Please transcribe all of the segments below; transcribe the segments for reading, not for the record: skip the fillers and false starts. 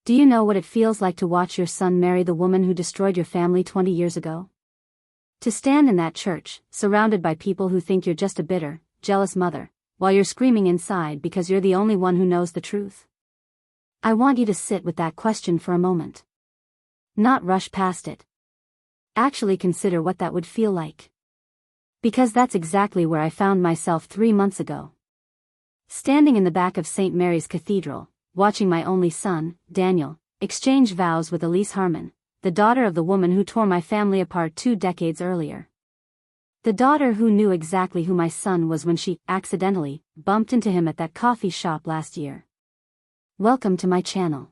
Do you know what it feels like to watch your son marry the woman who destroyed your family 20 years ago? To stand in that church, surrounded by people who think you're just a bitter, jealous mother, while you're screaming inside because you're the only one who knows the truth? I want you to sit with that question for a moment. Not rush past it. Actually consider what that would feel like. Because that's exactly where I found myself 3 months ago. Standing in the back of St. Mary's Cathedral, watching my only son, Daniel, exchange vows with Elise Harmon, the daughter of the woman who tore my family apart 2 decades earlier. The daughter who knew exactly who my son was when she, accidentally, bumped into him at that coffee shop last year. Welcome to my channel.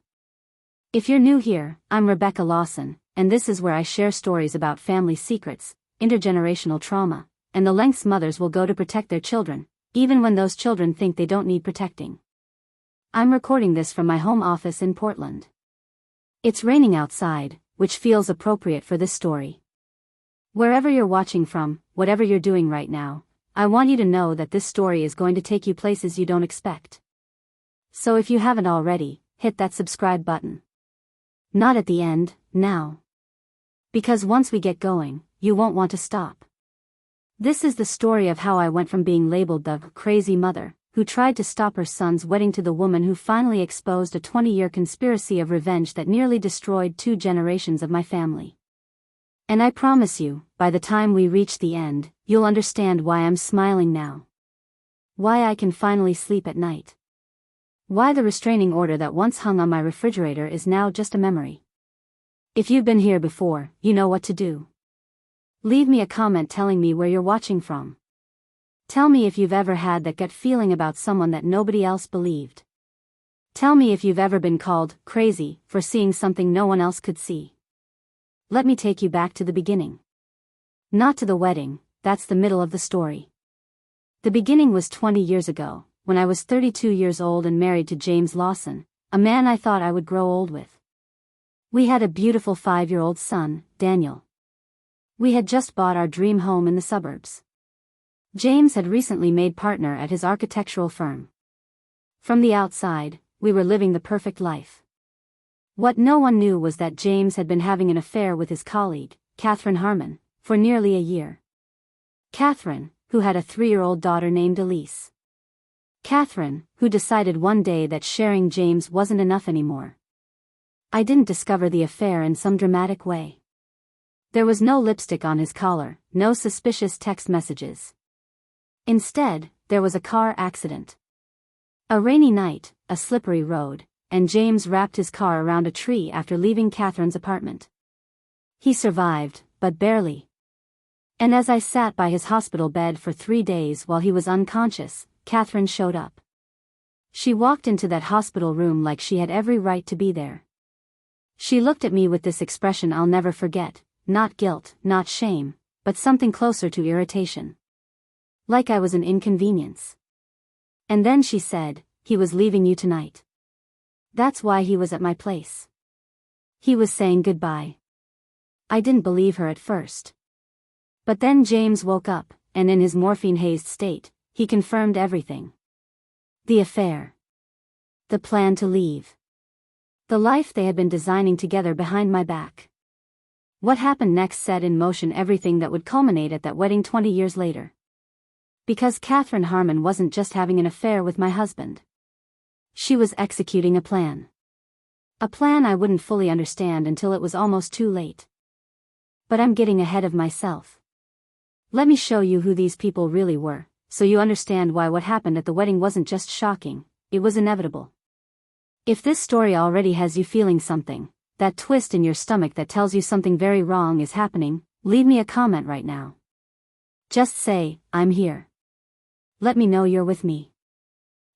If you're new here, I'm Rebecca Lawson, and this is where I share stories about family secrets, intergenerational trauma, and the lengths mothers will go to protect their children, even when those children think they don't need protecting. I'm recording this from my home office in Portland. It's raining outside, which feels appropriate for this story. Wherever you're watching from, whatever you're doing right now, I want you to know that this story is going to take you places you don't expect. So if you haven't already, hit that subscribe button. Not at the end, now. Because once we get going, you won't want to stop. This is the story of how I went from being labeled the crazy mother, who tried to stop her son's wedding, to the woman who finally exposed a 20-year conspiracy of revenge that nearly destroyed 2 generations of my family. And I promise you, by the time we reach the end, you'll understand why I'm smiling now. Why I can finally sleep at night. Why the restraining order that once hung on my refrigerator is now just a memory. If you've been here before, you know what to do. Leave me a comment telling me where you're watching from. Tell me if you've ever had that gut feeling about someone that nobody else believed. Tell me if you've ever been called crazy for seeing something no one else could see. Let me take you back to the beginning. Not to the wedding, that's the middle of the story. The beginning was 20 years ago, when I was 32 years old and married to James Lawson, a man I thought I would grow old with. We had a beautiful 5-year-old son, Daniel. We had just bought our dream home in the suburbs. James had recently made partner at his architectural firm. From the outside, we were living the perfect life. What no one knew was that James had been having an affair with his colleague, Catherine Harmon, for nearly a year. Catherine, who had a 3-year-old daughter named Elise. Catherine, who decided one day that sharing James wasn't enough anymore. I didn't discover the affair in some dramatic way. There was no lipstick on his collar, no suspicious text messages. Instead, there was a car accident. A rainy night, a slippery road, and James wrapped his car around a tree after leaving Catherine's apartment. He survived, but barely. And as I sat by his hospital bed for 3 days while he was unconscious, Catherine showed up. She walked into that hospital room like she had every right to be there. She looked at me with this expression I'll never forget, not guilt, not shame, but something closer to irritation. Like I was an inconvenience. And then she said, "He was leaving you tonight. That's why he was at my place. He was saying goodbye." I didn't believe her at first. But then James woke up, and in his morphine-hazed state, he confirmed everything. The affair. The plan to leave. The life they had been designing together behind my back. What happened next set in motion everything that would culminate at that wedding 20 years later. Because Catherine Harmon wasn't just having an affair with my husband. She was executing a plan. A plan I wouldn't fully understand until it was almost too late. But I'm getting ahead of myself. Let me show you who these people really were, so you understand why what happened at the wedding wasn't just shocking, it was inevitable. If this story already has you feeling something, that twist in your stomach that tells you something very wrong is happening, leave me a comment right now. Just say, "I'm here." Let me know you're with me.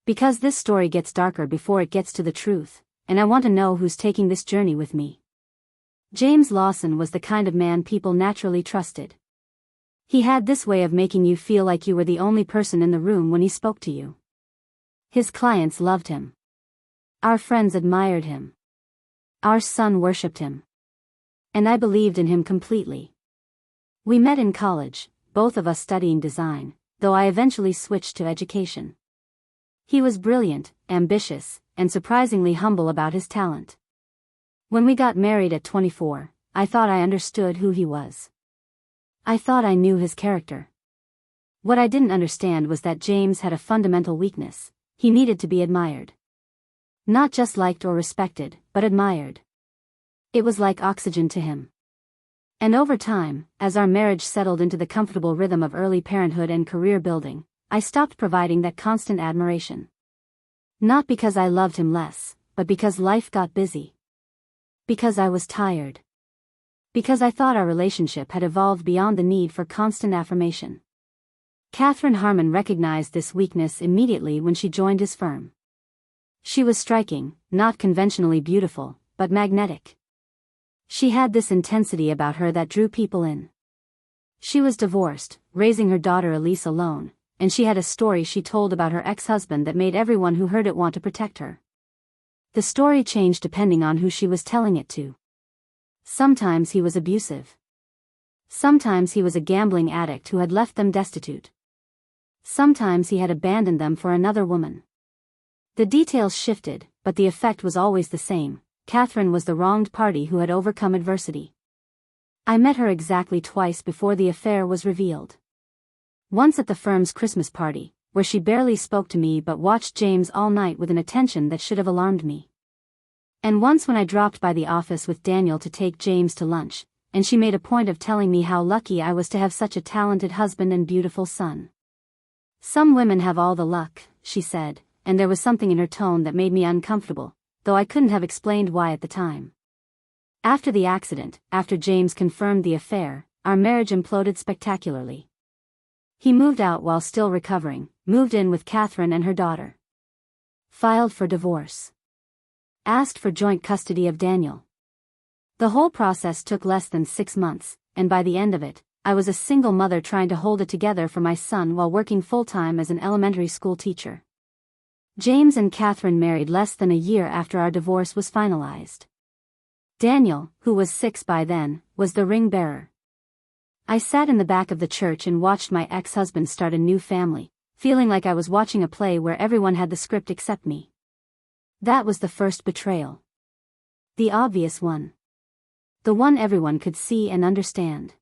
Because this story gets darker before it gets to the truth, and I want to know who's taking this journey with me. James Lawson was the kind of man people naturally trusted. He had this way of making you feel like you were the only person in the room when he spoke to you. His clients loved him. Our friends admired him. Our son worshipped him. And I believed in him completely. We met in college, both of us studying design, though I eventually switched to education. He was brilliant, ambitious, and surprisingly humble about his talent. When we got married at 24, I thought I understood who he was. I thought I knew his character. What I didn't understand was that James had a fundamental weakness: he needed to be admired. Not just liked or respected, but admired. It was like oxygen to him. And over time, as our marriage settled into the comfortable rhythm of early parenthood and career building, I stopped providing that constant admiration. Not because I loved him less, but because life got busy. Because I was tired. Because I thought our relationship had evolved beyond the need for constant affirmation. Catherine Harmon recognized this weakness immediately when she joined his firm. She was striking, not conventionally beautiful, but magnetic. She had this intensity about her that drew people in. She was divorced, raising her daughter Elise alone, and she had a story she told about her ex-husband that made everyone who heard it want to protect her. The story changed depending on who she was telling it to. Sometimes he was abusive. Sometimes he was a gambling addict who had left them destitute. Sometimes he had abandoned them for another woman. The details shifted, but the effect was always the same: Catherine was the wronged party who had overcome adversity. I met her exactly twice before the affair was revealed. Once at the firm's Christmas party, where she barely spoke to me but watched James all night with an attention that should have alarmed me. And once when I dropped by the office with Daniel to take James to lunch, and she made a point of telling me how lucky I was to have such a talented husband and beautiful son. "Some women have all the luck," she said, and there was something in her tone that made me uncomfortable, though I couldn't have explained why at the time. After the accident, after James confirmed the affair, our marriage imploded spectacularly. He moved out while still recovering, moved in with Catherine and her daughter. Filed for divorce. Asked for joint custody of Daniel. The whole process took less than 6 months, and by the end of it, I was a single mother trying to hold it together for my son while working full-time as an elementary school teacher. James and Catherine married less than a year after our divorce was finalized. Daniel, who was 6 by then, was the ring bearer. I sat in the back of the church and watched my ex-husband start a new family, feeling like I was watching a play where everyone had the script except me. That was the first betrayal. The obvious one. The one everyone could see and understand.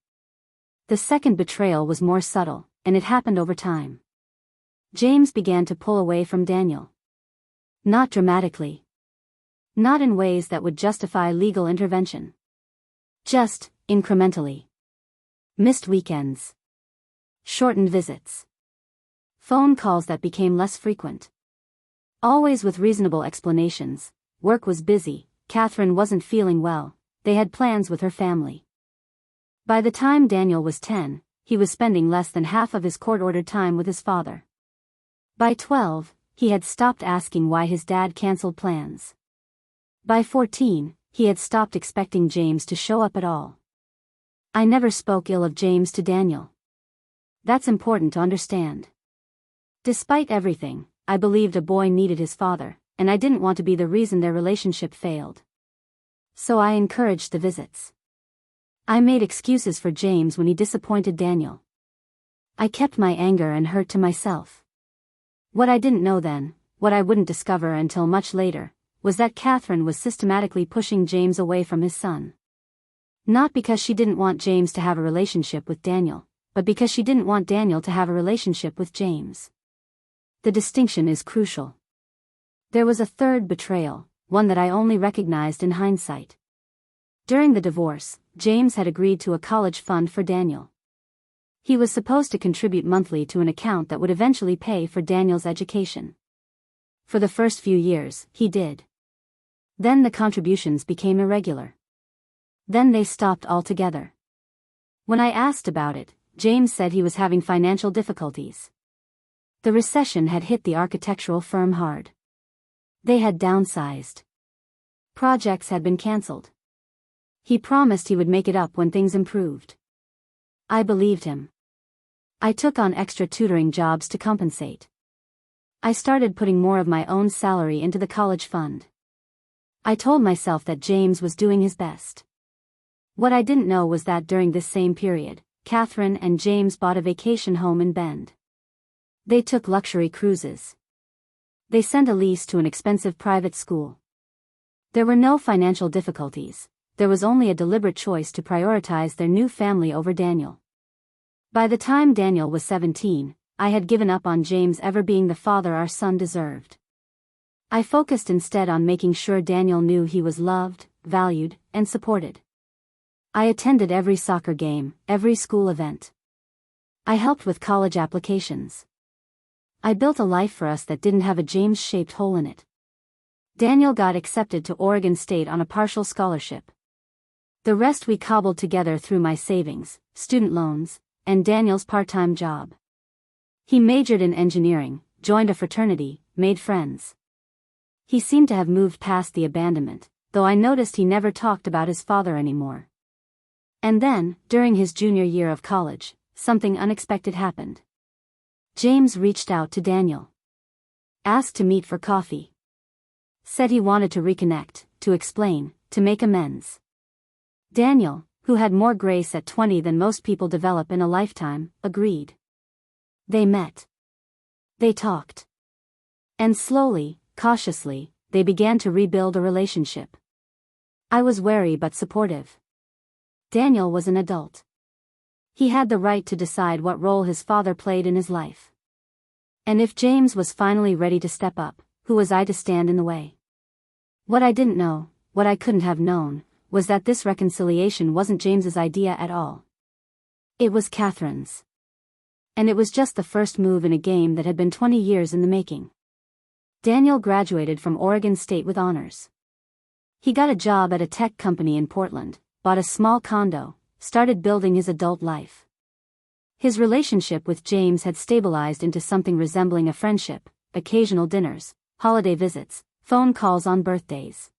The second betrayal was more subtle, and it happened over time. James began to pull away from Daniel. Not dramatically. Not in ways that would justify legal intervention. Just, incrementally. Missed weekends. Shortened visits. Phone calls that became less frequent. Always with reasonable explanations: work was busy, Catherine wasn't feeling well, they had plans with her family. By the time Daniel was 10, he was spending less than half of his court-ordered time with his father. By 12, he had stopped asking why his dad canceled plans. By 14, he had stopped expecting James to show up at all. I never spoke ill of James to Daniel. That's important to understand. Despite everything, I believed a boy needed his father, and I didn't want to be the reason their relationship failed. So I encouraged the visits. I made excuses for James when he disappointed Daniel. I kept my anger and hurt to myself. What I didn't know then, what I wouldn't discover until much later, was that Catherine was systematically pushing James away from his son. Not because she didn't want James to have a relationship with Daniel, but because she didn't want Daniel to have a relationship with James. The distinction is crucial. There was a third betrayal, one that I only recognized in hindsight. During the divorce, James had agreed to a college fund for Daniel. He was supposed to contribute monthly to an account that would eventually pay for Daniel's education. For the first few years, he did. Then the contributions became irregular. Then they stopped altogether. When I asked about it, James said he was having financial difficulties. The recession had hit the architectural firm hard. They had downsized. Projects had been canceled. He promised he would make it up when things improved. I believed him. I took on extra tutoring jobs to compensate. I started putting more of my own salary into the college fund. I told myself that James was doing his best. What I didn't know was that during this same period, Catherine and James bought a vacation home in Bend. They took luxury cruises. They sent Elise to an expensive private school. There were no financial difficulties. There was only a deliberate choice to prioritize their new family over Daniel. By the time Daniel was 17, I had given up on James ever being the father our son deserved. I focused instead on making sure Daniel knew he was loved, valued, and supported. I attended every soccer game, every school event. I helped with college applications. I built a life for us that didn't have a James-shaped hole in it. Daniel got accepted to Oregon State on a partial scholarship. The rest we cobbled together through my savings, student loans, and Daniel's part-time job. He majored in engineering, joined a fraternity, made friends. He seemed to have moved past the abandonment, though I noticed he never talked about his father anymore. And then, during his junior year of college, something unexpected happened. James reached out to Daniel. Asked to meet for coffee. Said he wanted to reconnect, to explain, to make amends. Daniel, who had more grace at 20 than most people develop in a lifetime, agreed. They met. They talked. And slowly, cautiously, they began to rebuild a relationship. I was wary but supportive. Daniel was an adult. He had the right to decide what role his father played in his life. And if James was finally ready to step up, who was I to stand in the way? What I didn't know, what I couldn't have known, was that this reconciliation wasn't James's idea at all. It was Catherine's. And it was just the first move in a game that had been 20 years in the making. Daniel graduated from Oregon State with honors. He got a job at a tech company in Portland, bought a small condo, started building his adult life. His relationship with James had stabilized into something resembling a friendship, occasional dinners, holiday visits, phone calls on birthdays.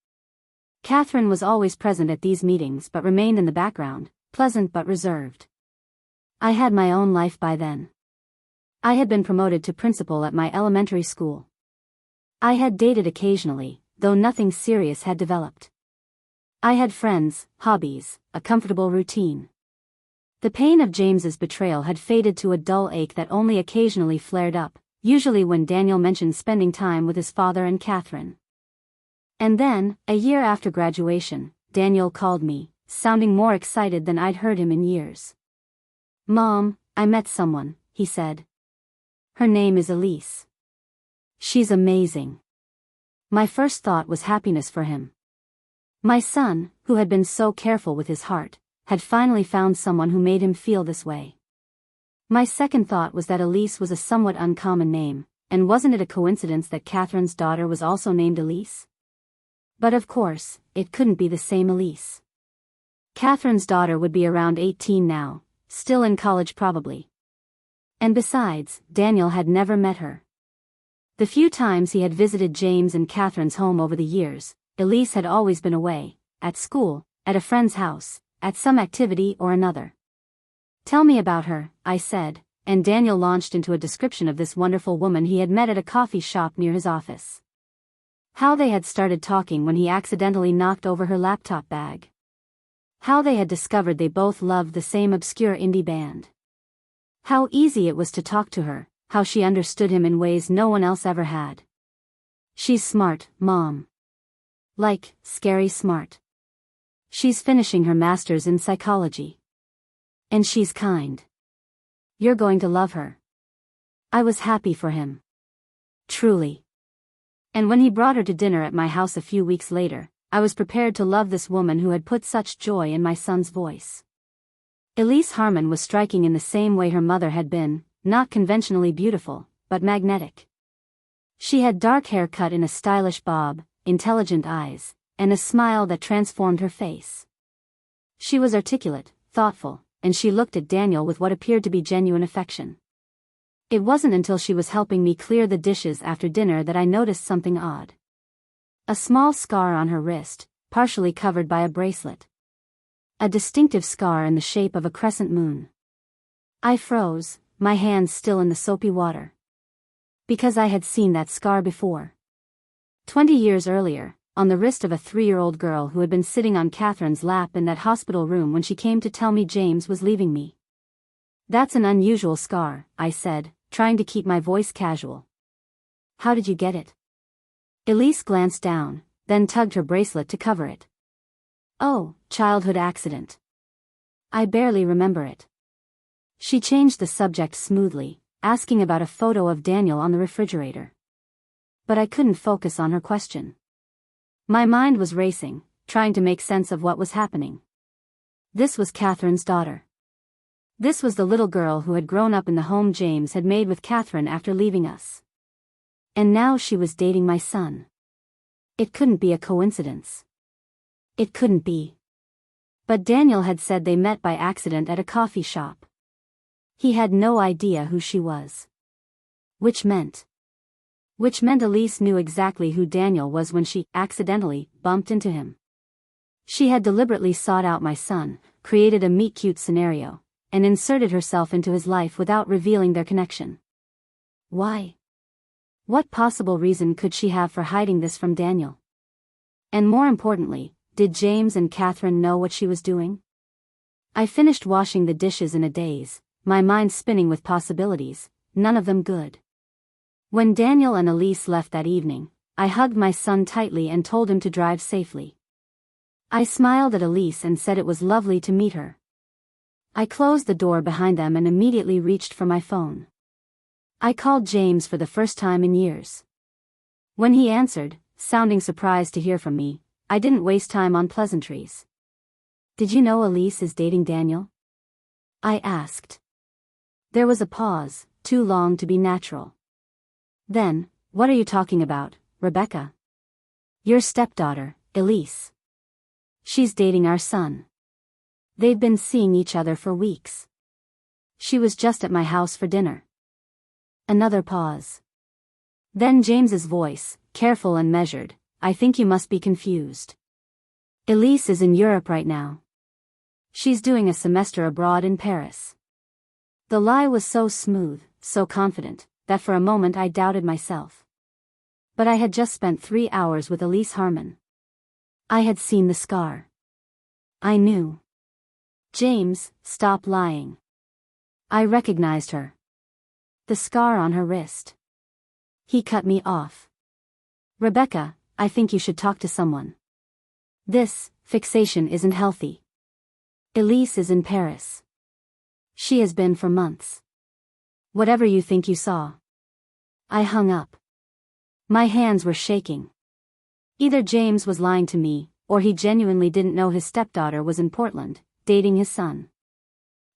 Catherine was always present at these meetings but remained in the background, pleasant but reserved. I had my own life by then. I had been promoted to principal at my elementary school. I had dated occasionally, though nothing serious had developed. I had friends, hobbies, a comfortable routine. The pain of James's betrayal had faded to a dull ache that only occasionally flared up, usually when Daniel mentioned spending time with his father and Catherine. And then, a year after graduation, Daniel called me, sounding more excited than I'd heard him in years. "Mom, I met someone," he said. "Her name is Elise. She's amazing." My first thought was happiness for him. My son, who had been so careful with his heart, had finally found someone who made him feel this way. My second thought was that Elise was a somewhat uncommon name, and wasn't it a coincidence that Catherine's daughter was also named Elise? But of course, it couldn't be the same Elise. Catherine's daughter would be around 18 now, still in college probably. And besides, Daniel had never met her. The few times he had visited James and Catherine's home over the years, Elise had always been away, at school, at a friend's house, at some activity or another. "Tell me about her," I said, and Daniel launched into a description of this wonderful woman he had met at a coffee shop near his office. How they had started talking when he accidentally knocked over her laptop bag. How they had discovered they both loved the same obscure indie band. How easy it was to talk to her, how she understood him in ways no one else ever had. "She's smart, Mom. Like, scary smart. She's finishing her master's in psychology. And she's kind. You're going to love her." I was happy for him. Truly. And when he brought her to dinner at my house a few weeks later, I was prepared to love this woman who had put such joy in my son's voice. Elise Harmon was striking in the same way her mother had been, not conventionally beautiful, but magnetic. She had dark hair cut in a stylish bob, intelligent eyes, and a smile that transformed her face. She was articulate, thoughtful, and she looked at Daniel with what appeared to be genuine affection. It wasn't until she was helping me clear the dishes after dinner that I noticed something odd. A small scar on her wrist, partially covered by a bracelet. A distinctive scar in the shape of a crescent moon. I froze, my hands still in the soapy water. Because I had seen that scar before. 20 years earlier, on the wrist of a 3-year-old girl who had been sitting on Catherine's lap in that hospital room when she came to tell me James was leaving me. "That's an unusual scar," I said, trying to keep my voice casual. "How did you get it?" Elise glanced down, then tugged her bracelet to cover it. Oh, childhood accident. I barely remember it. She changed the subject smoothly, asking about a photo of Daniel on the refrigerator. But I couldn't focus on her question. My mind was racing, trying to make sense of what was happening. This was Catherine's daughter. This was the little girl who had grown up in the home James had made with Catherine after leaving us. And now she was dating my son. It couldn't be a coincidence. It couldn't be. But Daniel had said they met by accident at a coffee shop. He had no idea who she was. Which meant Elise knew exactly who Daniel was when she, accidentally, bumped into him. She had deliberately sought out my son, created a meet-cute scenario, and inserted herself into his life without revealing their connection. Why? What possible reason could she have for hiding this from Daniel? And more importantly, did James and Catherine know what she was doing? I finished washing the dishes in a daze, my mind spinning with possibilities, none of them good. When Daniel and Elise left that evening, I hugged my son tightly and told him to drive safely. I smiled at Elise and said it was lovely to meet her. I closed the door behind them and immediately reached for my phone. I called James for the first time in years. When he answered, sounding surprised to hear from me, I didn't waste time on pleasantries. Did you know Elise is dating Daniel? I asked. There was a pause, too long to be natural. Then, what are you talking about, Rebecca? Your stepdaughter, Elise. She's dating our son. They've been seeing each other for weeks. She was just at my house for dinner. Another pause. Then James's voice, careful and measured, I think you must be confused. Elise is in Europe right now. She's doing a semester abroad in Paris. The lie was so smooth, so confident, that for a moment I doubted myself. But I had just spent 3 hours with Elise Harmon. I had seen the scar. I knew. James, stop lying. I recognized her. The scar on her wrist. He cut me off. Rebecca, I think you should talk to someone. This fixation isn't healthy. Elise is in Paris. She has been for months. Whatever you think you saw. I hung up. My hands were shaking. Either James was lying to me, or he genuinely didn't know his stepdaughter was in Portland, dating his son.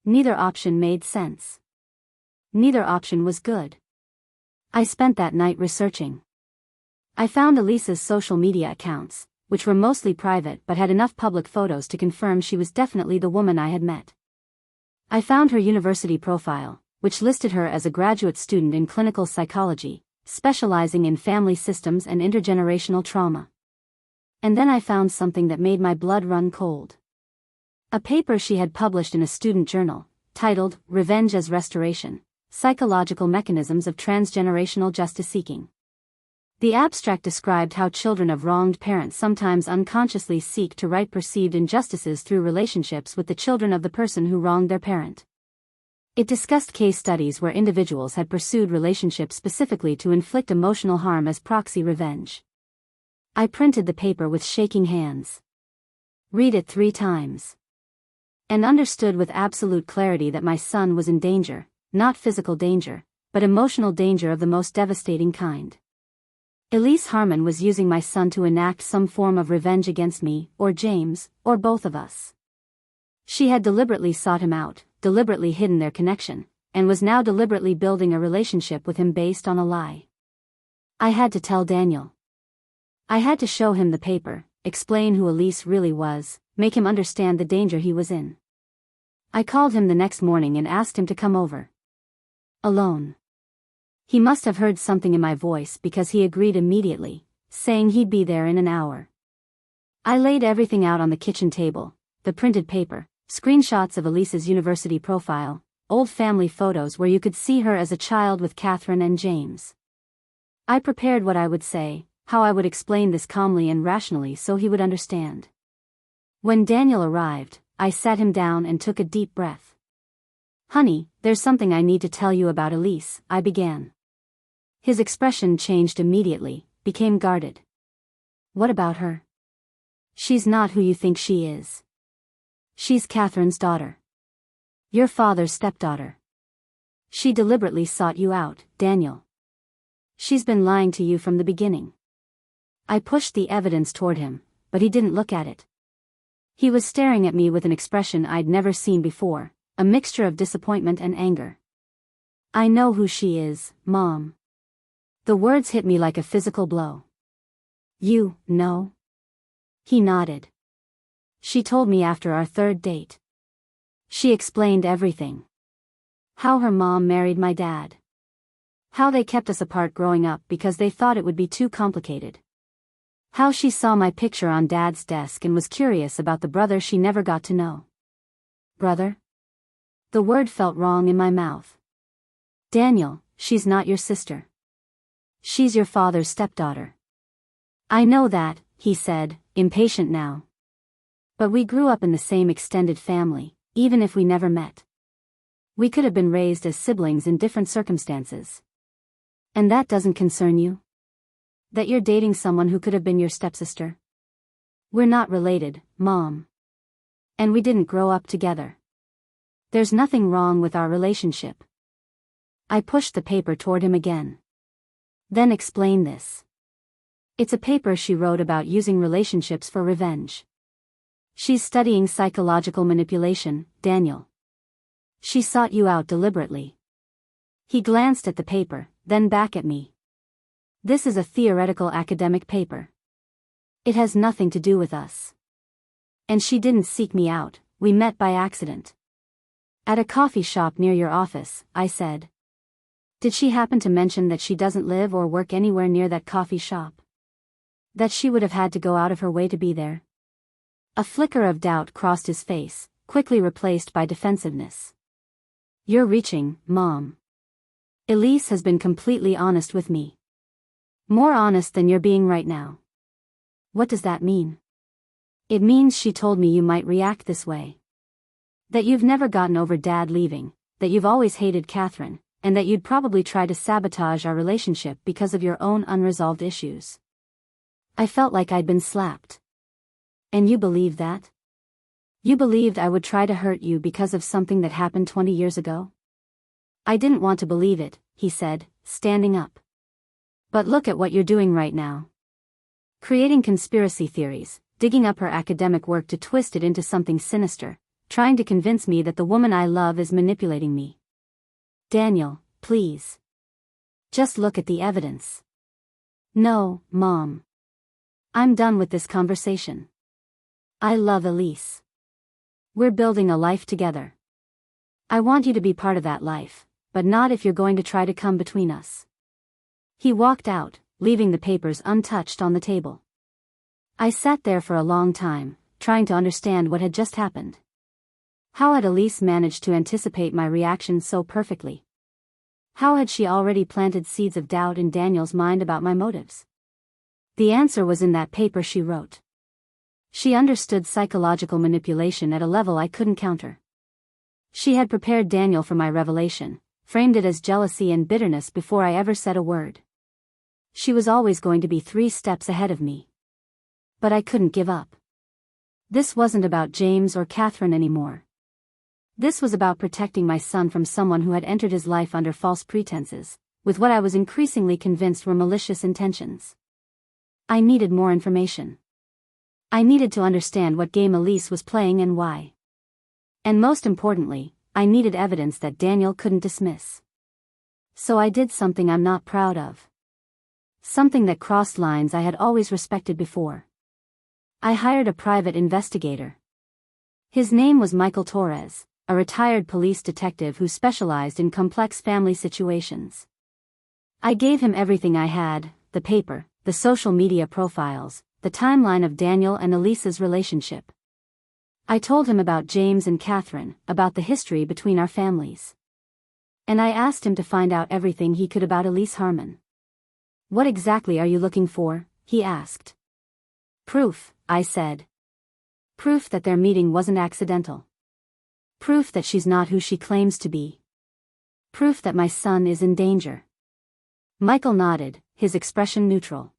Neither option made sense. Neither option was good. I spent that night researching. I found Elise's social media accounts, which were mostly private but had enough public photos to confirm she was definitely the woman I had met. I found her university profile, which listed her as a graduate student in clinical psychology, specializing in family systems and intergenerational trauma. And then I found something that made my blood run cold. A paper she had published in a student journal, titled Revenge as Restoration: Psychological Mechanisms of Transgenerational Justice Seeking. The abstract described how children of wronged parents sometimes unconsciously seek to right perceived injustices through relationships with the children of the person who wronged their parent. It discussed case studies where individuals had pursued relationships specifically to inflict emotional harm as proxy revenge. I printed the paper with shaking hands. Read it 3 times. And understood with absolute clarity that my son was in danger, not physical danger, but emotional danger of the most devastating kind. Elise Harmon was using my son to enact some form of revenge against me, or James, or both of us. She had deliberately sought him out, deliberately hidden their connection, and was now deliberately building a relationship with him based on a lie. I had to tell Daniel. I had to show him the paper, explain who Elise really was, make him understand the danger he was in. I called him the next morning and asked him to come over. Alone. He must have heard something in my voice because he agreed immediately, saying he'd be there in an hour. I laid everything out on the kitchen table, the printed paper, screenshots of Elise's university profile, old family photos where you could see her as a child with Catherine and James. I prepared what I would say, how I would explain this calmly and rationally so he would understand. When Daniel arrived, I sat him down and took a deep breath. Honey, there's something I need to tell you about Elise, I began. His expression changed immediately, became guarded. What about her? She's not who you think she is. She's Catherine's daughter. Your father's stepdaughter. She deliberately sought you out, Daniel. She's been lying to you from the beginning. I pushed the evidence toward him, but he didn't look at it. He was staring at me with an expression I'd never seen before, a mixture of disappointment and anger. I know who she is, Mom. The words hit me like a physical blow. You know? He nodded. She told me after our third date. She explained everything. How her mom married my dad. How they kept us apart growing up because they thought it would be too complicated. How she saw my picture on Dad's desk and was curious about the brother she never got to know. Brother? The word felt wrong in my mouth. Daniel, she's not your sister. She's your father's stepdaughter. I know that, he said, impatient now. But we grew up in the same extended family, even if we never met. We could have been raised as siblings in different circumstances. And that doesn't concern you? That you're dating someone who could have been your stepsister? We're not related, Mom. And we didn't grow up together. There's nothing wrong with our relationship. I pushed the paper toward him again. Then explain this. It's a paper she wrote about using relationships for revenge. She's studying psychological manipulation, Daniel. She sought you out deliberately. He glanced at the paper, then back at me. This is a theoretical academic paper. It has nothing to do with us. And she didn't seek me out, we met by accident. At a coffee shop near your office, I said. Did she happen to mention that she doesn't live or work anywhere near that coffee shop? That she would have had to go out of her way to be there? A flicker of doubt crossed his face, quickly replaced by defensiveness. You're reaching, Mom. Elise has been completely honest with me. More honest than you're being right now. What does that mean? It means she told me you might react this way. That you've never gotten over Dad leaving, that you've always hated Catherine, and that you'd probably try to sabotage our relationship because of your own unresolved issues. I felt like I'd been slapped. And you believed that? You believed I would try to hurt you because of something that happened 20 years ago? I didn't want to believe it, he said, standing up. But look at what you're doing right now. Creating conspiracy theories, digging up her academic work to twist it into something sinister, trying to convince me that the woman I love is manipulating me. Daniel, please. Just look at the evidence. No, Mom. I'm done with this conversation. I love Elise. We're building a life together. I want you to be part of that life, but not if you're going to try to come between us. He walked out, leaving the papers untouched on the table. I sat there for a long time, trying to understand what had just happened. How had Elise managed to anticipate my reaction so perfectly? How had she already planted seeds of doubt in Daniel's mind about my motives? The answer was in that paper she wrote. She understood psychological manipulation at a level I couldn't counter. She had prepared Daniel for my revelation, framed it as jealousy and bitterness before I ever said a word. She was always going to be 3 steps ahead of me. But I couldn't give up. This wasn't about James or Catherine anymore. This was about protecting my son from someone who had entered his life under false pretenses, with what I was increasingly convinced were malicious intentions. I needed more information. I needed to understand what game Elise was playing and why. And most importantly, I needed evidence that Daniel couldn't dismiss. So I did something I'm not proud of. Something that crossed lines I had always respected before. I hired a private investigator. His name was Michael Torres, a retired police detective who specialized in complex family situations. I gave him everything I had, the paper, the social media profiles, the timeline of Daniel and Elise's relationship. I told him about James and Catherine, about the history between our families. And I asked him to find out everything he could about Elise Harmon. What exactly are you looking for? He asked. Proof, I said. Proof that their meeting wasn't accidental. Proof that she's not who she claims to be. Proof that my son is in danger. Michael nodded, his expression neutral.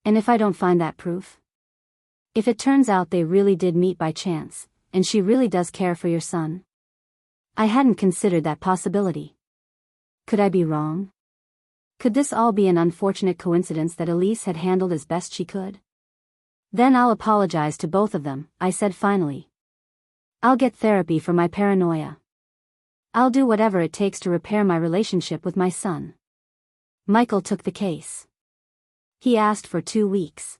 And if I don't find that proof? If it turns out they really did meet by chance, and she really does care for your son? I hadn't considered that possibility. Could I be wrong? Could this all be an unfortunate coincidence that Elise had handled as best she could? Then I'll apologize to both of them, I said finally. I'll get therapy for my paranoia. I'll do whatever it takes to repair my relationship with my son. Michael took the case. He asked for 2 weeks.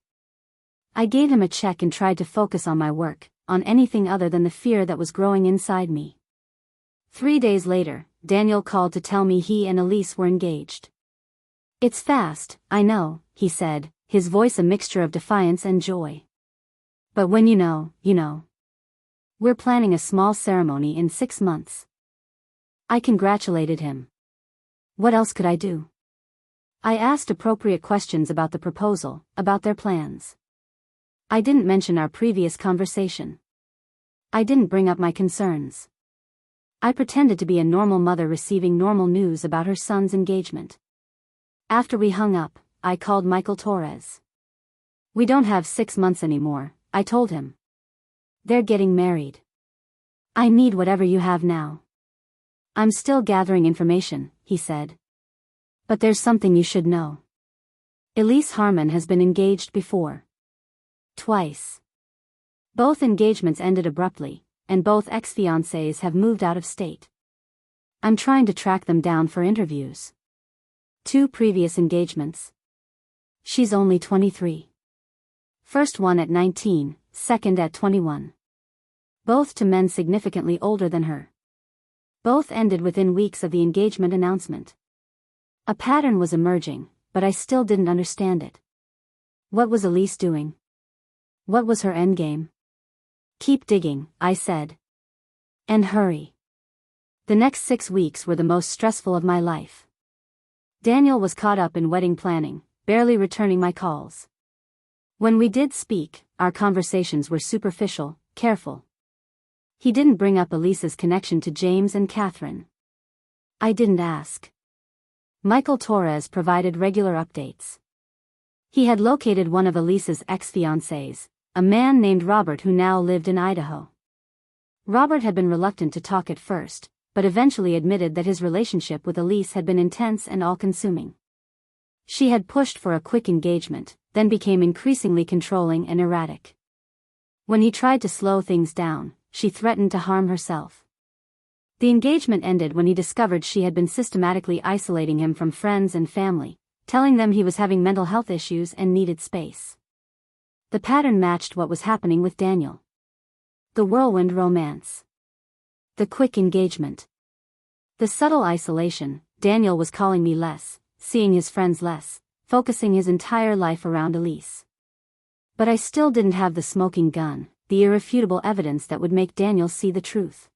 I gave him a check and tried to focus on my work, on anything other than the fear that was growing inside me. 3 days later, Daniel called to tell me he and Elise were engaged. It's fast, I know, he said, his voice a mixture of defiance and joy. But when you know, you know. We're planning a small ceremony in 6 months. I congratulated him. What else could I do? I asked appropriate questions about the proposal, about their plans. I didn't mention our previous conversation. I didn't bring up my concerns. I pretended to be a normal mother receiving normal news about her son's engagement. After we hung up, I called Michael Torres. We don't have 6 months anymore, I told him. They're getting married. I need whatever you have now. I'm still gathering information, he said. But there's something you should know. Elise Harmon has been engaged before. Twice. Both engagements ended abruptly, and both ex-fiancés have moved out of state. I'm trying to track them down for interviews. 2 previous engagements. She's only 23. First one at 19, second at 21. Both to men significantly older than her. Both ended within weeks of the engagement announcement. A pattern was emerging, but I still didn't understand it. What was Elise doing? What was her endgame? Keep digging, I said. And hurry. The next 6 weeks were the most stressful of my life. Daniel was caught up in wedding planning, barely returning my calls. When we did speak, our conversations were superficial, careful. He didn't bring up Elise's connection to James and Catherine. I didn't ask. Michael Torres provided regular updates. He had located one of Elise's ex-fiancés, a man named Robert who now lived in Idaho. Robert had been reluctant to talk at first, but eventually admitted that his relationship with Elise had been intense and all-consuming. She had pushed for a quick engagement, then became increasingly controlling and erratic. When he tried to slow things down, she threatened to harm herself. The engagement ended when he discovered she had been systematically isolating him from friends and family, telling them he was having mental health issues and needed space. The pattern matched what was happening with Daniel. The whirlwind romance. The quick engagement. The subtle isolation. Daniel was calling me less, seeing his friends less, focusing his entire life around Elise. But I still didn't have the smoking gun, the irrefutable evidence that would make Daniel see the truth.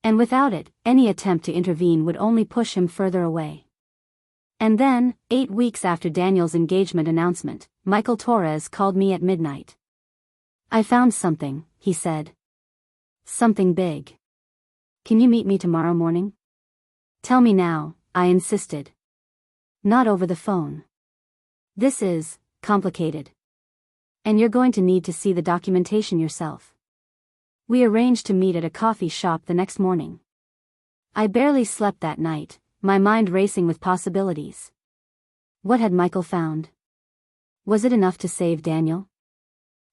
And without it, any attempt to intervene would only push him further away. And then, 8 weeks after Daniel's engagement announcement, Michael Torres called me at midnight. I found something, he said. Something big. Can you meet me tomorrow morning? Tell me now, I insisted. Not over the phone. This is complicated. And you're going to need to see the documentation yourself. We arranged to meet at a coffee shop the next morning. I barely slept that night, my mind racing with possibilities. What had Michael found? Was it enough to save Daniel?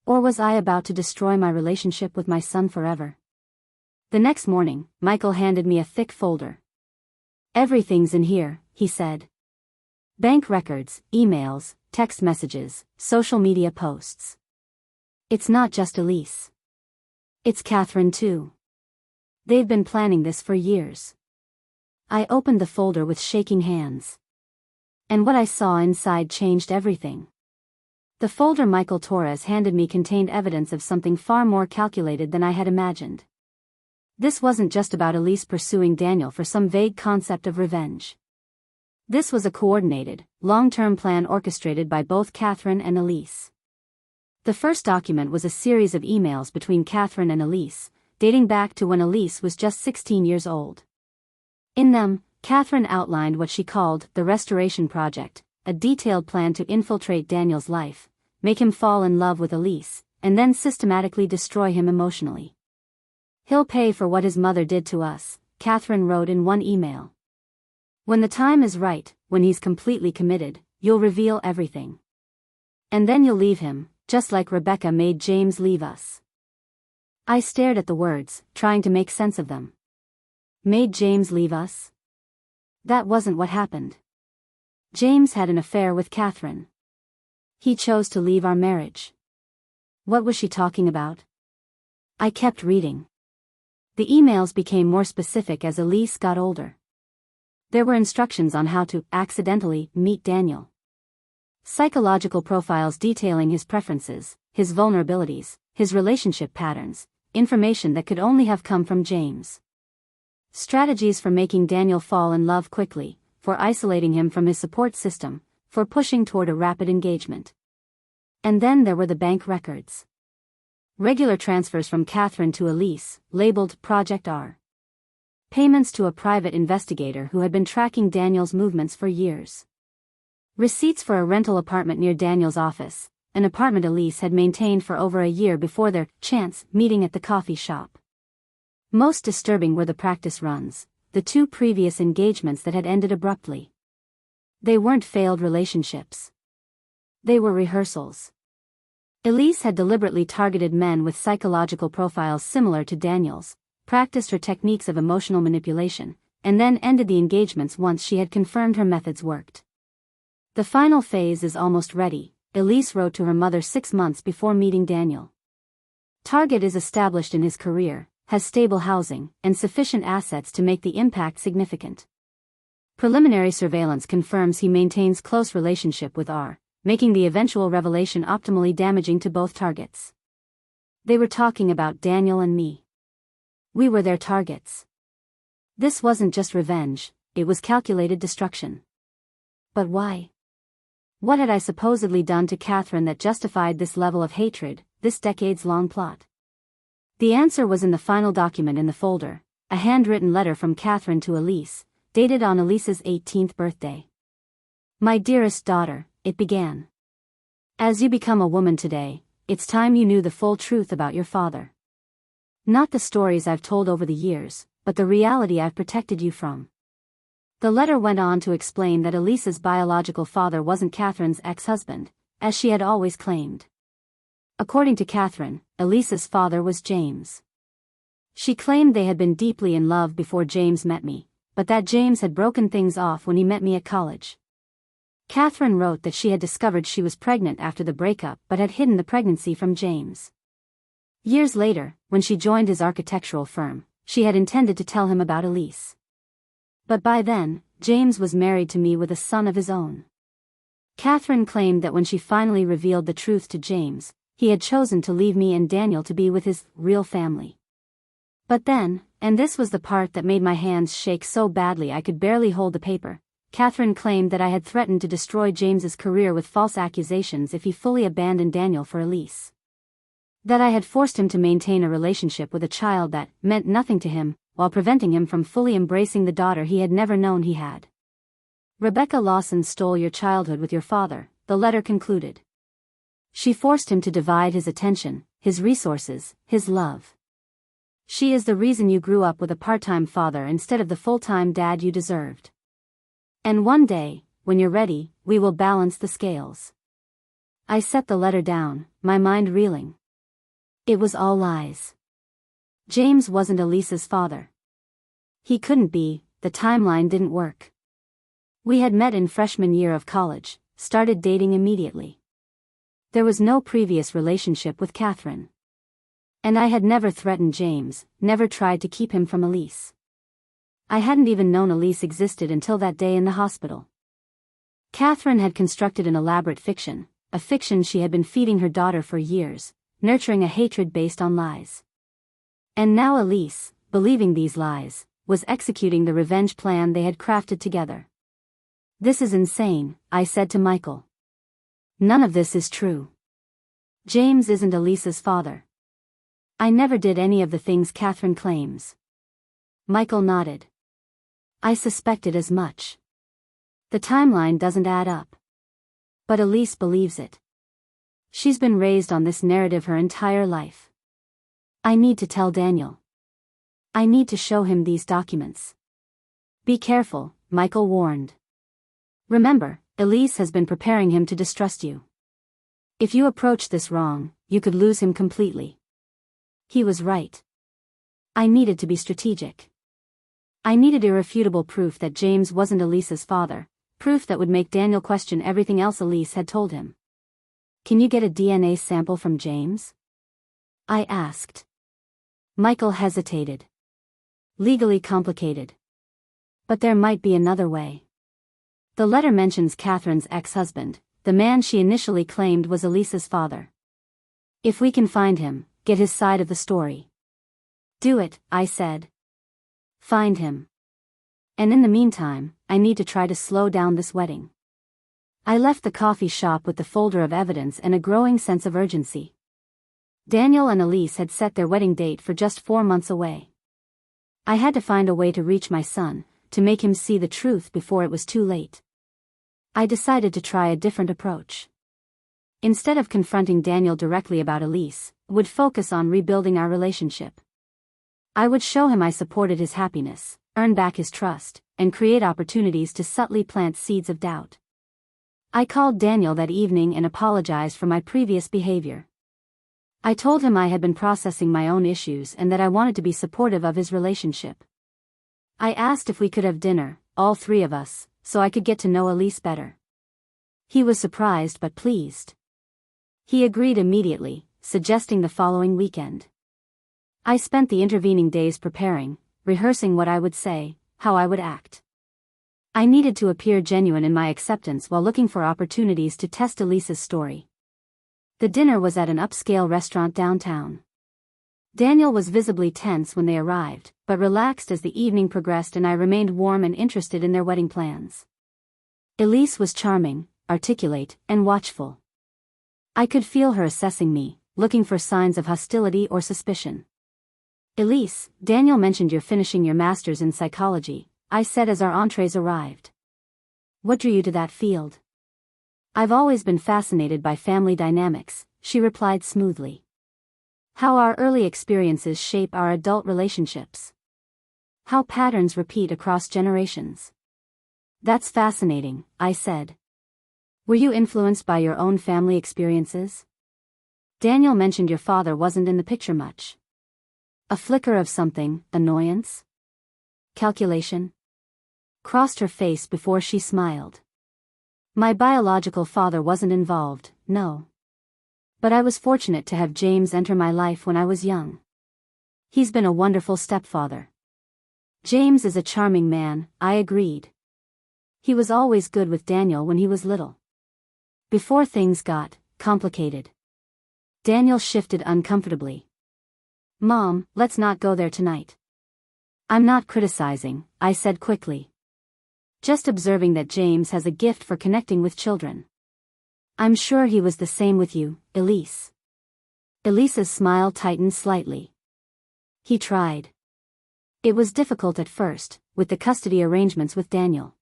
Or was I about to destroy my relationship with my son forever? The next morning, Michael handed me a thick folder. Everything's in here, he said. Bank records, emails, text messages, social media posts. It's not just Elise. It's Catherine too. They've been planning this for years. I opened the folder with shaking hands. And what I saw inside changed everything. The folder Michael Torres handed me contained evidence of something far more calculated than I had imagined. This wasn't just about Elise pursuing Daniel for some vague concept of revenge. This was a coordinated, long-term plan orchestrated by both Catherine and Elise. The first document was a series of emails between Catherine and Elise, dating back to when Elise was just 16 years old. In them, Catherine outlined what she called the Restoration Project, a detailed plan to infiltrate Daniel's life, make him fall in love with Elise, and then systematically destroy him emotionally. "He'll pay for what his mother did to us," Catherine wrote in one email. "When the time is right, when he's completely committed, you'll reveal everything. And then you'll leave him, just like Rebecca made James leave us." I stared at the words, trying to make sense of them. Made James leave us? That wasn't what happened. James had an affair with Catherine. He chose to leave our marriage. What was she talking about? I kept reading. The emails became more specific as Elise got older. There were instructions on how to accidentally meet Daniel. Psychological profiles detailing his preferences, his vulnerabilities, his relationship patterns, information that could only have come from James. Strategies for making Daniel fall in love quickly, for isolating him from his support system, for pushing toward a rapid engagement. And then there were the bank records. Regular transfers from Catherine to Elise, labeled Project R. Payments to a private investigator who had been tracking Daniel's movements for years. Receipts for a rental apartment near Daniel's office, an apartment Elise had maintained for over a year before their chance meeting at the coffee shop. Most disturbing were the practice runs, the 2 previous engagements that had ended abruptly. They weren't failed relationships. They were rehearsals. Elise had deliberately targeted men with psychological profiles similar to Daniel's, practiced her techniques of emotional manipulation, and then ended the engagements once she had confirmed her methods worked. "The final phase is almost ready," Elise wrote to her mother 6 months before meeting Daniel. "Target is established in his career, has stable housing, and sufficient assets to make the impact significant. Preliminary surveillance confirms he maintains close relationship with R, making the eventual revelation optimally damaging to both targets." They were talking about Daniel and me. We were their targets. This wasn't just revenge, it was calculated destruction. But why? What had I supposedly done to Catherine that justified this level of hatred, this decades-long plot? The answer was in the final document in the folder, a handwritten letter from Catherine to Elise, dated on Elise's 18th birthday. "My dearest daughter," it began. "As you become a woman today, it's time you knew the full truth about your father. Not the stories I've told over the years, but the reality I've protected you from." The letter went on to explain that Elise's biological father wasn't Catherine's ex-husband, as she had always claimed. According to Catherine, Elise's father was James. She claimed they had been deeply in love before James met me, but that James had broken things off when he met me at college. Catherine wrote that she had discovered she was pregnant after the breakup but had hidden the pregnancy from James. Years later, when she joined his architectural firm, she had intended to tell him about Elise. But by then, James was married to me with a son of his own. Catherine claimed that when she finally revealed the truth to James, he had chosen to leave me and Daniel to be with his real family. But then, and this was the part that made my hands shake so badly I could barely hold the paper, Catherine claimed that I had threatened to destroy James's career with false accusations if he fully abandoned Daniel for Elise. That I had forced him to maintain a relationship with a child that meant nothing to him, while preventing him from fully embracing the daughter he had never known he had. "Rebecca Lawson stole your childhood with your father," the letter concluded. "She forced him to divide his attention, his resources, his love. She is the reason you grew up with a part-time father instead of the full-time dad you deserved. And one day, when you're ready, we will balance the scales." I set the letter down, my mind reeling. It was all lies. James wasn't Elise's father. He couldn't be, the timeline didn't work. We had met in freshman year of college, started dating immediately. There was no previous relationship with Catherine. And I had never threatened James, never tried to keep him from Elise. I hadn't even known Elise existed until that day in the hospital. Catherine had constructed an elaborate fiction, a fiction she had been feeding her daughter for years, nurturing a hatred based on lies. And now Elise, believing these lies, was executing the revenge plan they had crafted together. "This is insane," I said to Michael. "None of this is true. James isn't Elise's father. I never did any of the things Catherine claims." Michael nodded. "I suspected as much. The timeline doesn't add up. But Elise believes it. She's been raised on this narrative her entire life. I need to tell Daniel. I need to show him these documents. Be careful, Michael warned. Remember, Elise has been preparing him to distrust you. If you approach this wrong, you could lose him completely. He was right. I needed to be strategic. I needed irrefutable proof that James wasn't Elise's father, proof that would make Daniel question everything else Elise had told him. Can you get a DNA sample from James? I asked. Michael hesitated. Legally complicated. But there might be another way. The letter mentions Catherine's ex-husband, the man she initially claimed was Elise's father. If we can find him, get his side of the story. Do it, I said. Find him. And in the meantime, I need to try to slow down this wedding. I left the coffee shop with the folder of evidence and a growing sense of urgency. Daniel and Elise had set their wedding date for just 4 months away. I had to find a way to reach my son, to make him see the truth before it was too late. I decided to try a different approach. Instead of confronting Daniel directly about Elise, I would focus on rebuilding our relationship. I would show him I supported his happiness, earn back his trust, and create opportunities to subtly plant seeds of doubt. I called Daniel that evening and apologized for my previous behavior. I told him I had been processing my own issues and that I wanted to be supportive of his relationship. I asked if we could have dinner, all 3 of us, so I could get to know Elise better. He was surprised but pleased. He agreed immediately, suggesting the following weekend. I spent the intervening days preparing, rehearsing what I would say, how I would act. I needed to appear genuine in my acceptance while looking for opportunities to test Elise's story. The dinner was at an upscale restaurant downtown. Daniel was visibly tense when they arrived, but relaxed as the evening progressed and I remained warm and interested in their wedding plans. Elise was charming, articulate, and watchful. I could feel her assessing me, looking for signs of hostility or suspicion. Elise, Daniel mentioned you're finishing your master's in psychology, I said as our entrees arrived. What drew you to that field? I've always been fascinated by family dynamics, she replied smoothly. How our early experiences shape our adult relationships. How patterns repeat across generations. That's fascinating, I said. Were you influenced by your own family experiences? Daniel mentioned your father wasn't in the picture much. A flicker of something, annoyance? Calculation? Crossed her face before she smiled. My biological father wasn't involved, no. But I was fortunate to have James enter my life when I was young. He's been a wonderful stepfather. James is a charming man, I agreed. He was always good with Daniel when he was little. Before things got complicated. Daniel shifted uncomfortably. Mom, let's not go there tonight. I'm not criticizing, I said quickly. Just observing that James has a gift for connecting with children. I'm sure he was the same with you, Elise. Elise's smile tightened slightly. He tried. It was difficult at first, with the custody arrangements with Daniel.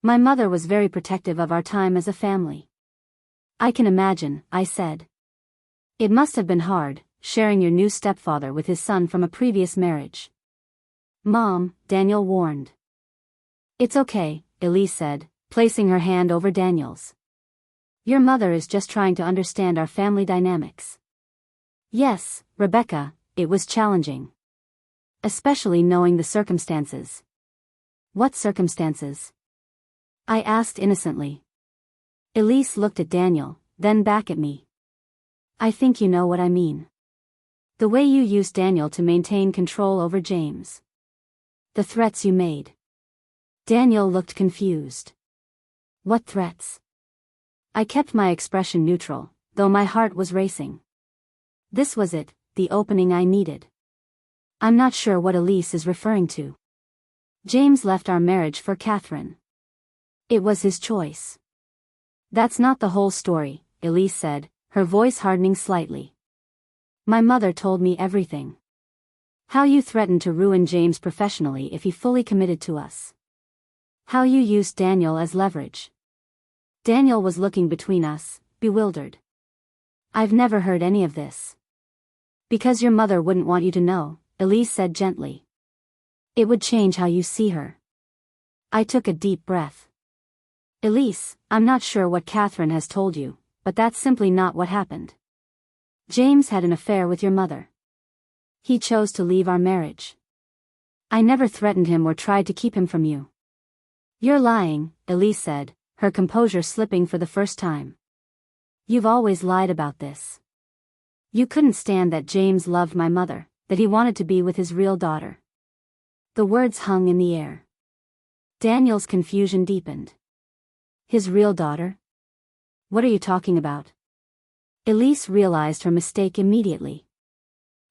My mother was very protective of our time as a family. I can imagine, I said. It must have been hard, sharing your new stepfather with his son from a previous marriage. Mom, Daniel warned. It's okay, Elise said, placing her hand over Daniel's. Your mother is just trying to understand our family dynamics. Yes, Rebecca, it was challenging. Especially knowing the circumstances. What circumstances? I asked innocently. Elise looked at Daniel, then back at me. I think you know what I mean. The way you used Daniel to maintain control over James. The threats you made. Daniel looked confused. What threats? I kept my expression neutral, though my heart was racing. This was it, the opening I needed. I'm not sure what Elise is referring to. James left our marriage for Catherine. It was his choice. That's not the whole story, Elise said, her voice hardening slightly. My mother told me everything. How you threatened to ruin James professionally if he fully committed to us. How you used Daniel as leverage. Daniel was looking between us, bewildered. I've never heard any of this. Because your mother wouldn't want you to know, Elise said gently. It would change how you see her. I took a deep breath. Elise, I'm not sure what Catherine has told you, but that's simply not what happened. James had an affair with your mother. He chose to leave our marriage. I never threatened him or tried to keep him from you. You're lying, Elise said, her composure slipping for the first time. You've always lied about this. You couldn't stand that James loved my mother, that he wanted to be with his real daughter. The words hung in the air. Daniel's confusion deepened. His real daughter? What are you talking about? Elise realized her mistake immediately.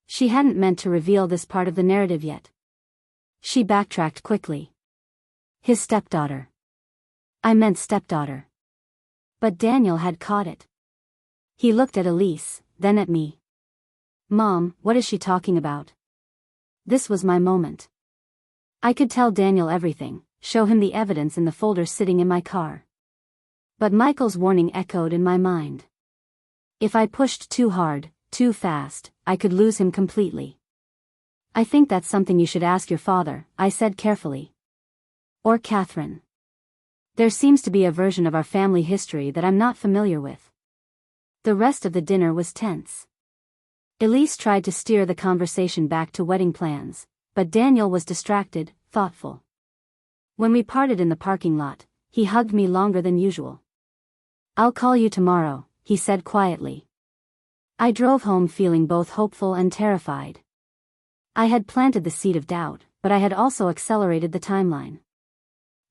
She hadn't meant to reveal this part of the narrative yet. She backtracked quickly. His stepdaughter. I meant stepdaughter. But Daniel had caught it. He looked at Elise, then at me. Mom, what is she talking about? This was my moment. I could tell Daniel everything, show him the evidence in the folder sitting in my car. But Michael's warning echoed in my mind. If I pushed too hard, too fast, I could lose him completely. I think that's something you should ask your father, I said carefully. Or Catherine. There seems to be a version of our family history that I'm not familiar with. The rest of the dinner was tense. Elise tried to steer the conversation back to wedding plans, but Daniel was distracted, thoughtful. When we parted in the parking lot, he hugged me longer than usual. I'll call you tomorrow, he said quietly. I drove home feeling both hopeful and terrified. I had planted the seed of doubt, but I had also accelerated the timeline.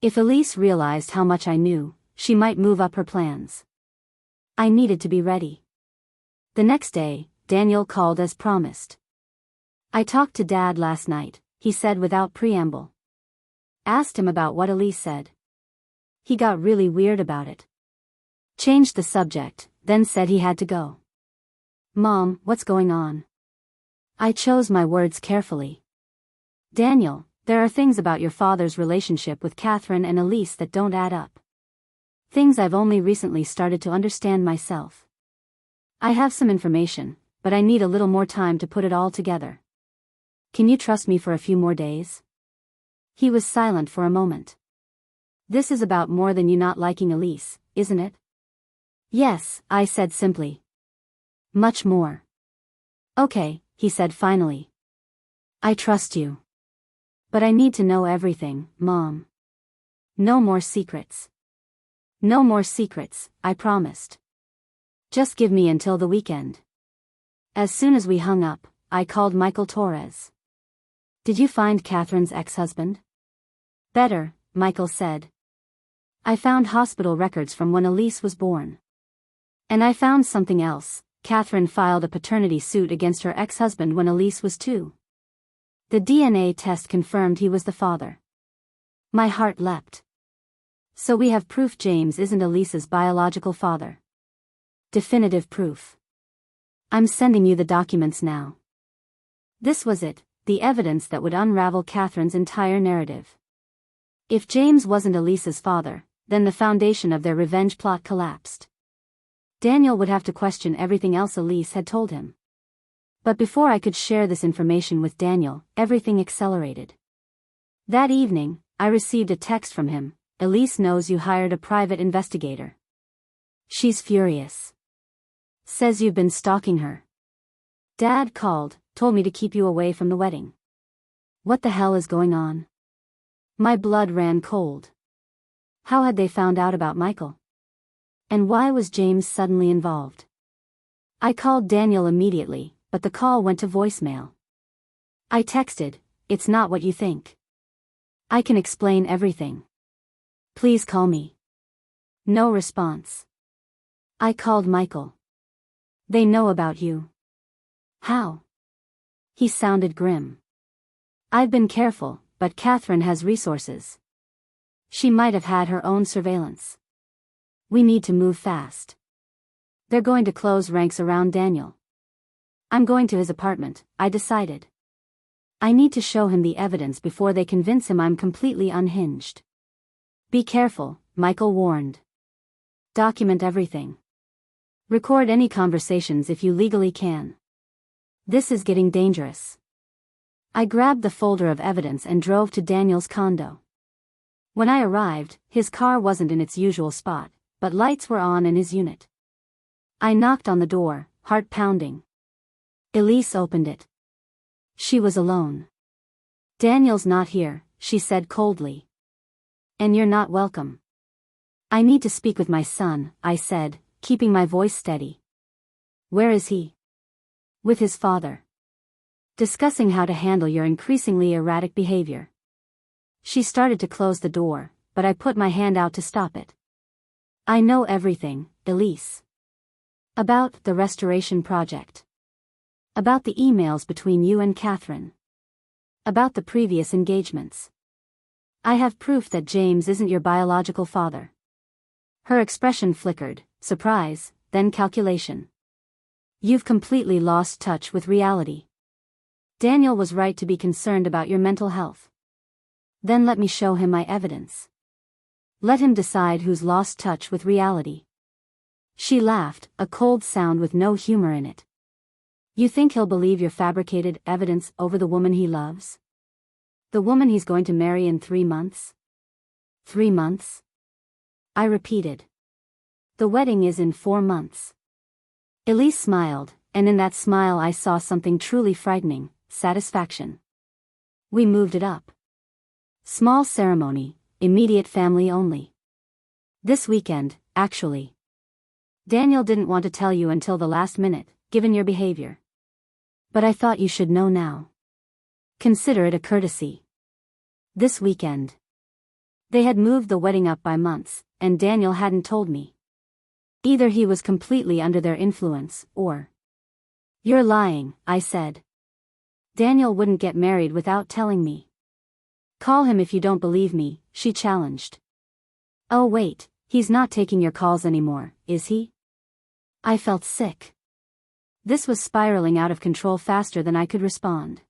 If Elise realized how much I knew, she might move up her plans. I needed to be ready. The next day, Daniel called as promised. I talked to Dad last night, he said without preamble. Asked him about what Elise said. He got really weird about it. Changed the subject, then said he had to go. Mom, what's going on? I chose my words carefully. Daniel, there are things about your father's relationship with Catherine and Elise that don't add up. Things I've only recently started to understand myself. I have some information, but I need a little more time to put it all together. Can you trust me for a few more days? He was silent for a moment. This is about more than you not liking Elise, isn't it? Yes, I said simply. Much more. Okay, he said finally. I trust you. But I need to know everything, Mom. No more secrets. No more secrets, I promised. Just give me until the weekend. As soon as we hung up, I called Michael Torres. Did you find Catherine's ex-husband? Better, Michael said. I found hospital records from when Elise was born. And I found something else. Catherine filed a paternity suit against her ex-husband when Elise was 2. The DNA test confirmed he was the father. My heart leapt. So we have proof James isn't Elise's biological father. Definitive proof. I'm sending you the documents now. This was it, the evidence that would unravel Catherine's entire narrative. If James wasn't Elise's father, then the foundation of their revenge plot collapsed. Daniel would have to question everything else Elise had told him. But before I could share this information with Daniel, everything accelerated. That evening, I received a text from him. Elise knows you hired a private investigator. She's furious. Says you've been stalking her. Dad called, told me to keep you away from the wedding. What the hell is going on? My blood ran cold. How had they found out about Michael? And why was James suddenly involved? I called Daniel immediately, but the call went to voicemail. I texted, it's not what you think. I can explain everything. Please call me. No response. I called Michael. They know about you. How? He sounded grim. I've been careful, but Catherine has resources. She might have had her own surveillance. We need to move fast. They're going to close ranks around Daniel. I'm going to his apartment, I decided. I need to show him the evidence before they convince him I'm completely unhinged. Be careful, Michael warned. Document everything. Record any conversations if you legally can. This is getting dangerous. I grabbed the folder of evidence and drove to Daniel's condo. When I arrived, his car wasn't in its usual spot, but lights were on in his unit. I knocked on the door, heart pounding. Elise opened it. She was alone. "Daniel's not here," she said coldly. "And you're not welcome." "I need to speak with my son," I said, keeping my voice steady. "Where is he?" "With his father. Discussing how to handle your increasingly erratic behavior." She started to close the door, but I put my hand out to stop it. "I know everything, Elise. About the restoration project. About the emails between you and Catherine. About the previous engagements. I have proof that James isn't your biological father." Her expression flickered, surprise, then calculation. "You've completely lost touch with reality. Daniel was right to be concerned about your mental health. Then let me show him my evidence. Let him decide who's lost touch with reality." She laughed, a cold sound with no humor in it. "You think he'll believe your fabricated evidence over the woman he loves? The woman he's going to marry in 3 months? 3 months?" I repeated. "The wedding is in 4 months." Elise smiled, and in that smile I saw something truly frightening: satisfaction. "We moved it up. Small ceremony, immediate family only. This weekend, actually. Daniel didn't want to tell you until the last minute, given your behavior. But I thought you should know now. Consider it a courtesy. This weekend." They had moved the wedding up by months, and Daniel hadn't told me. Either he was completely under their influence, or... "You're lying," I said. "Daniel wouldn't get married without telling me." "Call him if you don't believe me," she challenged. "Oh wait, he's not taking your calls anymore, is he?" I felt sick. This was spiraling out of control faster than I could respond.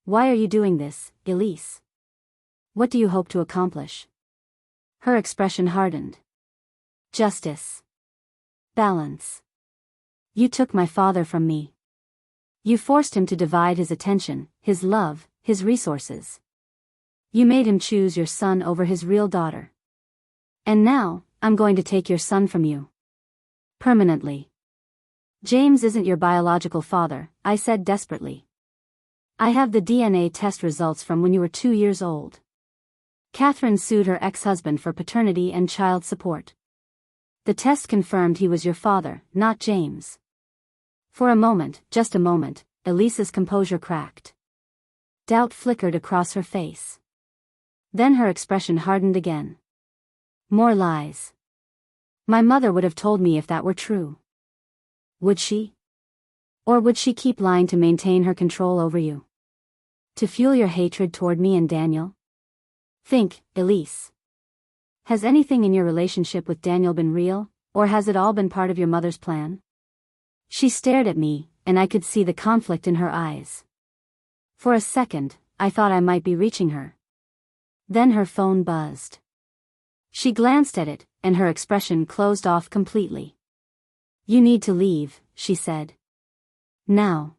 "Why are you doing this, Elise? What do you hope to accomplish?" Her expression hardened. "Justice. Balance. You took my father from me. You forced him to divide his attention, his love, his resources. You made him choose your son over his real daughter. And now, I'm going to take your son from you. Permanently. James isn't your biological father," I said desperately. "I have the DNA test results from when you were 2 years old. Catherine sued her ex-husband for paternity and child support. The test confirmed he was your father, not James." For a moment, just a moment, Elise's composure cracked. Doubt flickered across her face. Then her expression hardened again. "More lies. My mother would have told me if that were true." "Would she? Or would she keep lying to maintain her control over you? To fuel your hatred toward me and Daniel? Think, Elise. Has anything in your relationship with Daniel been real, or has it all been part of your mother's plan?" She stared at me, and I could see the conflict in her eyes. For a second, I thought I might be reaching her. Then her phone buzzed. She glanced at it, and her expression closed off completely. "You need to leave," she said. "Now.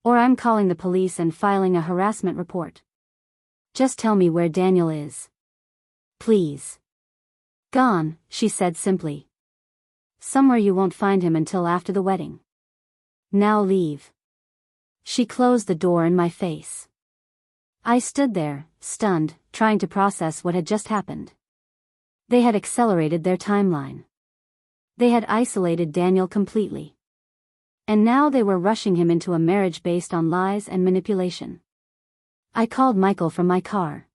Or I'm calling the police and filing a harassment report. Just tell me where Daniel is. Please." "Gone," she said simply. "Somewhere you won't find him until after the wedding. Now leave." She closed the door in my face. I stood there, stunned, trying to process what had just happened. They had accelerated their timeline. They had isolated Daniel completely. And now they were rushing him into a marriage based on lies and manipulation. I called Michael from my car.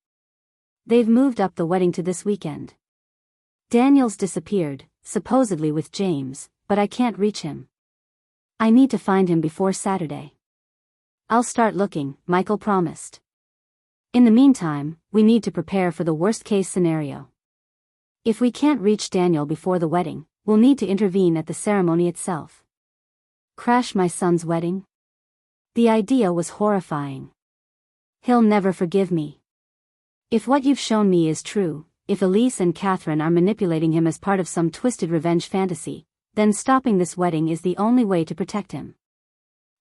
"They've moved up the wedding to this weekend. Daniel's disappeared, supposedly with James, but I can't reach him. I need to find him before Saturday." "I'll start looking," Michael promised. "In the meantime, we need to prepare for the worst-case scenario. If we can't reach Daniel before the wedding, we'll need to intervene at the ceremony itself." Crash my son's wedding? The idea was horrifying. "He'll never forgive me. If what you've shown me is true, if Elise and Catherine are manipulating him as part of some twisted revenge fantasy, then stopping this wedding is the only way to protect him.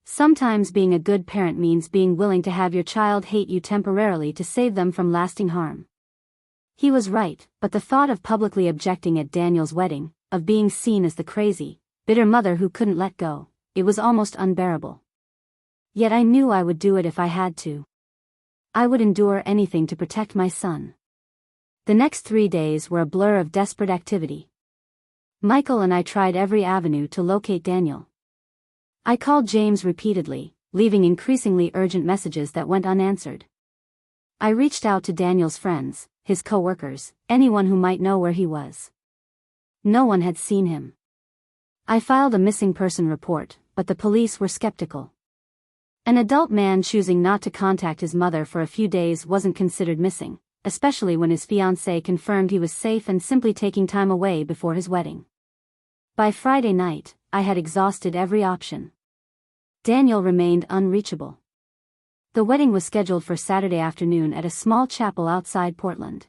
Sometimes being a good parent means being willing to have your child hate you temporarily to save them from lasting harm. He was right, but the thought of publicly objecting at Daniel's wedding, of being seen as the crazy, bitter mother who couldn't let go, it was almost unbearable. Yet I knew I would do it if I had to. I would endure anything to protect my son. The next 3 days were a blur of desperate activity. Michael and I tried every avenue to locate Daniel. I called James repeatedly, leaving increasingly urgent messages that went unanswered. I reached out to Daniel's friends, his co-workers, anyone who might know where he was. No one had seen him. I filed a missing person report, but the police were skeptical. An adult man choosing not to contact his mother for a few days wasn't considered missing, especially when his fiancée confirmed he was safe and simply taking time away before his wedding. By Friday night, I had exhausted every option. Daniel remained unreachable. The wedding was scheduled for Saturday afternoon at a small chapel outside Portland.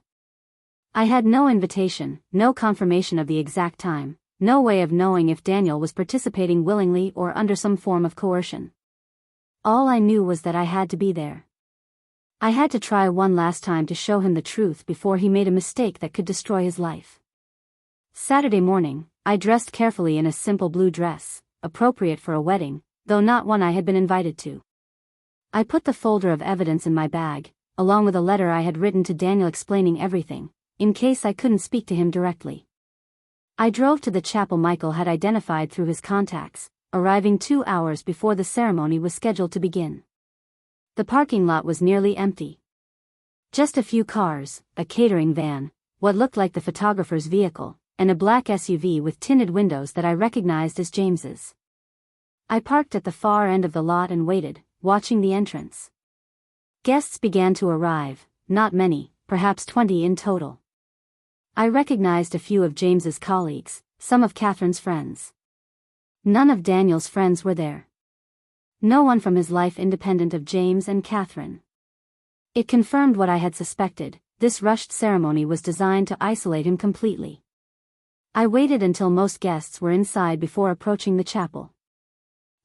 I had no invitation, no confirmation of the exact time, no way of knowing if Daniel was participating willingly or under some form of coercion. All I knew was that I had to be there. I had to try one last time to show him the truth before he made a mistake that could destroy his life. Saturday morning, I dressed carefully in a simple blue dress, appropriate for a wedding, though not one I had been invited to. I put the folder of evidence in my bag, along with a letter I had written to Daniel explaining everything, in case I couldn't speak to him directly. I drove to the chapel Michael had identified through his contacts, arriving 2 hours before the ceremony was scheduled to begin. The parking lot was nearly empty. Just a few cars, a catering van, what looked like the photographer's vehicle, and a black SUV with tinted windows that I recognized as James's. I parked at the far end of the lot and waited, watching the entrance. Guests began to arrive, not many, perhaps 20 in total. I recognized a few of James's colleagues, some of Catherine's friends. None of Daniel's friends were there. No one from his life independent of James and Catherine. It confirmed what I had suspected, this rushed ceremony was designed to isolate him completely. I waited until most guests were inside before approaching the chapel.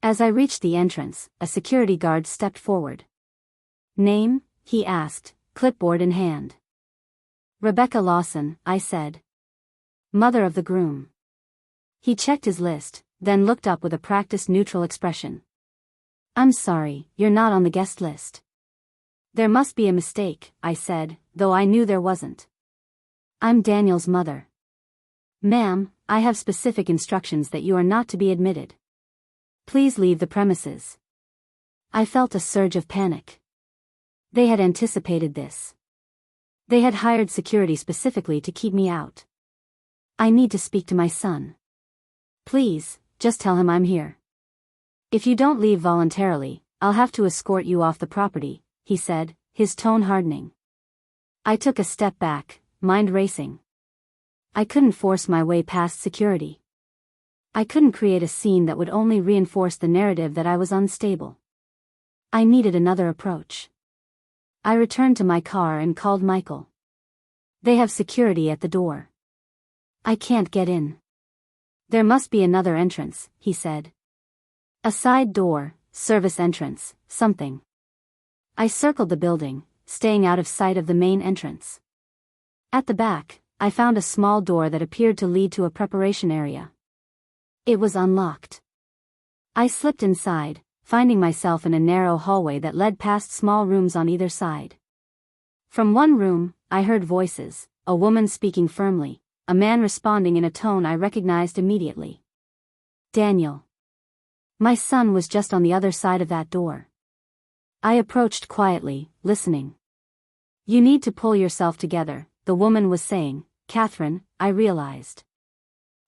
As I reached the entrance, a security guard stepped forward. "Name?" he asked, clipboard in hand. "Rebecca Lawson," I said. "Mother of the groom." He checked his list, then looked up with a practiced neutral expression. "I'm sorry, you're not on the guest list." "There must be a mistake," I said, though I knew there wasn't. "I'm Daniel's mother." "Ma'am, I have specific instructions that you are not to be admitted. Please leave the premises." I felt a surge of panic. They had anticipated this. They had hired security specifically to keep me out. "I need to speak to my son." "Please, just tell him I'm here." "If you don't leave voluntarily, I'll have to escort you off the property," he said, his tone hardening. I took a step back, mind racing. I couldn't force my way past security. I couldn't create a scene that would only reinforce the narrative that I was unstable. I needed another approach. I returned to my car and called Michael. "They have security at the door. I can't get in." "There must be another entrance," he said. "A side door, service entrance, something." I circled the building, staying out of sight of the main entrance. At the back, I found a small door that appeared to lead to a preparation area. It was unlocked. I slipped inside, finding myself in a narrow hallway that led past small rooms on either side. From one room, I heard voices, a woman speaking firmly, a man responding in a tone I recognized immediately. "Daniel." My son was just on the other side of that door. I approached quietly, listening. "You need to pull yourself together," the woman was saying. "Catherine," I realized.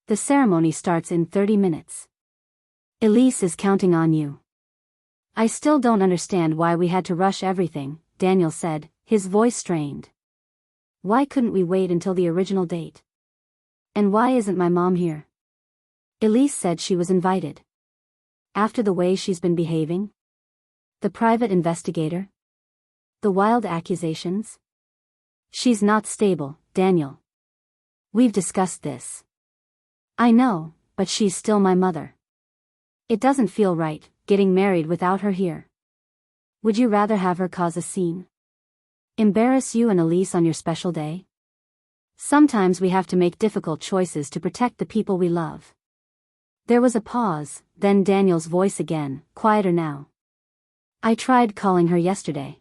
"The ceremony starts in 30 minutes. Elise is counting on you." "I still don't understand why we had to rush everything," Daniel said, his voice strained. "Why couldn't we wait until the original date? And why isn't my mom here? Elise said she was invited. After the way she's been behaving? The private investigator? The wild accusations? She's not stable," Daniel. We've discussed this. I know, but she's still my mother. It doesn't feel right, getting married without her here. Would you rather have her cause a scene? Embarrass you and Elise on your special day? Sometimes we have to make difficult choices to protect the people we love. There was a pause, then Daniel's voice again, quieter now. I tried calling her yesterday.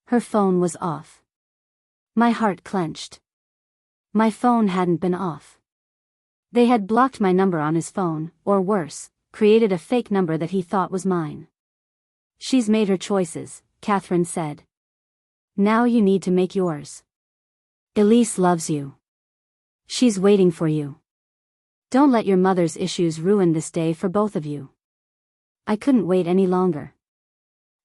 Her phone was off. My heart clenched. My phone hadn't been off. They had blocked my number on his phone, or worse, created a fake number that he thought was mine. She's made her choices, Catherine said. Now you need to make yours. Elise loves you. She's waiting for you. Don't let your mother's issues ruin this day for both of you. I couldn't wait any longer.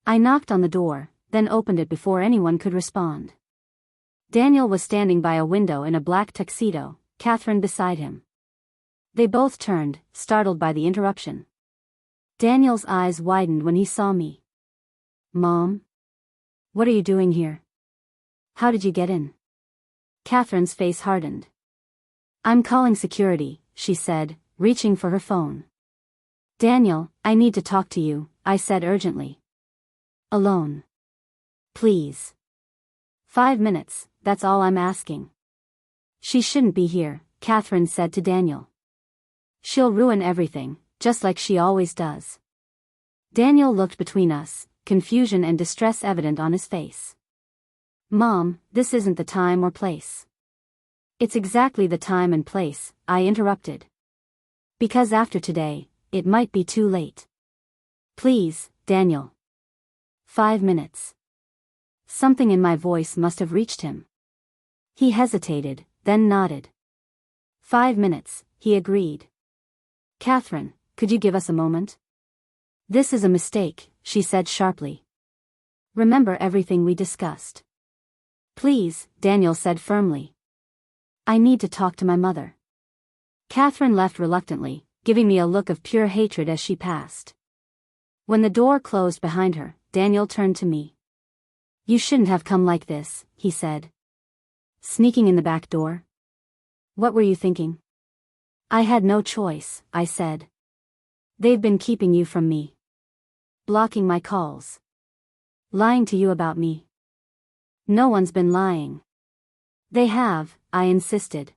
I knocked on the door, then opened it before anyone could respond. Daniel was standing by a window in a black tuxedo, Catherine beside him. They both turned, startled by the interruption. Daniel's eyes widened when he saw me. Mom? What are you doing here? How did you get in? Catherine's face hardened. I'm calling security, she said, reaching for her phone. Daniel, I need to talk to you, I said urgently. Alone. Please. 5 minutes, that's all I'm asking. She shouldn't be here, Catherine said to Daniel. She'll ruin everything, just like she always does. Daniel looked between us, confusion and distress evident on his face. Mom, this isn't the time or place. It's exactly the time and place, I interrupted. Because after today, it might be too late. Please, Daniel. 5 minutes. Something in my voice must have reached him. He hesitated, then nodded. 5 minutes, he agreed. Catherine, could you give us a moment? This is a mistake, she said sharply. Remember everything we discussed. Please, Daniel said firmly. I need to talk to my mother. Catherine left reluctantly, giving me a look of pure hatred as she passed. When the door closed behind her, Daniel turned to me. You shouldn't have come like this, he said. Sneaking in the back door? What were you thinking? I had no choice, I said. They've been keeping you from me. Blocking my calls. Lying to you about me. No one's been lying. They have, I insisted.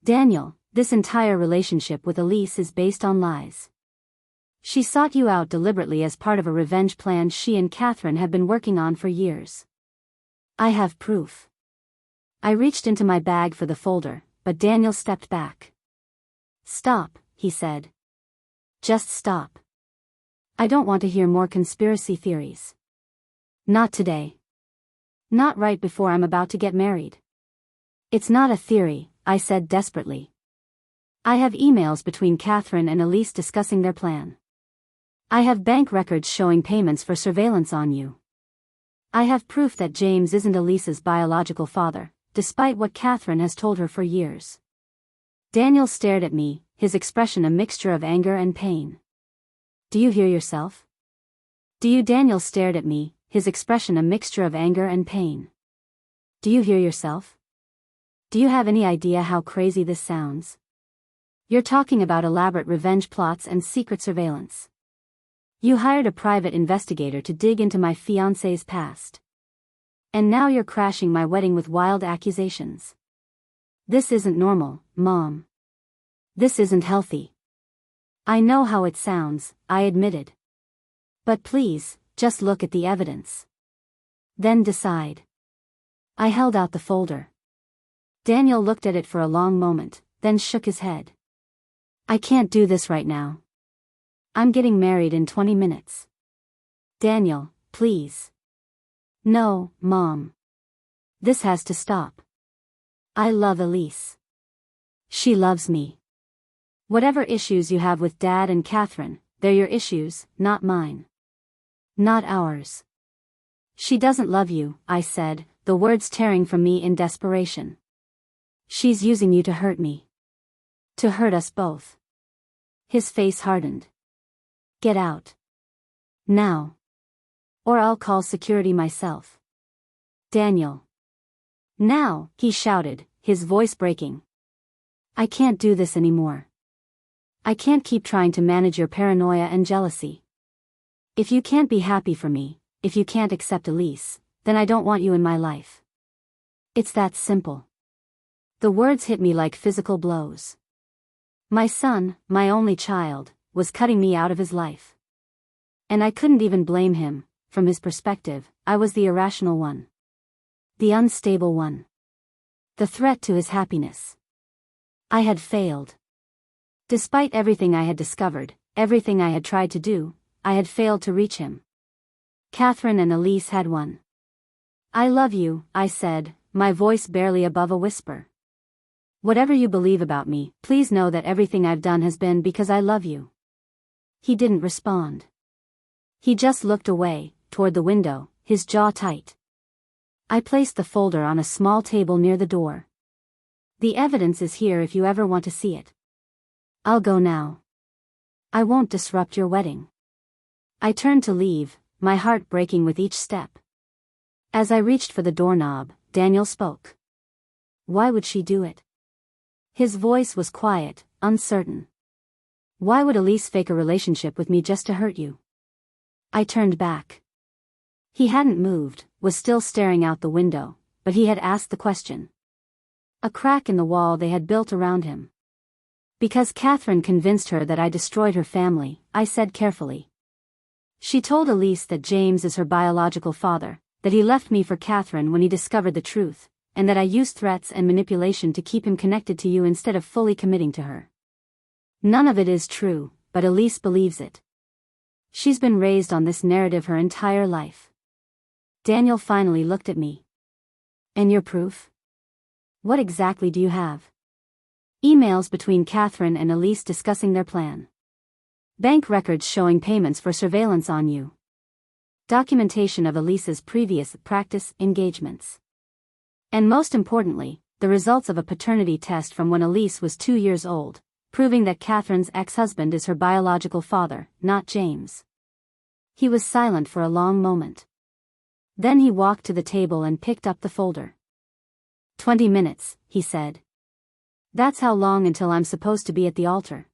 Daniel, this entire relationship with Elise is based on lies. She sought you out deliberately as part of a revenge plan she and Catherine have been working on for years. I have proof. I reached into my bag for the folder, but Daniel stepped back. Stop, he said. Just stop. I don't want to hear more conspiracy theories. Not today. Not right before I'm about to get married. It's not a theory, I said desperately. I have emails between Catherine and Elise discussing their plan. I have bank records showing payments for surveillance on you. I have proof that James isn't Elise's biological father, despite what Catherine has told her for years. Daniel stared at me, his expression a mixture of anger and pain. Do you hear yourself? Do you? Daniel stared at me, his expression a mixture of anger and pain. Do you hear yourself? Do you have any idea how crazy this sounds? You're talking about elaborate revenge plots and secret surveillance. You hired a private investigator to dig into my fiancé's past. And now you're crashing my wedding with wild accusations. This isn't normal, Mom. This isn't healthy. I know how it sounds, I admitted. But please, just look at the evidence. Then decide. I held out the folder. Daniel looked at it for a long moment, then shook his head. I can't do this right now. I'm getting married in 20 minutes. Daniel, please. No, Mom. This has to stop. I love Elise. She loves me. Whatever issues you have with Dad and Catherine, they're your issues, not mine. Not ours. She doesn't love you, I said, the words tearing from me in desperation. She's using you to hurt me. To hurt us both. His face hardened. Get out. Now. Or I'll call security myself. Daniel. Now, he shouted, his voice breaking. I can't do this anymore. I can't keep trying to manage your paranoia and jealousy. If you can't be happy for me, if you can't accept Elise, then I don't want you in my life. It's that simple. The words hit me like physical blows. My son, my only child, was cutting me out of his life. And I couldn't even blame him. From his perspective, I was the irrational one. The unstable one. The threat to his happiness. I had failed. Despite everything I had discovered, everything I had tried to do, I had failed to reach him. Catherine and Elise had won. I love you, I said, my voice barely above a whisper. Whatever you believe about me, please know that everything I've done has been because I love you. He didn't respond. He just looked away, toward the window, his jaw tight. I placed the folder on a small table near the door. The evidence is here if you ever want to see it. I'll go now. I won't disrupt your wedding. I turned to leave, my heart breaking with each step. As I reached for the doorknob, Daniel spoke. Why would she do it? His voice was quiet, uncertain. Why would Elise fake a relationship with me just to hurt you? I turned back. He hadn't moved, was still staring out the window, but he had asked the question. A crack in the wall they had built around him. Because Catherine convinced her that I destroyed her family, I said carefully. She told Elise that James is her biological father, that he left me for Catherine when he discovered the truth, and that I used threats and manipulation to keep him connected to you instead of fully committing to her. None of it is true, but Elise believes it. She's been raised on this narrative her entire life. Daniel finally looked at me. And your proof? What exactly do you have? Emails between Catherine and Elise discussing their plan. Bank records showing payments for surveillance on you. Documentation of Elise's previous practice engagements. And most importantly, the results of a paternity test from when Elise was 2 years old, proving that Catherine's ex-husband is her biological father, not James. He was silent for a long moment. Then he walked to the table and picked up the folder. 20 minutes, he said. That's how long until I'm supposed to be at the altar.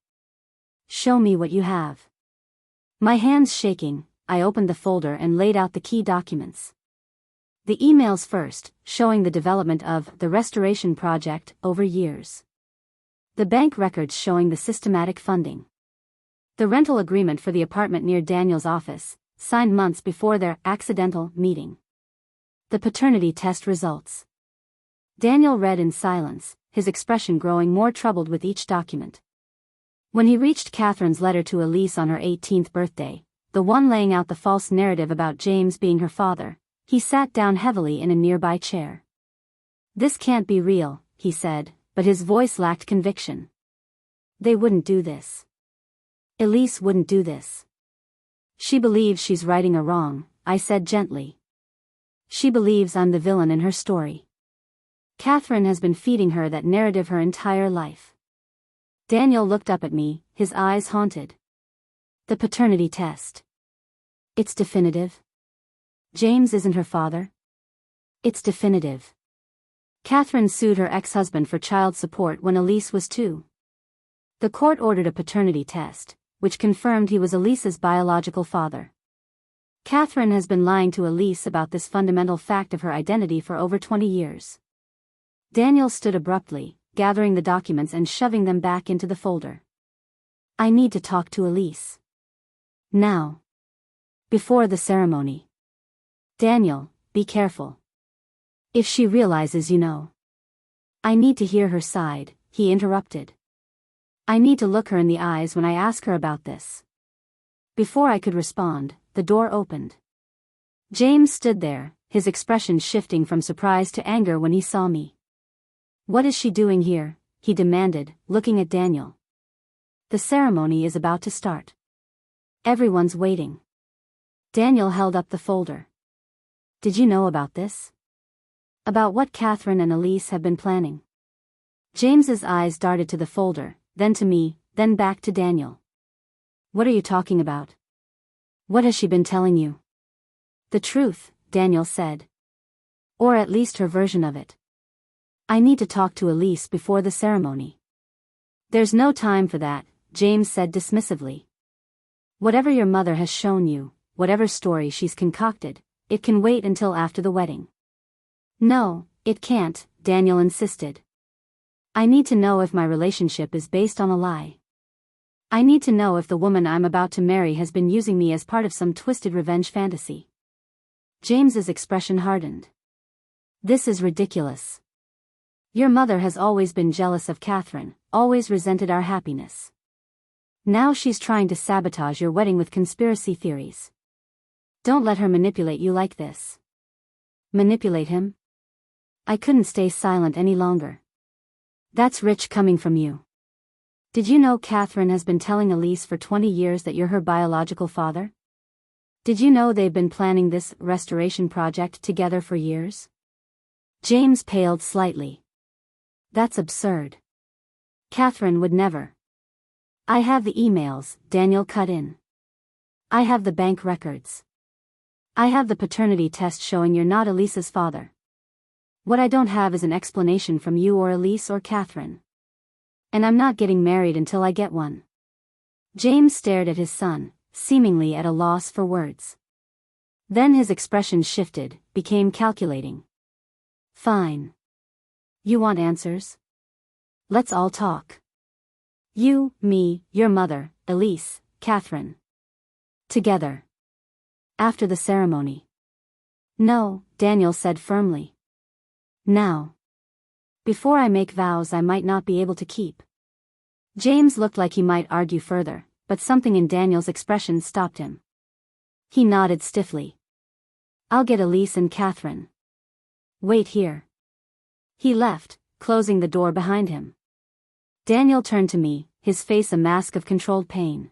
Show me what you have. My hands shaking, I opened the folder and laid out the key documents. The emails first, showing the development of the restoration project over years. The bank records showing the systematic funding. The rental agreement for the apartment near Daniel's office, signed months before their accidental meeting. The paternity test results. Daniel read in silence, his expression growing more troubled with each document. When he reached Catherine's letter to Elise on her 18th birthday, the one laying out the false narrative about James being her father, he sat down heavily in a nearby chair. This can't be real, he said, but his voice lacked conviction. They wouldn't do this. Elise wouldn't do this. She believes she's righting a wrong, I said gently. She believes I'm the villain in her story. Catherine has been feeding her that narrative her entire life. Daniel looked up at me, his eyes haunted. The paternity test. It's definitive. James isn't her father. It's definitive. Catherine sued her ex-husband for child support when Elise was 2. The court ordered a paternity test, which confirmed he was Elise's biological father. Catherine has been lying to Elise about this fundamental fact of her identity for over 20 years. Daniel stood abruptly, gathering the documents and shoving them back into the folder. I need to talk to Elise. Now. Before the ceremony. Daniel, be careful. If she realizes you know. I need to hear her side, he interrupted. I need to look her in the eyes when I ask her about this. Before I could respond, the door opened. James stood there, his expression shifting from surprise to anger when he saw me. What is she doing here? He demanded, looking at Daniel. The ceremony is about to start. Everyone's waiting. Daniel held up the folder. Did you know about this? About what Catherine and Elise have been planning? James's eyes darted to the folder, then to me, then back to Daniel. What are you talking about? What has she been telling you? The truth, Daniel said. Or at least her version of it. I need to talk to Elise before the ceremony. There's no time for that, James said dismissively. Whatever your mother has shown you, whatever story she's concocted, it can wait until after the wedding. No, it can't, Daniel insisted. I need to know if my relationship is based on a lie. I need to know if the woman I'm about to marry has been using me as part of some twisted revenge fantasy. James's expression hardened. This is ridiculous. Your mother has always been jealous of Catherine, always resented our happiness. Now she's trying to sabotage your wedding with conspiracy theories. Don't let her manipulate you like this. Manipulate him? I couldn't stay silent any longer. That's rich coming from you. Did you know Catherine has been telling Elise for 20 years that you're her biological father? Did you know they've been planning this restoration project together for years? James paled slightly. That's absurd. Catherine would never. I have the emails, Daniel cut in. I have the bank records. I have the paternity test showing you're not Elise's father. What I don't have is an explanation from you or Elise or Catherine. And I'm not getting married until I get one. James stared at his son, seemingly at a loss for words. Then his expression shifted, became calculating. Fine. You want answers? Let's all talk. You, me, your mother, Elise, Catherine. Together. After the ceremony. No, Daniel said firmly. Now. Before I make vows I might not be able to keep. James looked like he might argue further, but something in Daniel's expression stopped him. He nodded stiffly. I'll get Elise and Catherine. Wait here. He left, closing the door behind him. Daniel turned to me, his face a mask of controlled pain.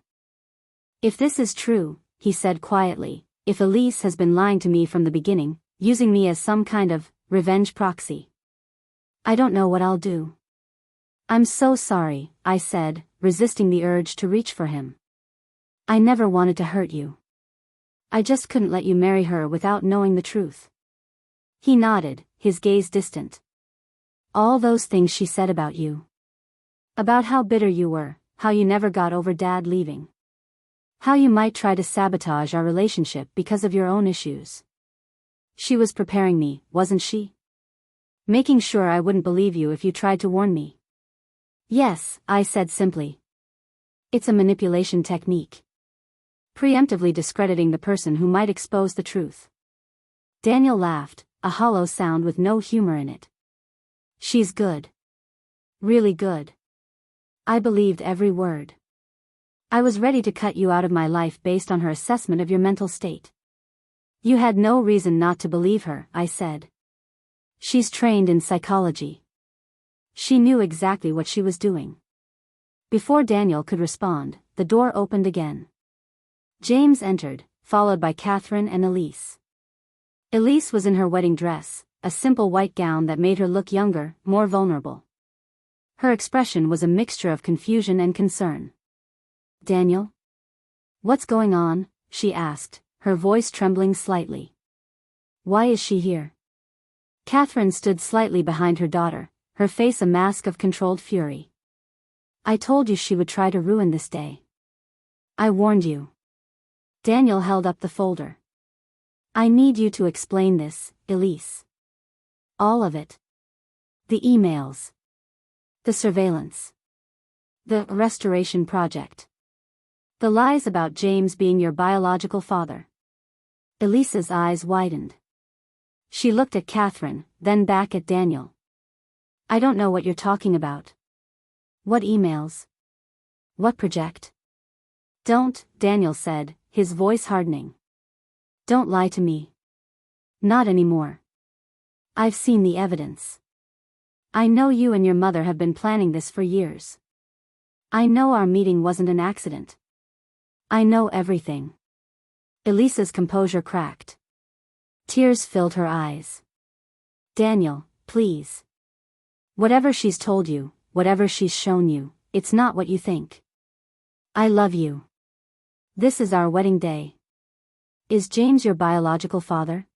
If this is true, he said quietly, if Elise has been lying to me from the beginning, using me as some kind of revenge proxy, I don't know what I'll do. I'm so sorry, I said, resisting the urge to reach for him. I never wanted to hurt you. I just couldn't let you marry her without knowing the truth. He nodded, his gaze distant. All those things she said about you. About how bitter you were, how you never got over Dad leaving. How you might try to sabotage our relationship because of your own issues. She was preparing me, wasn't she? Making sure I wouldn't believe you if you tried to warn me. Yes, I said simply. It's a manipulation technique. Preemptively discrediting the person who might expose the truth. Daniel laughed, a hollow sound with no humor in it. She's good. Really good. I believed every word. I was ready to cut you out of my life based on her assessment of your mental state. You had no reason not to believe her, I said. She's trained in psychology. She knew exactly what she was doing. Before Daniel could respond, the door opened again. James entered, followed by Catherine and Elise. Elise was in her wedding dress, a simple white gown that made her look younger, more vulnerable. Her expression was a mixture of confusion and concern. Daniel? What's going on? She asked, her voice trembling slightly. Why is she here? Catherine stood slightly behind her daughter, her face a mask of controlled fury. I told you she would try to ruin this day. I warned you. Daniel held up the folder. I need you to explain this, Elise. All of it. The emails. The surveillance. The restoration project. The lies about James being your biological father. Elise's eyes widened. She looked at Catherine, then back at Daniel. I don't know what you're talking about. What emails? What project? Don't, Daniel said, his voice hardening. Don't lie to me. Not anymore. I've seen the evidence. I know you and your mother have been planning this for years. I know our meeting wasn't an accident. I know everything. Elisa's composure cracked. Tears filled her eyes. Daniel, please. Whatever she's told you, whatever she's shown you, it's not what you think. I love you. This is our wedding day. Is James your biological father?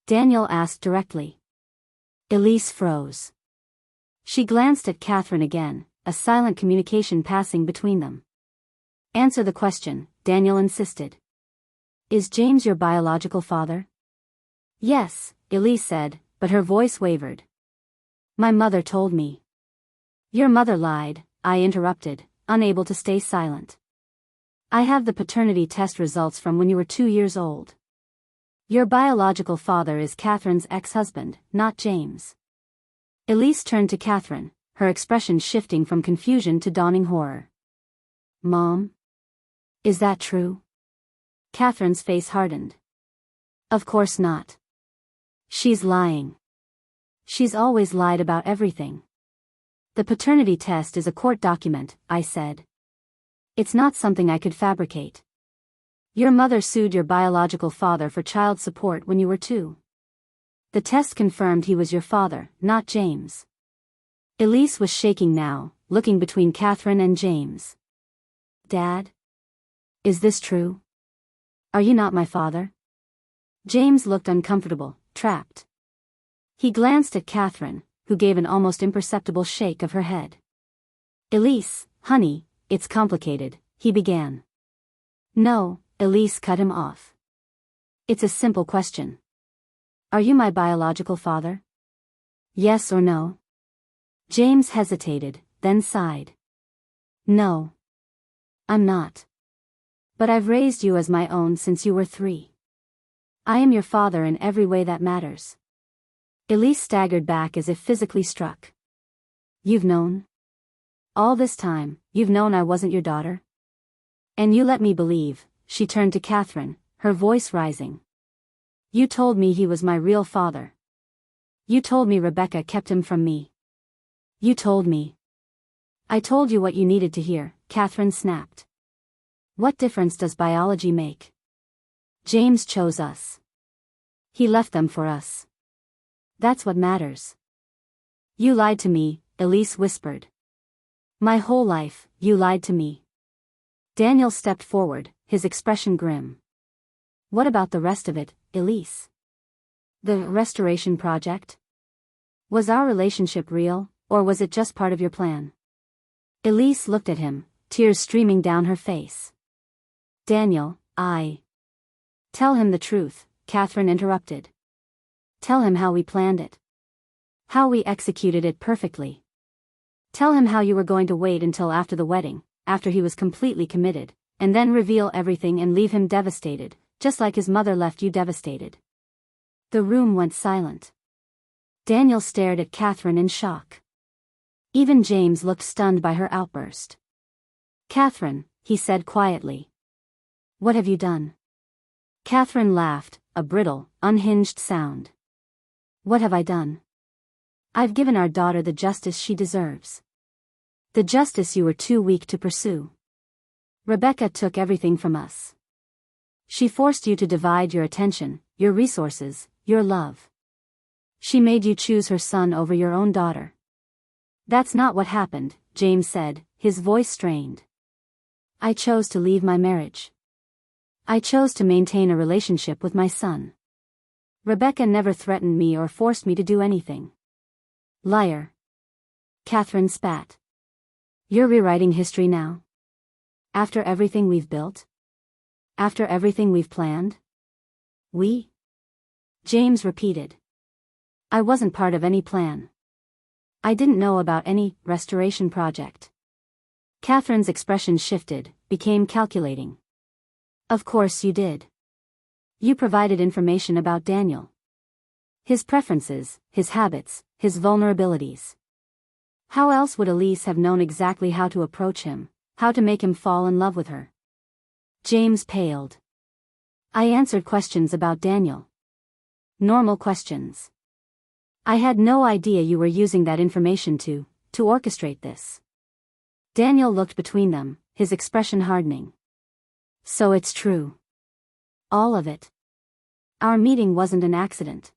Daniel asked directly. Elise froze. She glanced at Catherine again, a silent communication passing between them. Answer the question, Daniel insisted. Is James your biological father? Yes, Elise said, but her voice wavered. My mother told me. Your mother lied, I interrupted, unable to stay silent. I have the paternity test results from when you were 2 years old. Your biological father is Catherine's ex-husband, not James. Elise turned to Catherine, her expression shifting from confusion to dawning horror. Mom? Is that true? Catherine's face hardened. Of course not. She's lying. She's always lied about everything. The paternity test is a court document, I said. It's not something I could fabricate. Your mother sued your biological father for child support when you were 2. The test confirmed he was your father, not James. Elise was shaking now, looking between Catherine and James. Dad? Is this true? Are you not my father? James looked uncomfortable, trapped. He glanced at Catherine, who gave an almost imperceptible shake of her head. Elise, honey, it's complicated, he began. No, Elise cut him off. It's a simple question. Are you my biological father? Yes or no? James hesitated, then sighed. No. I'm not. But I've raised you as my own since you were 3. I am your father in every way that matters. Elise staggered back as if physically struck. You've known? All this time, you've known I wasn't your daughter? And you let me believe, she turned to Catherine, her voice rising. You told me he was my real father. You told me Rebecca kept him from me. You told me. I told you what you needed to hear, Catherine snapped. What difference does biology make? James chose us. He left them for us. That's what matters. You lied to me, Elise whispered. My whole life, you lied to me. Daniel stepped forward, his expression grim. What about the rest of it, Elise? The restoration project? Was our relationship real, or was it just part of your plan? Elise looked at him, tears streaming down her face. Daniel, Tell him the truth, Catherine interrupted. Tell him how we planned it. How we executed it perfectly. Tell him how you were going to wait until after the wedding, after he was completely committed, and then reveal everything and leave him devastated, just like his mother left you devastated. The room went silent. Daniel stared at Catherine in shock. Even James looked stunned by her outburst. Catherine, he said quietly. What have you done? Catherine laughed, a brittle, unhinged sound. What have I done? I've given our daughter the justice she deserves. The justice you were too weak to pursue. Rebecca took everything from us. She forced you to divide your attention, your resources, your love. She made you choose her son over your own daughter. That's not what happened, James said, his voice strained. I chose to leave my marriage. I chose to maintain a relationship with my son. Rebecca never threatened me or forced me to do anything. Liar. Catherine spat. You're rewriting history now? After everything we've built? After everything we've planned? We? James repeated. I wasn't part of any plan. I didn't know about any restoration project. Catherine's expression shifted, became calculating. Of course you did. You provided information about Daniel. His preferences, his habits, his vulnerabilities. How else would Elise have known exactly how to approach him, how to make him fall in love with her? James paled. I answered questions about Daniel. Normal questions. I had no idea you were using that information to orchestrate this. Daniel looked between them, his expression hardening. So it's true. All of it. Our meeting wasn't an accident.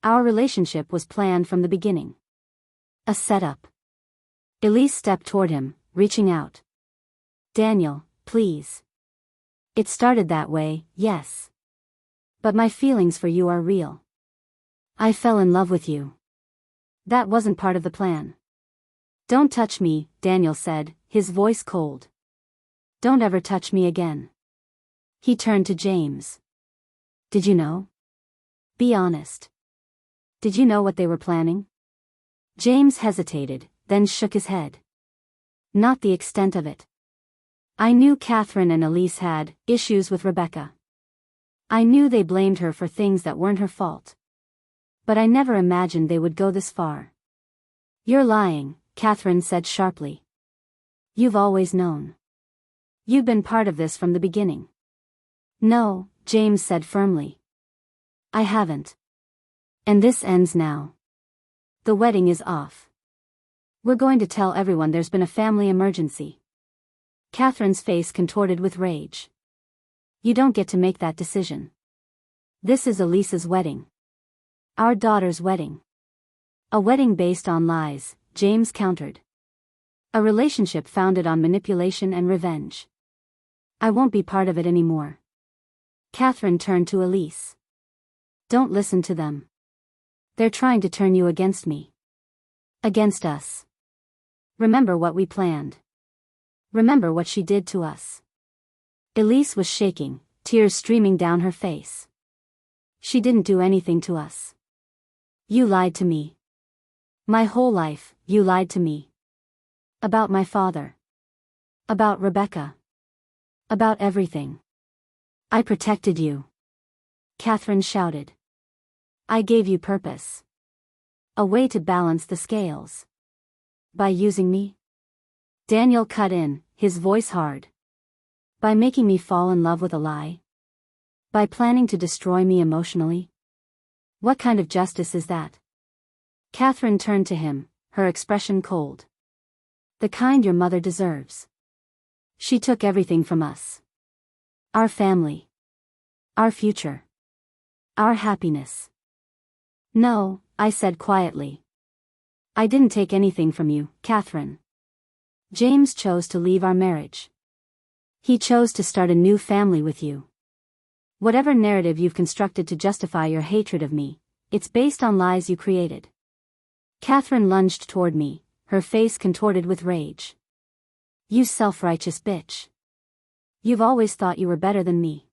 Our relationship was planned from the beginning. A setup. Elise stepped toward him, reaching out. Daniel, please. It started that way, yes. But my feelings for you are real. I fell in love with you. That wasn't part of the plan. Don't touch me, Daniel said, his voice cold. Don't ever touch me again. He turned to James. Did you know? Be honest. Did you know what they were planning? James hesitated, then shook his head. Not the extent of it. I knew Catherine and Elise had issues with Rebecca. I knew they blamed her for things that weren't her fault. But I never imagined they would go this far. You're lying, Catherine said sharply. You've always known. You've been part of this from the beginning. No, James said firmly. I haven't. And this ends now. The wedding is off. We're going to tell everyone there's been a family emergency. Catherine's face contorted with rage. You don't get to make that decision. This is Elisa's wedding. Our daughter's wedding. A wedding based on lies, James countered. A relationship founded on manipulation and revenge. I won't be part of it anymore. Catherine turned to Elise. Don't listen to them. They're trying to turn you against me. Against us. Remember what we planned. Remember what she did to us. Elise was shaking, tears streaming down her face. She didn't do anything to us. You lied to me. My whole life, you lied to me. About my father. About Rebecca. About everything. I protected you. Catherine shouted. I gave you purpose. A way to balance the scales. By using me? Daniel cut in, his voice hard. By making me fall in love with a lie? By planning to destroy me emotionally? What kind of justice is that? Catherine turned to him, her expression cold. The kind your mother deserves. She took everything from us. Our family. Our future. Our happiness. No, I said quietly. I didn't take anything from you, Catherine. James chose to leave our marriage. He chose to start a new family with you. Whatever narrative you've constructed to justify your hatred of me, it's based on lies you created. Catherine lunged toward me, her face contorted with rage. You self-righteous bitch. You've always thought you were better than me.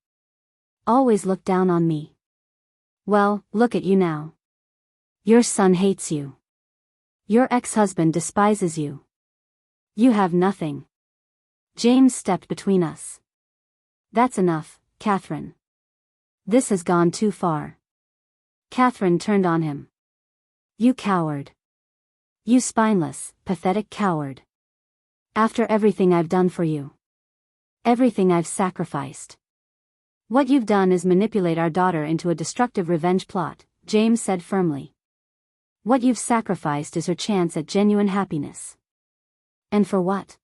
Always looked down on me. Well, look at you now. Your son hates you. Your ex-husband despises you. You have nothing. James stepped between us. That's enough, Catherine. This has gone too far. Catherine turned on him. You coward. You spineless, pathetic coward. After everything I've done for you. Everything I've sacrificed. What you've done is manipulate our daughter into a destructive revenge plot, James said firmly. What you've sacrificed is her chance at genuine happiness. And for what?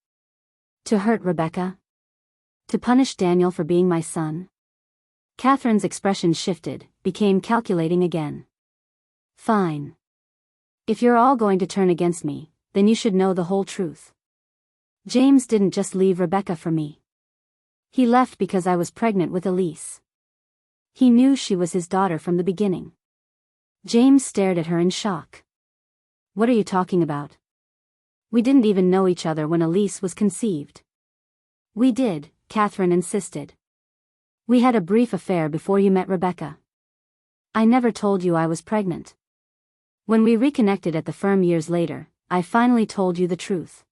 To hurt Rebecca? To punish Daniel for being my son? Catherine's expression shifted, became calculating again. Fine. If you're all going to turn against me, then you should know the whole truth. James didn't just leave Rebecca for me. He left because I was pregnant with Elise. He knew she was his daughter from the beginning. James stared at her in shock. What are you talking about? We didn't even know each other when Elise was conceived. We did, Catherine insisted. We had a brief affair before you met Rebecca. I never told you I was pregnant. When we reconnected at the firm years later, I finally told you the truth.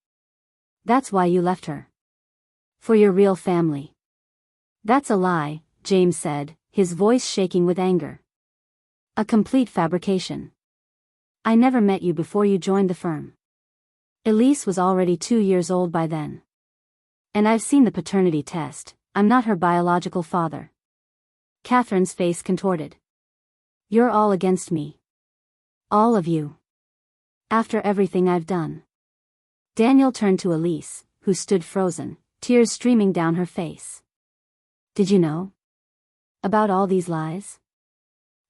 That's why you left her. For your real family. That's a lie, James said, his voice shaking with anger. A complete fabrication. I never met you before you joined the firm. Elise was already 2 years old by then. And I've seen the paternity test. I'm not her biological father. Catherine's face contorted. You're all against me. All of you. After everything I've done. Daniel turned to Elise, who stood frozen, tears streaming down her face. Did you know? About all these lies?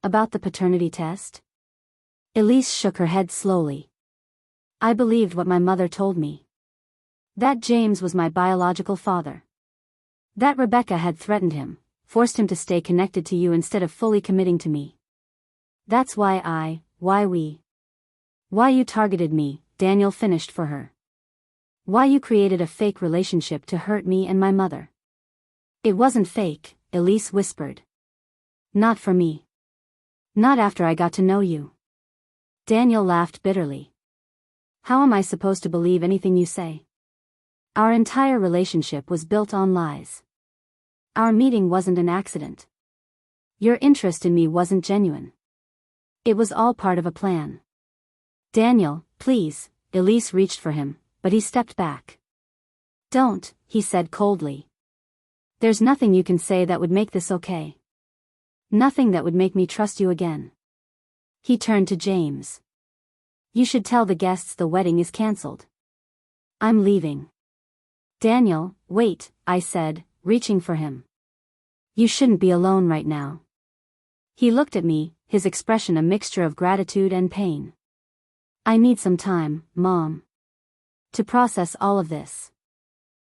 About the paternity test? Elise shook her head slowly. I believed what my mother told me. That James was my biological father. That Rebecca had threatened him, forced him to stay connected to you instead of fully committing to me. That's why you targeted me, Daniel finished for her. Why you created a fake relationship to hurt me and my mother. It wasn't fake, Elise whispered. Not for me. Not after I got to know you. Daniel laughed bitterly. How am I supposed to believe anything you say? Our entire relationship was built on lies. Our meeting wasn't an accident. Your interest in me wasn't genuine. It was all part of a plan. Daniel, please, Elise reached for him, but he stepped back. Don't, he said coldly. There's nothing you can say that would make this okay. Nothing that would make me trust you again. He turned to James. You should tell the guests the wedding is cancelled. I'm leaving. Daniel, wait, I said, reaching for him. You shouldn't be alone right now. He looked at me, his expression a mixture of gratitude and pain. I need some time, Mom, to process all of this.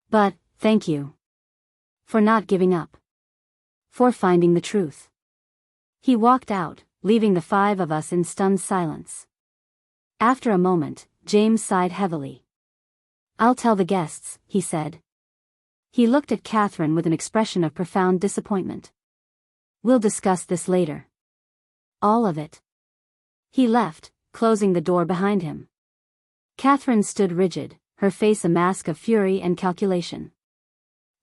But, thank you. For not giving up. For finding the truth. He walked out, leaving the five of us in stunned silence. After a moment, James sighed heavily. I'll tell the guests, he said. He looked at Catherine with an expression of profound disappointment. We'll discuss this later. All of it. He left, closing the door behind him. Catherine stood rigid, her face a mask of fury and calculation.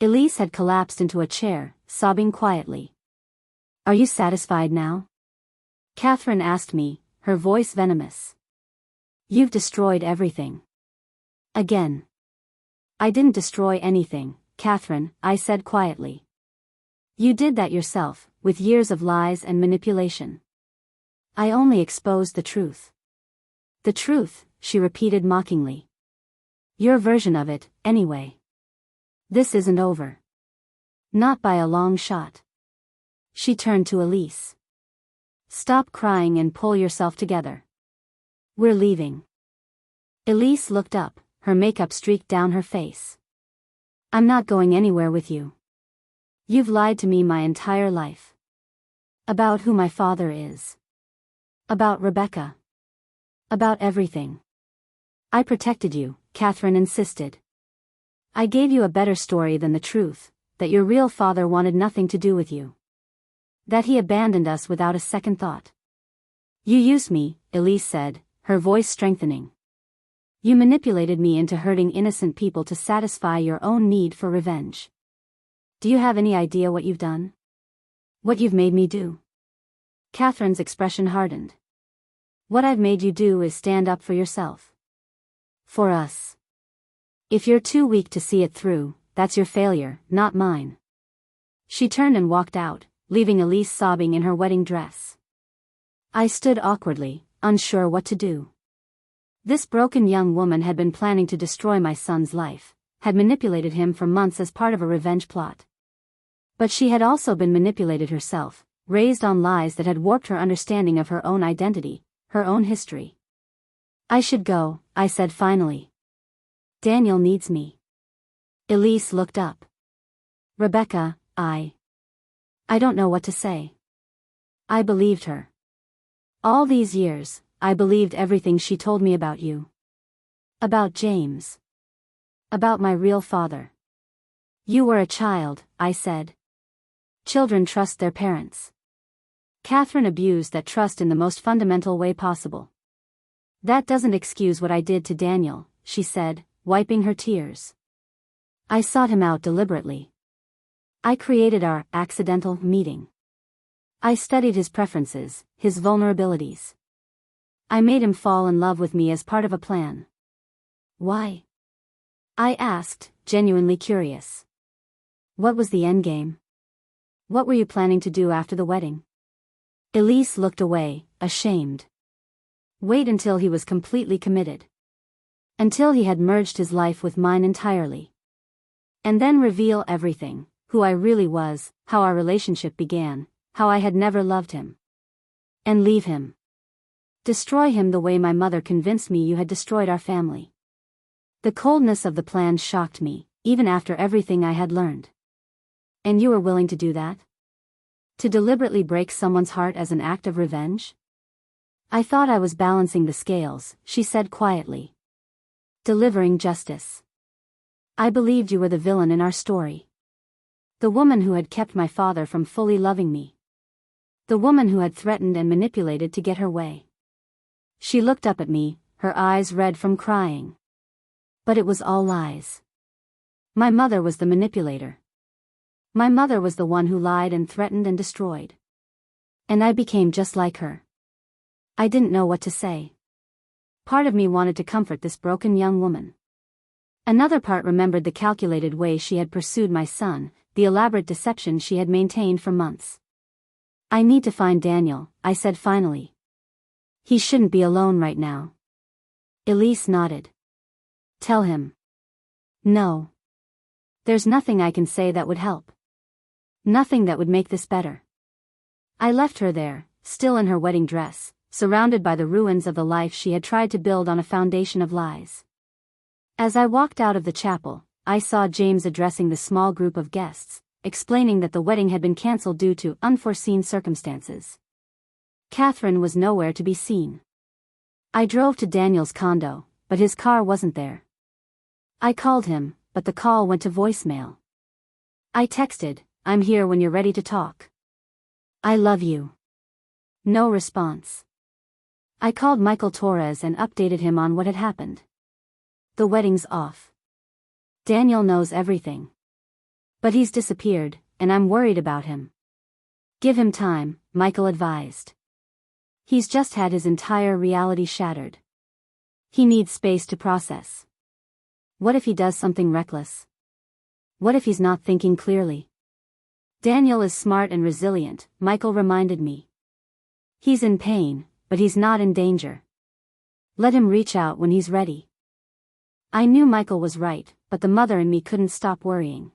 Elise had collapsed into a chair, sobbing quietly. Are you satisfied now? Catherine asked me, her voice venomous. You've destroyed everything. Again. I didn't destroy anything, Catherine, I said quietly. You did that yourself, with years of lies and manipulation. I only exposed the truth. The truth, she repeated mockingly. Your version of it, anyway. This isn't over. Not by a long shot. She turned to Elise. Stop crying and pull yourself together. We're leaving. Elise looked up, her makeup streaked down her face. I'm not going anywhere with you. You've lied to me my entire life. About who my father is. About Rebecca. About everything. I protected you, Catherine insisted. I gave you a better story than the truth, that your real father wanted nothing to do with you. That he abandoned us without a second thought. You used me, Elise said, her voice strengthening. You manipulated me into hurting innocent people to satisfy your own need for revenge. Do you have any idea what you've done? What you've made me do? Catherine's expression hardened. What I've made you do is stand up for yourself. For us. If you're too weak to see it through, that's your failure, not mine. She turned and walked out, leaving Elise sobbing in her wedding dress. I stood awkwardly, unsure what to do. This broken young woman had been planning to destroy my son's life, had manipulated him for months as part of a revenge plot. But she had also been manipulated herself, raised on lies that had warped her understanding of her own identity, her own history. I should go, I said finally. Daniel needs me. Elise looked up. Rebecca, I don't know what to say. I believed her. All these years, I believed everything she told me about you. About James. About my real father. You were a child, I said. Children trust their parents. Catherine abused that trust in the most fundamental way possible. That doesn't excuse what I did to Daniel, she said, wiping her tears. I sought him out deliberately. I created our accidental meeting. I studied his preferences, his vulnerabilities. I made him fall in love with me as part of a plan. Why? I asked, genuinely curious. What was the endgame? What were you planning to do after the wedding? Elise looked away, ashamed. Wait until he was completely committed. Until he had merged his life with mine entirely. And then reveal everything, who I really was, how our relationship began, how I had never loved him. And leave him. Destroy him the way my mother convinced me you had destroyed our family. The coldness of the plan shocked me, even after everything I had learned. And you were willing to do that? To deliberately break someone's heart as an act of revenge? I thought I was balancing the scales, she said quietly. Delivering justice. I believed you were the villain in our story. The woman who had kept my father from fully loving me. The woman who had threatened and manipulated to get her way. She looked up at me, her eyes red from crying. But it was all lies. My mother was the manipulator. My mother was the one who lied and threatened and destroyed. And I became just like her. I didn't know what to say. Part of me wanted to comfort this broken young woman. Another part remembered the calculated way she had pursued my son, the elaborate deception she had maintained for months. I need to find Daniel, I said finally. He shouldn't be alone right now. Elise nodded. Tell him. No. There's nothing I can say that would help. Nothing that would make this better. I left her there, still in her wedding dress, surrounded by the ruins of the life she had tried to build on a foundation of lies. As I walked out of the chapel, I saw James addressing the small group of guests, explaining that the wedding had been cancelled due to unforeseen circumstances. Catherine was nowhere to be seen. I drove to Daniel's condo, but his car wasn't there. I called him, but the call went to voicemail. I texted, I'm here when you're ready to talk. I love you. No response. I called Michael Torres and updated him on what had happened. The wedding's off. Daniel knows everything. But he's disappeared, and I'm worried about him. Give him time, Michael advised. He's just had his entire reality shattered. He needs space to process. What if he does something reckless? What if he's not thinking clearly? Daniel is smart and resilient, Michael reminded me. He's in pain, but he's not in danger. Let him reach out when he's ready. I knew Michael was right, but the mother in me couldn't stop worrying.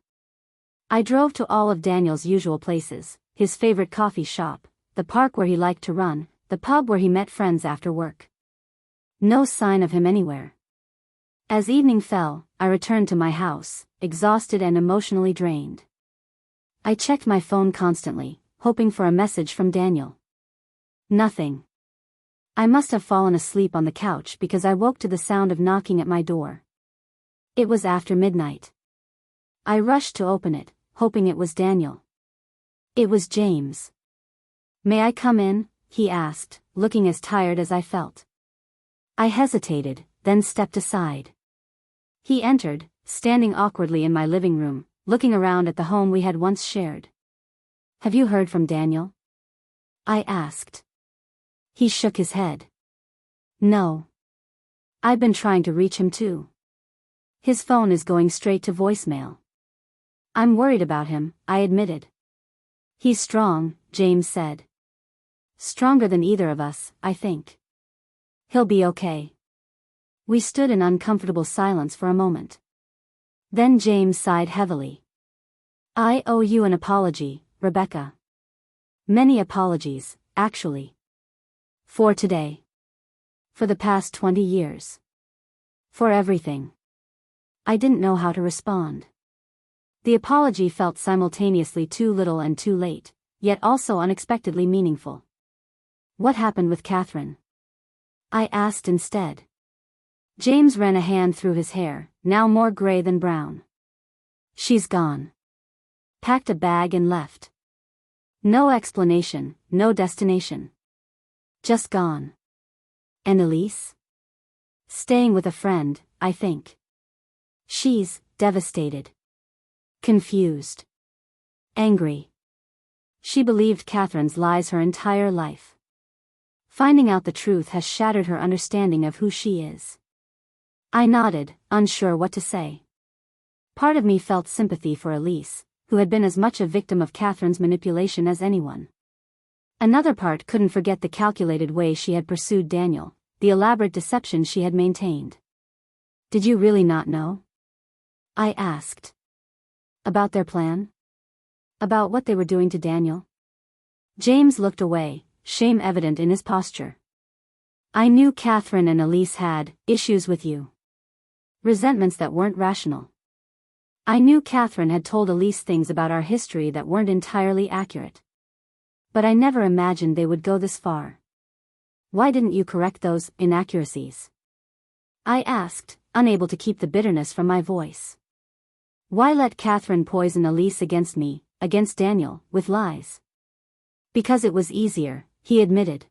I drove to all of Daniel's usual places, his favorite coffee shop, the park where he liked to run, the pub where he met friends after work. No sign of him anywhere. As evening fell, I returned to my house, exhausted and emotionally drained. I checked my phone constantly, hoping for a message from Daniel. Nothing. I must have fallen asleep on the couch because I woke to the sound of knocking at my door. It was after midnight. I rushed to open it, hoping it was Daniel. It was James. May I come in? He asked, looking as tired as I felt. I hesitated, then stepped aside. He entered, standing awkwardly in my living room, looking around at the home we had once shared. Have you heard from Daniel? I asked. He shook his head. No. I've been trying to reach him too. His phone is going straight to voicemail. I'm worried about him, I admitted. He's strong, James said. Stronger than either of us, I think. He'll be okay. We stood in uncomfortable silence for a moment. Then James sighed heavily. I owe you an apology, Rebecca. Many apologies, actually. For today. For the past 20 years. For everything. I didn't know how to respond. The apology felt simultaneously too little and too late, yet also unexpectedly meaningful. What happened with Catherine? I asked instead. James ran a hand through his hair, now more gray than brown. She's gone. Packed a bag and left. No explanation, no destination. Just gone. And Elise? Staying with a friend, I think. She's devastated. Confused. Angry. She believed Catherine's lies her entire life. Finding out the truth has shattered her understanding of who she is. I nodded, unsure what to say. Part of me felt sympathy for Elise, who had been as much a victim of Catherine's manipulation as anyone. Another part couldn't forget the calculated way she had pursued Daniel, the elaborate deception she had maintained. Did you really not know? I asked. About their plan? About what they were doing to Daniel? James looked away, shame evident in his posture. I knew Catherine and Elise had issues with you. Resentments that weren't rational. I knew Catherine had told Elise things about our history that weren't entirely accurate. But I never imagined they would go this far. Why didn't you correct those inaccuracies? I asked, unable to keep the bitterness from my voice. Why let Catherine poison Elise against me, against Daniel, with lies? Because it was easier, he admitted.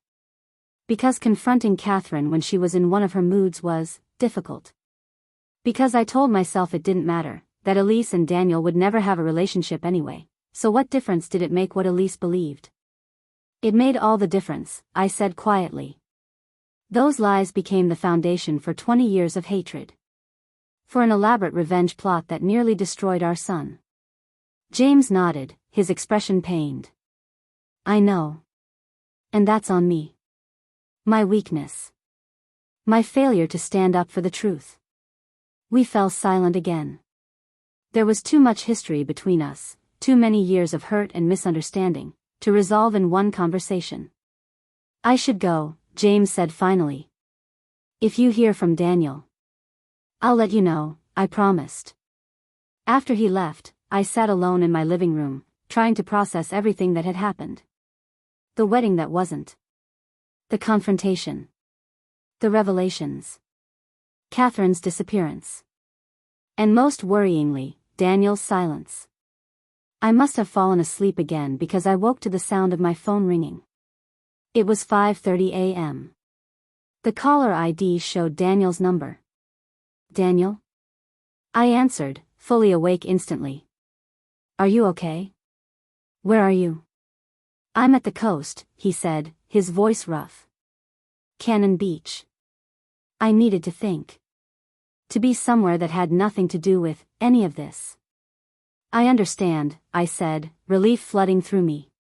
Because confronting Catherine when she was in one of her moods was difficult. Because I told myself it didn't matter, that Elise and Daniel would never have a relationship anyway, so what difference did it make what Elise believed? It made all the difference, I said quietly. Those lies became the foundation for 20 years of hatred. For an elaborate revenge plot that nearly destroyed our son. James nodded, his expression pained. I know. And that's on me. My weakness. My failure to stand up for the truth. We fell silent again. There was too much history between us, too many years of hurt and misunderstanding, to resolve in one conversation. I should go, James said finally. If you hear from Daniel, I'll let you know, I promised. After he left, I sat alone in my living room, trying to process everything that had happened. The wedding that wasn't. The confrontation. The revelations. Catherine's disappearance. And most worryingly, Daniel's silence. I must have fallen asleep again because I woke to the sound of my phone ringing. It was 5:30 a.m. The caller ID showed Daniel's number. Daniel? I answered, fully awake instantly. Are you okay? Where are you? I'm at the coast, he said, his voice rough. Cannon Beach. I needed to think. To be somewhere that had nothing to do with any of this. I understand, I said, relief flooding through me.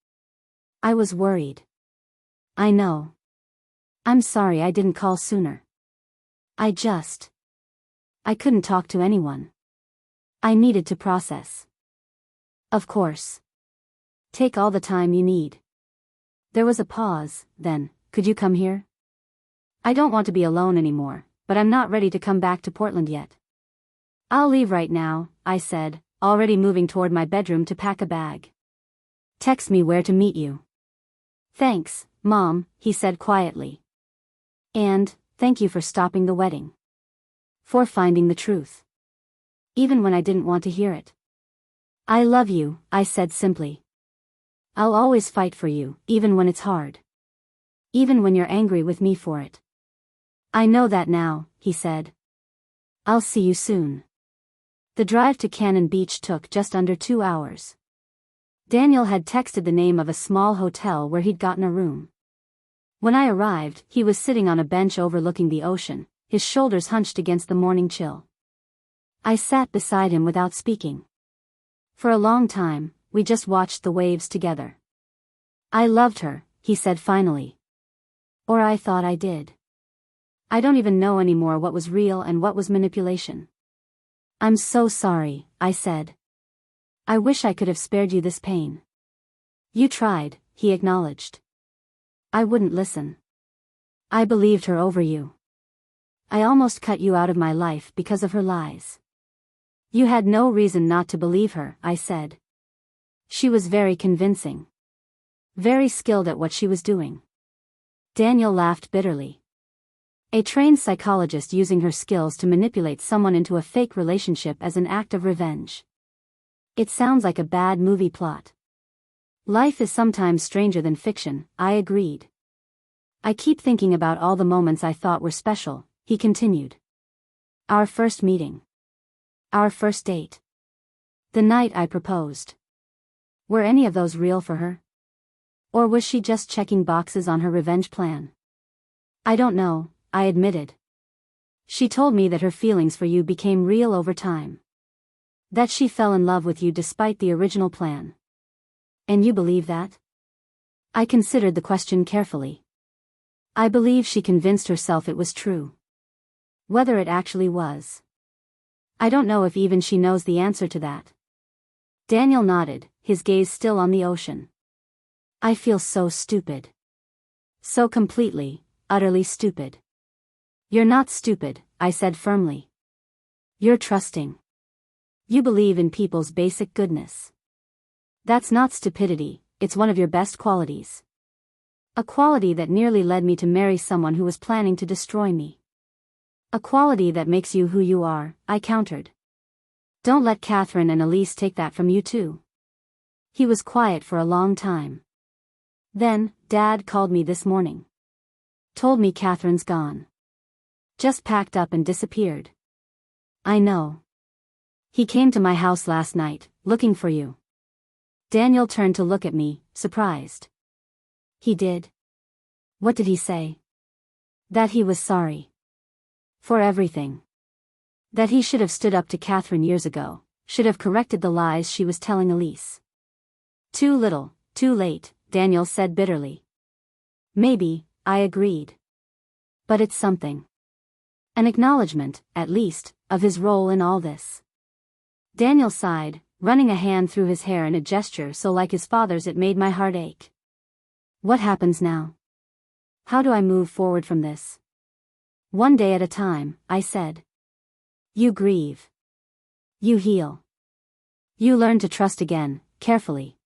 I was worried. I know. I'm sorry I didn't call sooner. I couldn't talk to anyone. I needed to process. Of course. Take all the time you need. There was a pause, then, could you come here? I don't want to be alone anymore, but I'm not ready to come back to Portland yet. I'll leave right now, I said, already moving toward my bedroom to pack a bag. Text me where to meet you. Thanks, Mom, he said quietly. And, thank you for stopping the wedding. For finding the truth. Even when I didn't want to hear it. I love you, I said simply. I'll always fight for you, even when it's hard. Even when you're angry with me for it. I know that now, he said. I'll see you soon. The drive to Cannon Beach took just under 2 hours. Daniel had texted the name of a small hotel where he'd gotten a room. When I arrived, he was sitting on a bench overlooking the ocean, his shoulders hunched against the morning chill. I sat beside him without speaking. For a long time, we just watched the waves together. I loved her, he said finally. Or I thought I did. I don't even know anymore what was real and what was manipulation. I'm so sorry, I said. I wish I could have spared you this pain. You tried, he acknowledged. I wouldn't listen. I believed her over you. I almost cut you out of my life because of her lies. You had no reason not to believe her, I said. She was very convincing. Very skilled at what she was doing. Daniel laughed bitterly. A trained psychologist using her skills to manipulate someone into a fake relationship as an act of revenge. It sounds like a bad movie plot. Life is sometimes stranger than fiction, I agreed. I keep thinking about all the moments I thought were special, he continued. Our first meeting. Our first date. The night I proposed. Were any of those real for her? Or was she just checking boxes on her revenge plan? I don't know, I admitted. She told me that her feelings for you became real over time. That she fell in love with you despite the original plan. And you believe that? I considered the question carefully. I believe she convinced herself it was true. Whether it actually was. I don't know if even she knows the answer to that. Daniel nodded, his gaze still on the ocean. I feel so stupid. So completely, utterly stupid. You're not stupid, I said firmly. You're trusting. You believe in people's basic goodness. That's not stupidity, it's one of your best qualities. A quality that nearly led me to marry someone who was planning to destroy me. A quality that makes you who you are, I countered. Don't let Catherine and Elise take that from you too. He was quiet for a long time. Then, Dad called me this morning. Told me Catherine's gone. Just packed up and disappeared. I know. He came to my house last night, looking for you. Daniel turned to look at me, surprised. He did? What did he say? That he was sorry. For everything. That he should have stood up to Catherine years ago, should have corrected the lies she was telling Elise. Too little, too late, Daniel said bitterly. Maybe, I agreed. But it's something. An acknowledgement, at least, of his role in all this. Daniel sighed, running a hand through his hair in a gesture so like his father's it made my heart ache. What happens now? How do I move forward from this? One day at a time, I said. You grieve. You heal. You learn to trust again, carefully.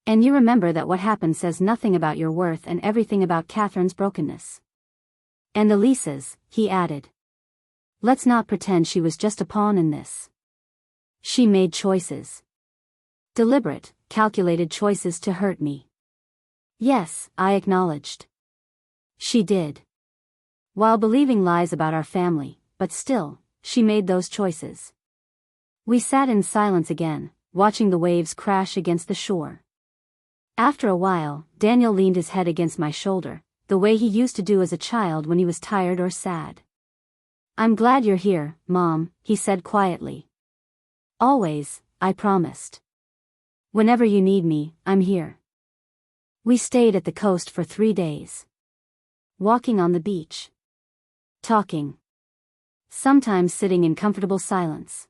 And you remember that what happened says nothing about your worth and everything about Catherine's brokenness. And Elise's, he added. Let's not pretend she was just a pawn in this. She made choices. Deliberate, calculated choices to hurt me. Yes, I acknowledged. She did. While believing lies about our family, but still, she made those choices. We sat in silence again, watching the waves crash against the shore. After a while, Daniel leaned his head against my shoulder, the way he used to do as a child when he was tired or sad. I'm glad you're here, Mom, he said quietly. Always, I promised. Whenever you need me, I'm here. We stayed at the coast for 3 days. Walking on the beach. Talking. Sometimes sitting in comfortable silence.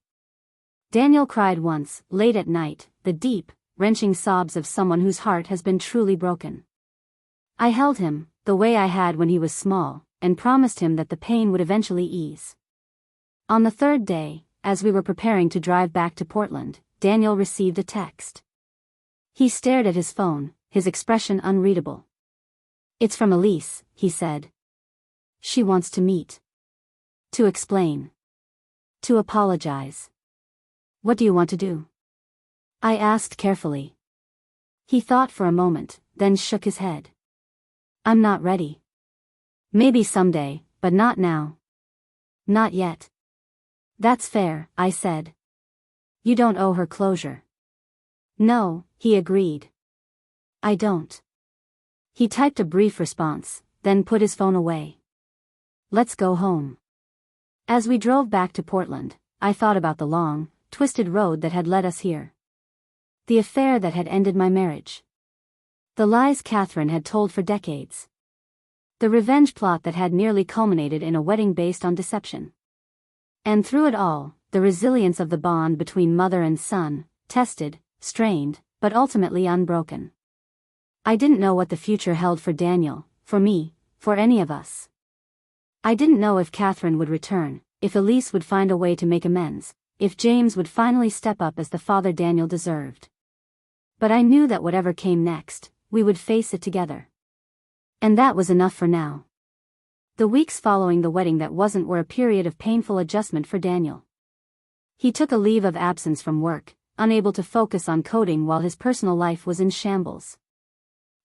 Daniel cried once, late at night, the deep, wrenching sobs of someone whose heart has been truly broken. I held him, the way I had when he was small, and promised him that the pain would eventually ease. On the 3rd day, as we were preparing to drive back to Portland, Daniel received a text. He stared at his phone, his expression unreadable. It's from Elise, he said. She wants to meet. To explain. To apologize. What do you want to do? I asked carefully. He thought for a moment, then shook his head. I'm not ready. Maybe someday, but not now. Not yet. That's fair, I said. You don't owe her closure. No, he agreed. I don't. He typed a brief response, then put his phone away. Let's go home. As we drove back to Portland, I thought about the long, twisted road that had led us here. The affair that had ended my marriage. The lies Catherine had told for decades. The revenge plot that had nearly culminated in a wedding based on deception. And through it all, the resilience of the bond between mother and son, tested, strained, but ultimately unbroken. I didn't know what the future held for Daniel, for me, for any of us. I didn't know if Catherine would return, if Elise would find a way to make amends, if James would finally step up as the father Daniel deserved. But I knew that whatever came next, we would face it together. And that was enough for now. The weeks following the wedding that wasn't were a period of painful adjustment for Daniel. He took a leave of absence from work, unable to focus on coding while his personal life was in shambles.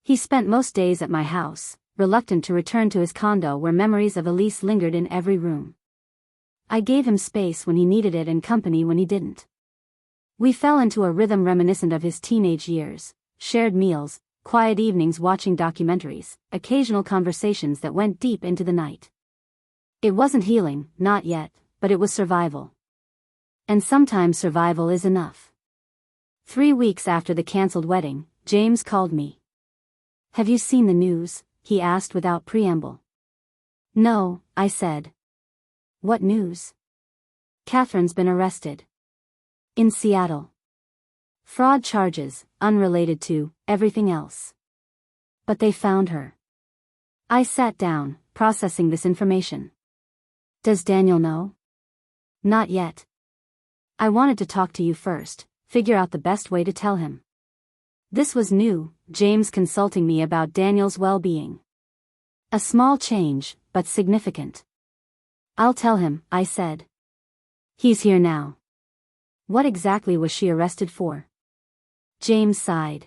He spent most days at my house, reluctant to return to his condo where memories of Elise lingered in every room. I gave him space when he needed it and company when he didn't. We fell into a rhythm reminiscent of his teenage years, shared meals, quiet evenings watching documentaries, occasional conversations that went deep into the night. It wasn't healing, not yet, but it was survival. And sometimes survival is enough. 3 weeks after the cancelled wedding, James called me. Have you seen the news? He asked without preamble. No, I said. What news? Catherine's been arrested. In Seattle. Fraud charges, unrelated to everything else. But they found her. I sat down, processing this information. Does Daniel know? Not yet. I wanted to talk to you first, figure out the best way to tell him. This was new, James consulting me about Daniel's well-being. A small change, but significant. I'll tell him, I said. He's here now. What exactly was she arrested for? James sighed.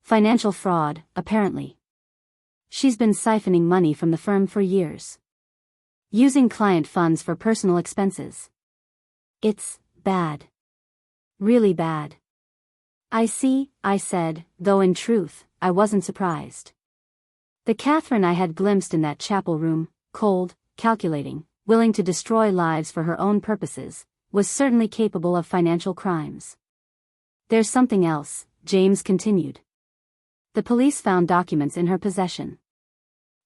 Financial fraud, apparently. She's been siphoning money from the firm for years. Using client funds for personal expenses. It's bad. Really bad. I see, I said, though in truth, I wasn't surprised. The Catherine I had glimpsed in that chapel room, cold, calculating, willing to destroy lives for her own purposes, was certainly capable of financial crimes. There's something else, James continued. The police found documents in her possession.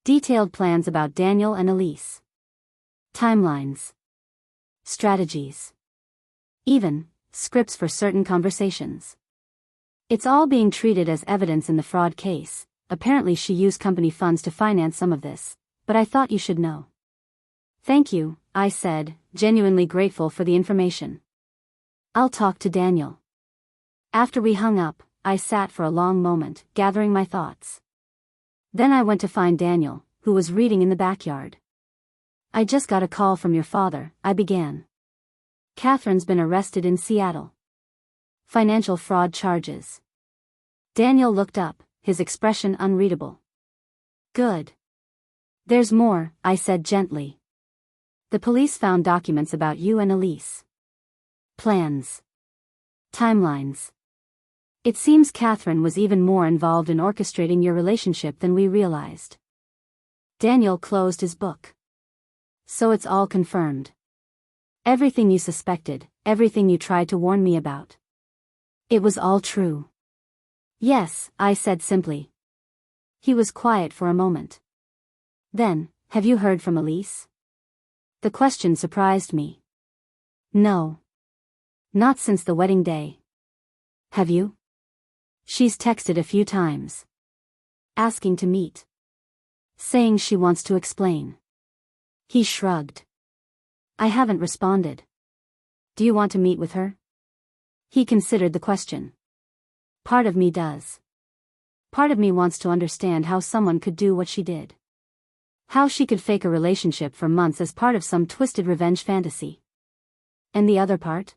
Detailed plans about Daniel and Elise. Timelines. Strategies. Even scripts for certain conversations. It's all being treated as evidence in the fraud case. Apparently she used company funds to finance some of this, but I thought you should know. Thank you, I said, genuinely grateful for the information. I'll talk to Daniel. After we hung up, I sat for a long moment, gathering my thoughts. Then I went to find Daniel, who was reading in the backyard. I just got a call from your father, I began. Catherine's been arrested in Seattle. Financial fraud charges. Daniel looked up, his expression unreadable. Good. There's more, I said gently. The police found documents about you and Elise. Plans. Timelines. It seems Catherine was even more involved in orchestrating your relationship than we realized. Daniel closed his book. So it's all confirmed. Everything you suspected, everything you tried to warn me about. It was all true. Yes, I said simply. He was quiet for a moment. Then, have you heard from Elise? The question surprised me. No. Not since the wedding day. Have you? She's texted a few times. Asking to meet. Saying she wants to explain. He shrugged. I haven't responded. Do you want to meet with her? He considered the question. Part of me does. Part of me wants to understand how someone could do what she did. How she could fake a relationship for months as part of some twisted revenge fantasy. And the other part?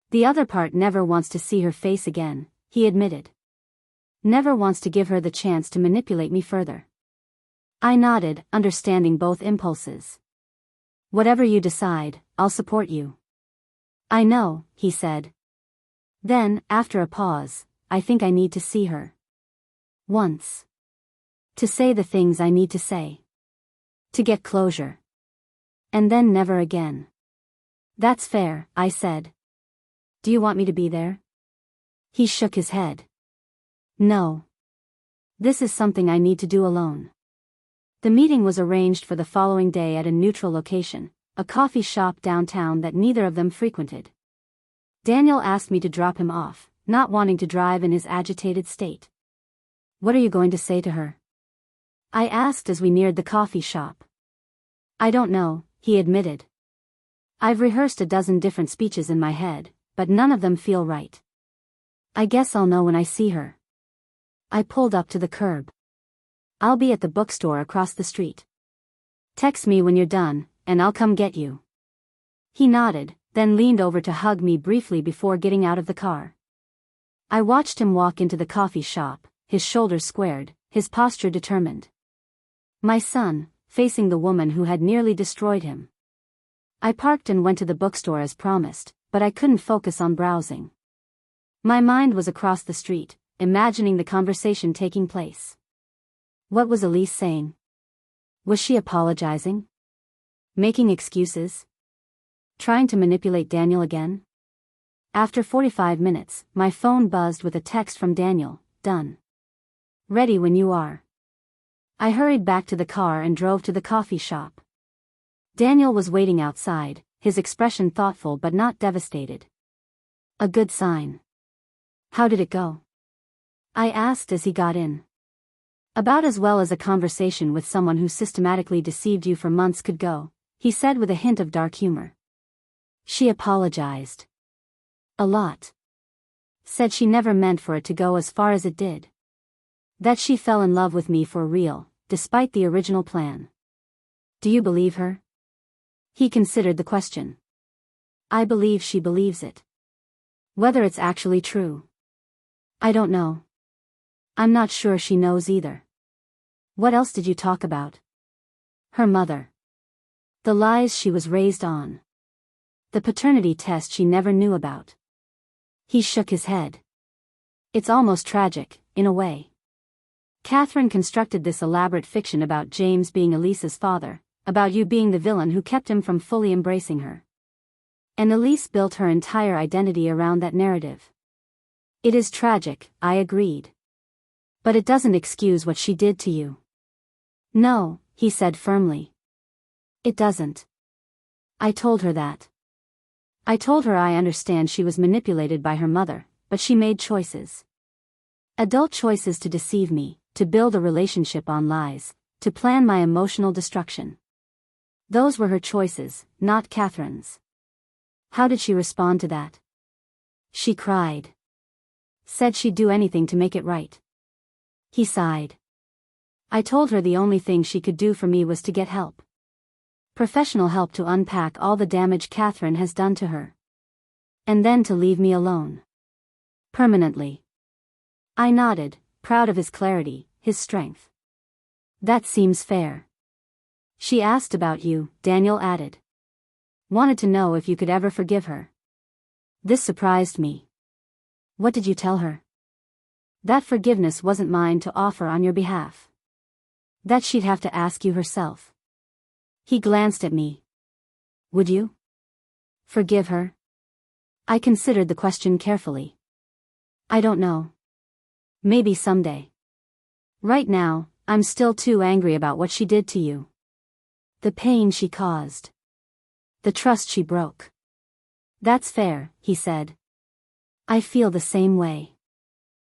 The other part never wants to see her face again, he admitted. Never wants to give her the chance to manipulate me further. I nodded, understanding both impulses. Whatever you decide, I'll support you. I know, he said. Then, after a pause, I think I need to see her. Once. To say the things I need to say. To get closure. And then never again. That's fair, I said. Do you want me to be there? He shook his head. No. This is something I need to do alone. The meeting was arranged for the following day at a neutral location, a coffee shop downtown that neither of them frequented. Daniel asked me to drop him off, not wanting to drive in his agitated state. What are you going to say to her? I asked as we neared the coffee shop. I don't know, he admitted. I've rehearsed a dozen different speeches in my head, but none of them feel right. I guess I'll know when I see her. I pulled up to the curb. I'll be at the bookstore across the street. Text me when you're done, and I'll come get you. He nodded, then leaned over to hug me briefly before getting out of the car. I watched him walk into the coffee shop, his shoulders squared, his posture determined. My son, facing the woman who had nearly destroyed him. I parked and went to the bookstore as promised, but I couldn't focus on browsing. My mind was across the street, imagining the conversation taking place. What was Elise saying? Was she apologizing? Making excuses? Trying to manipulate Daniel again? After 45 minutes, my phone buzzed with a text from Daniel, done. Ready when you are. I hurried back to the car and drove to the coffee shop. Daniel was waiting outside, his expression thoughtful but not devastated. A good sign. How did it go? I asked as he got in. About as well as a conversation with someone who systematically deceived you for months could go, he said with a hint of dark humor. She apologized. A lot. Said she never meant for it to go as far as it did. That she fell in love with me for real, despite the original plan. Do you believe her? He considered the question. I believe she believes it. Whether it's actually true. I don't know. I'm not sure she knows either. What else did you talk about? Her mother. The lies she was raised on. The paternity test she never knew about. He shook his head. It's almost tragic, in a way. Catherine constructed this elaborate fiction about James being Elise's father, about you being the villain who kept him from fully embracing her. And Elise built her entire identity around that narrative. It is tragic, I agreed. But it doesn't excuse what she did to you. No, he said firmly. It doesn't. I told her that. I told her I understand she was manipulated by her mother, but she made choices. Adult choices to deceive me, to build a relationship on lies, to plan my emotional destruction. Those were her choices, not Catherine's. How did she respond to that? She cried. Said she'd do anything to make it right. He sighed. I told her the only thing she could do for me was to get help. Professional help to unpack all the damage Catherine has done to her. And then to leave me alone. Permanently. I nodded, proud of his clarity, his strength. That seems fair. She asked about you, Daniel added. Wanted to know if you could ever forgive her. This surprised me. What did you tell her? That forgiveness wasn't mine to offer on your behalf. That she'd have to ask you herself. He glanced at me. Would you? Forgive her? I considered the question carefully. I don't know. Maybe someday. Right now, I'm still too angry about what she did to you. The pain she caused. The trust she broke. That's fair, he said. I feel the same way.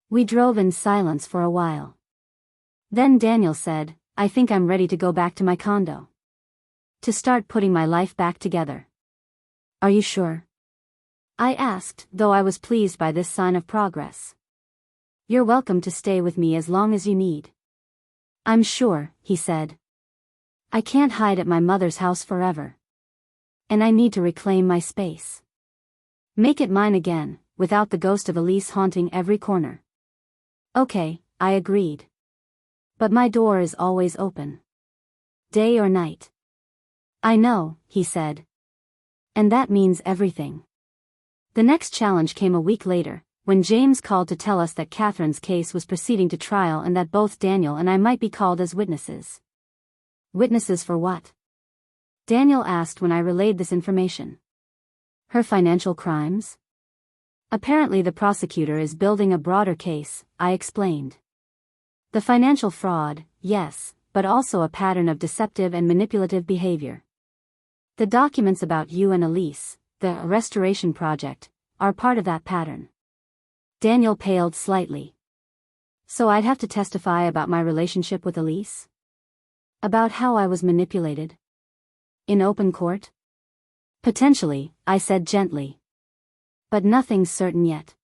We drove in silence for a while. Then Daniel said, I think I'm ready to go back to my condo. To start putting my life back together. Are you sure? I asked, though I was pleased by this sign of progress. You're welcome to stay with me as long as you need. I'm sure, he said. I can't hide at my mother's house forever. And I need to reclaim my space. Make it mine again, without the ghost of Elise haunting every corner. Okay, I agreed. But my door is always open. Day or night. I know, he said. And that means everything. The next challenge came a week later, when James called to tell us that Catherine's case was proceeding to trial and that both Daniel and I might be called as witnesses. Witnesses for what? Daniel asked when I relayed this information. Her financial crimes? Apparently the prosecutor is building a broader case, I explained. The financial fraud, yes, but also a pattern of deceptive and manipulative behavior. The documents about you and Elise, the restoration project, are part of that pattern. Daniel paled slightly. So I'd have to testify about my relationship with Elise? About how I was manipulated? In open court? Potentially, I said gently. But nothing's certain yet.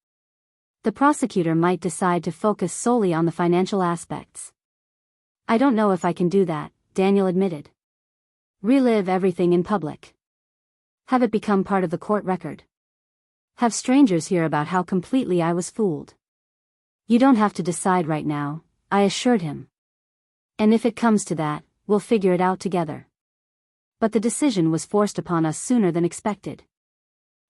The prosecutor might decide to focus solely on the financial aspects. I don't know if I can do that, Daniel admitted. Relive everything in public. Have it become part of the court record. Have strangers hear about how completely I was fooled. You don't have to decide right now, I assured him. And if it comes to that, we'll figure it out together. But the decision was forced upon us sooner than expected.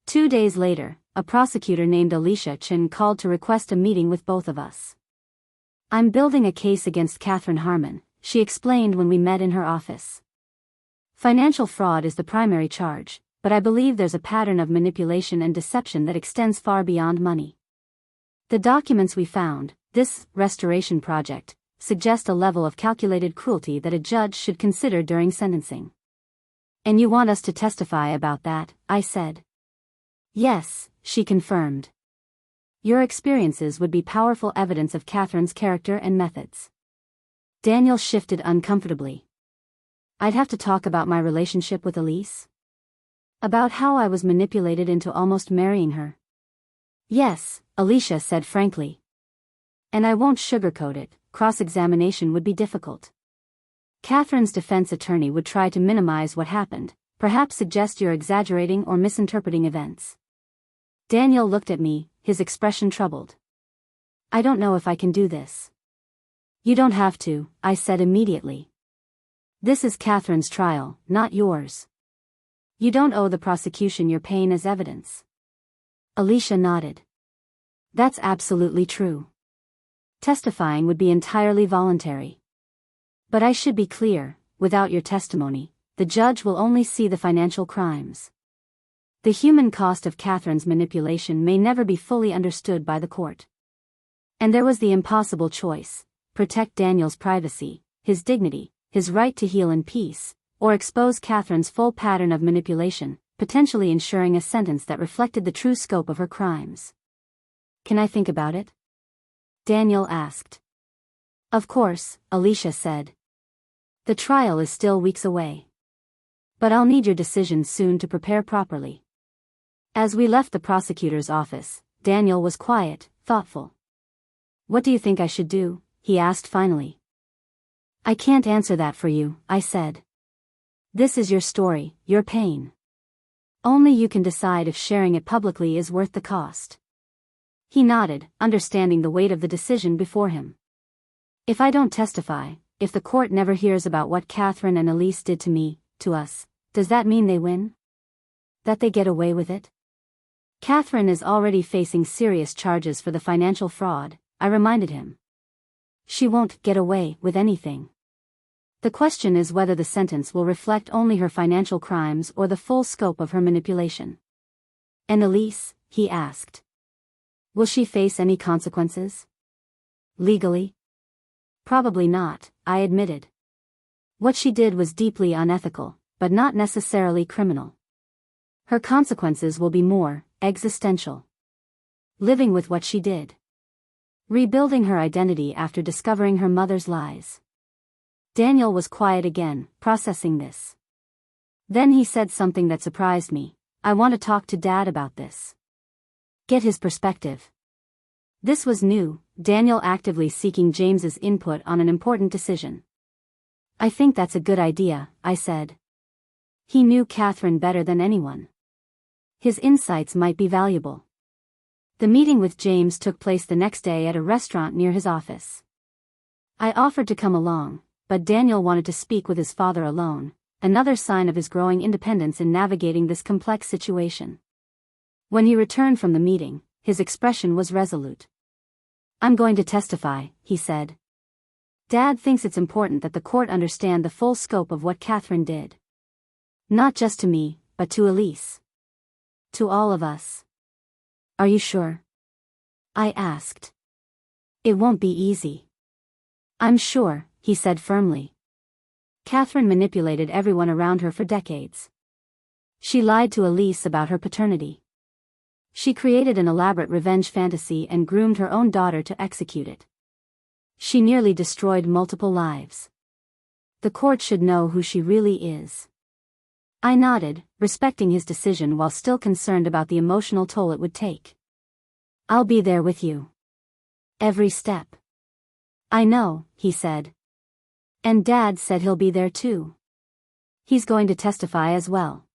2 days later, a prosecutor named Alicia Chin called to request a meeting with both of us. I'm building a case against Catherine Harmon, she explained when we met in her office. Financial fraud is the primary charge, but I believe there's a pattern of manipulation and deception that extends far beyond money. The documents we found, this restoration project, suggest a level of calculated cruelty that a judge should consider during sentencing. And you want us to testify about that, I said. Yes, she confirmed. Your experiences would be powerful evidence of Catherine's character and methods. Daniel shifted uncomfortably. I'd have to talk about my relationship with Elise? About how I was manipulated into almost marrying her. Yes, Alicia said frankly. And I won't sugarcoat it, cross-examination would be difficult. Catherine's defense attorney would try to minimize what happened, perhaps suggest you're exaggerating or misinterpreting events. Daniel looked at me, his expression troubled. I don't know if I can do this. You don't have to, I said immediately. This is Catherine's trial, not yours. You don't owe the prosecution your pain as evidence. Alicia nodded. That's absolutely true. Testifying would be entirely voluntary. But I should be clear, without your testimony, the judge will only see the financial crimes. The human cost of Catherine's manipulation may never be fully understood by the court. And there was the impossible choice: protect Daniel's privacy, his dignity, his right to heal in peace, or expose Catherine's full pattern of manipulation, potentially ensuring a sentence that reflected the true scope of her crimes. Can I think about it? Daniel asked. Of course, Alicia said. The trial is still weeks away. But I'll need your decision soon to prepare properly. As we left the prosecutor's office, Daniel was quiet, thoughtful. What do you think I should do? He asked finally. I can't answer that for you, I said. This is your story, your pain. Only you can decide if sharing it publicly is worth the cost. He nodded, understanding the weight of the decision before him. If I don't testify, if the court never hears about what Catherine and Elise did to me, to us, does that mean they win? That they get away with it? Catherine is already facing serious charges for the financial fraud, I reminded him. She won't get away with anything. The question is whether the sentence will reflect only her financial crimes or the full scope of her manipulation. And Elise, he asked. Will she face any consequences? Legally? Probably not, I admitted. What she did was deeply unethical, but not necessarily criminal. Her consequences will be more existential. Living with what she did. Rebuilding her identity after discovering her mother's lies. Daniel was quiet again, processing this. Then he said something that surprised me. I want to talk to Dad about this. Get his perspective. This was new, Daniel actively seeking James's input on an important decision. I think that's a good idea, I said. He knew Catherine better than anyone. His insights might be valuable. The meeting with James took place the next day at a restaurant near his office. I offered to come along, but Daniel wanted to speak with his father alone, another sign of his growing independence in navigating this complex situation. When he returned from the meeting, his expression was resolute. I'm going to testify, he said. Dad thinks it's important that the court understand the full scope of what Catherine did. Not just to me, but to Elise. To all of us. Are you sure? I asked. It won't be easy. I'm sure, he said firmly. Catherine manipulated everyone around her for decades. She lied to Elise about her paternity. She created an elaborate revenge fantasy and groomed her own daughter to execute it. She nearly destroyed multiple lives. The court should know who she really is. I nodded, respecting his decision while still concerned about the emotional toll it would take. I'll be there with you. Every step. I know, he said. And Dad said he'll be there too. He's going to testify as well.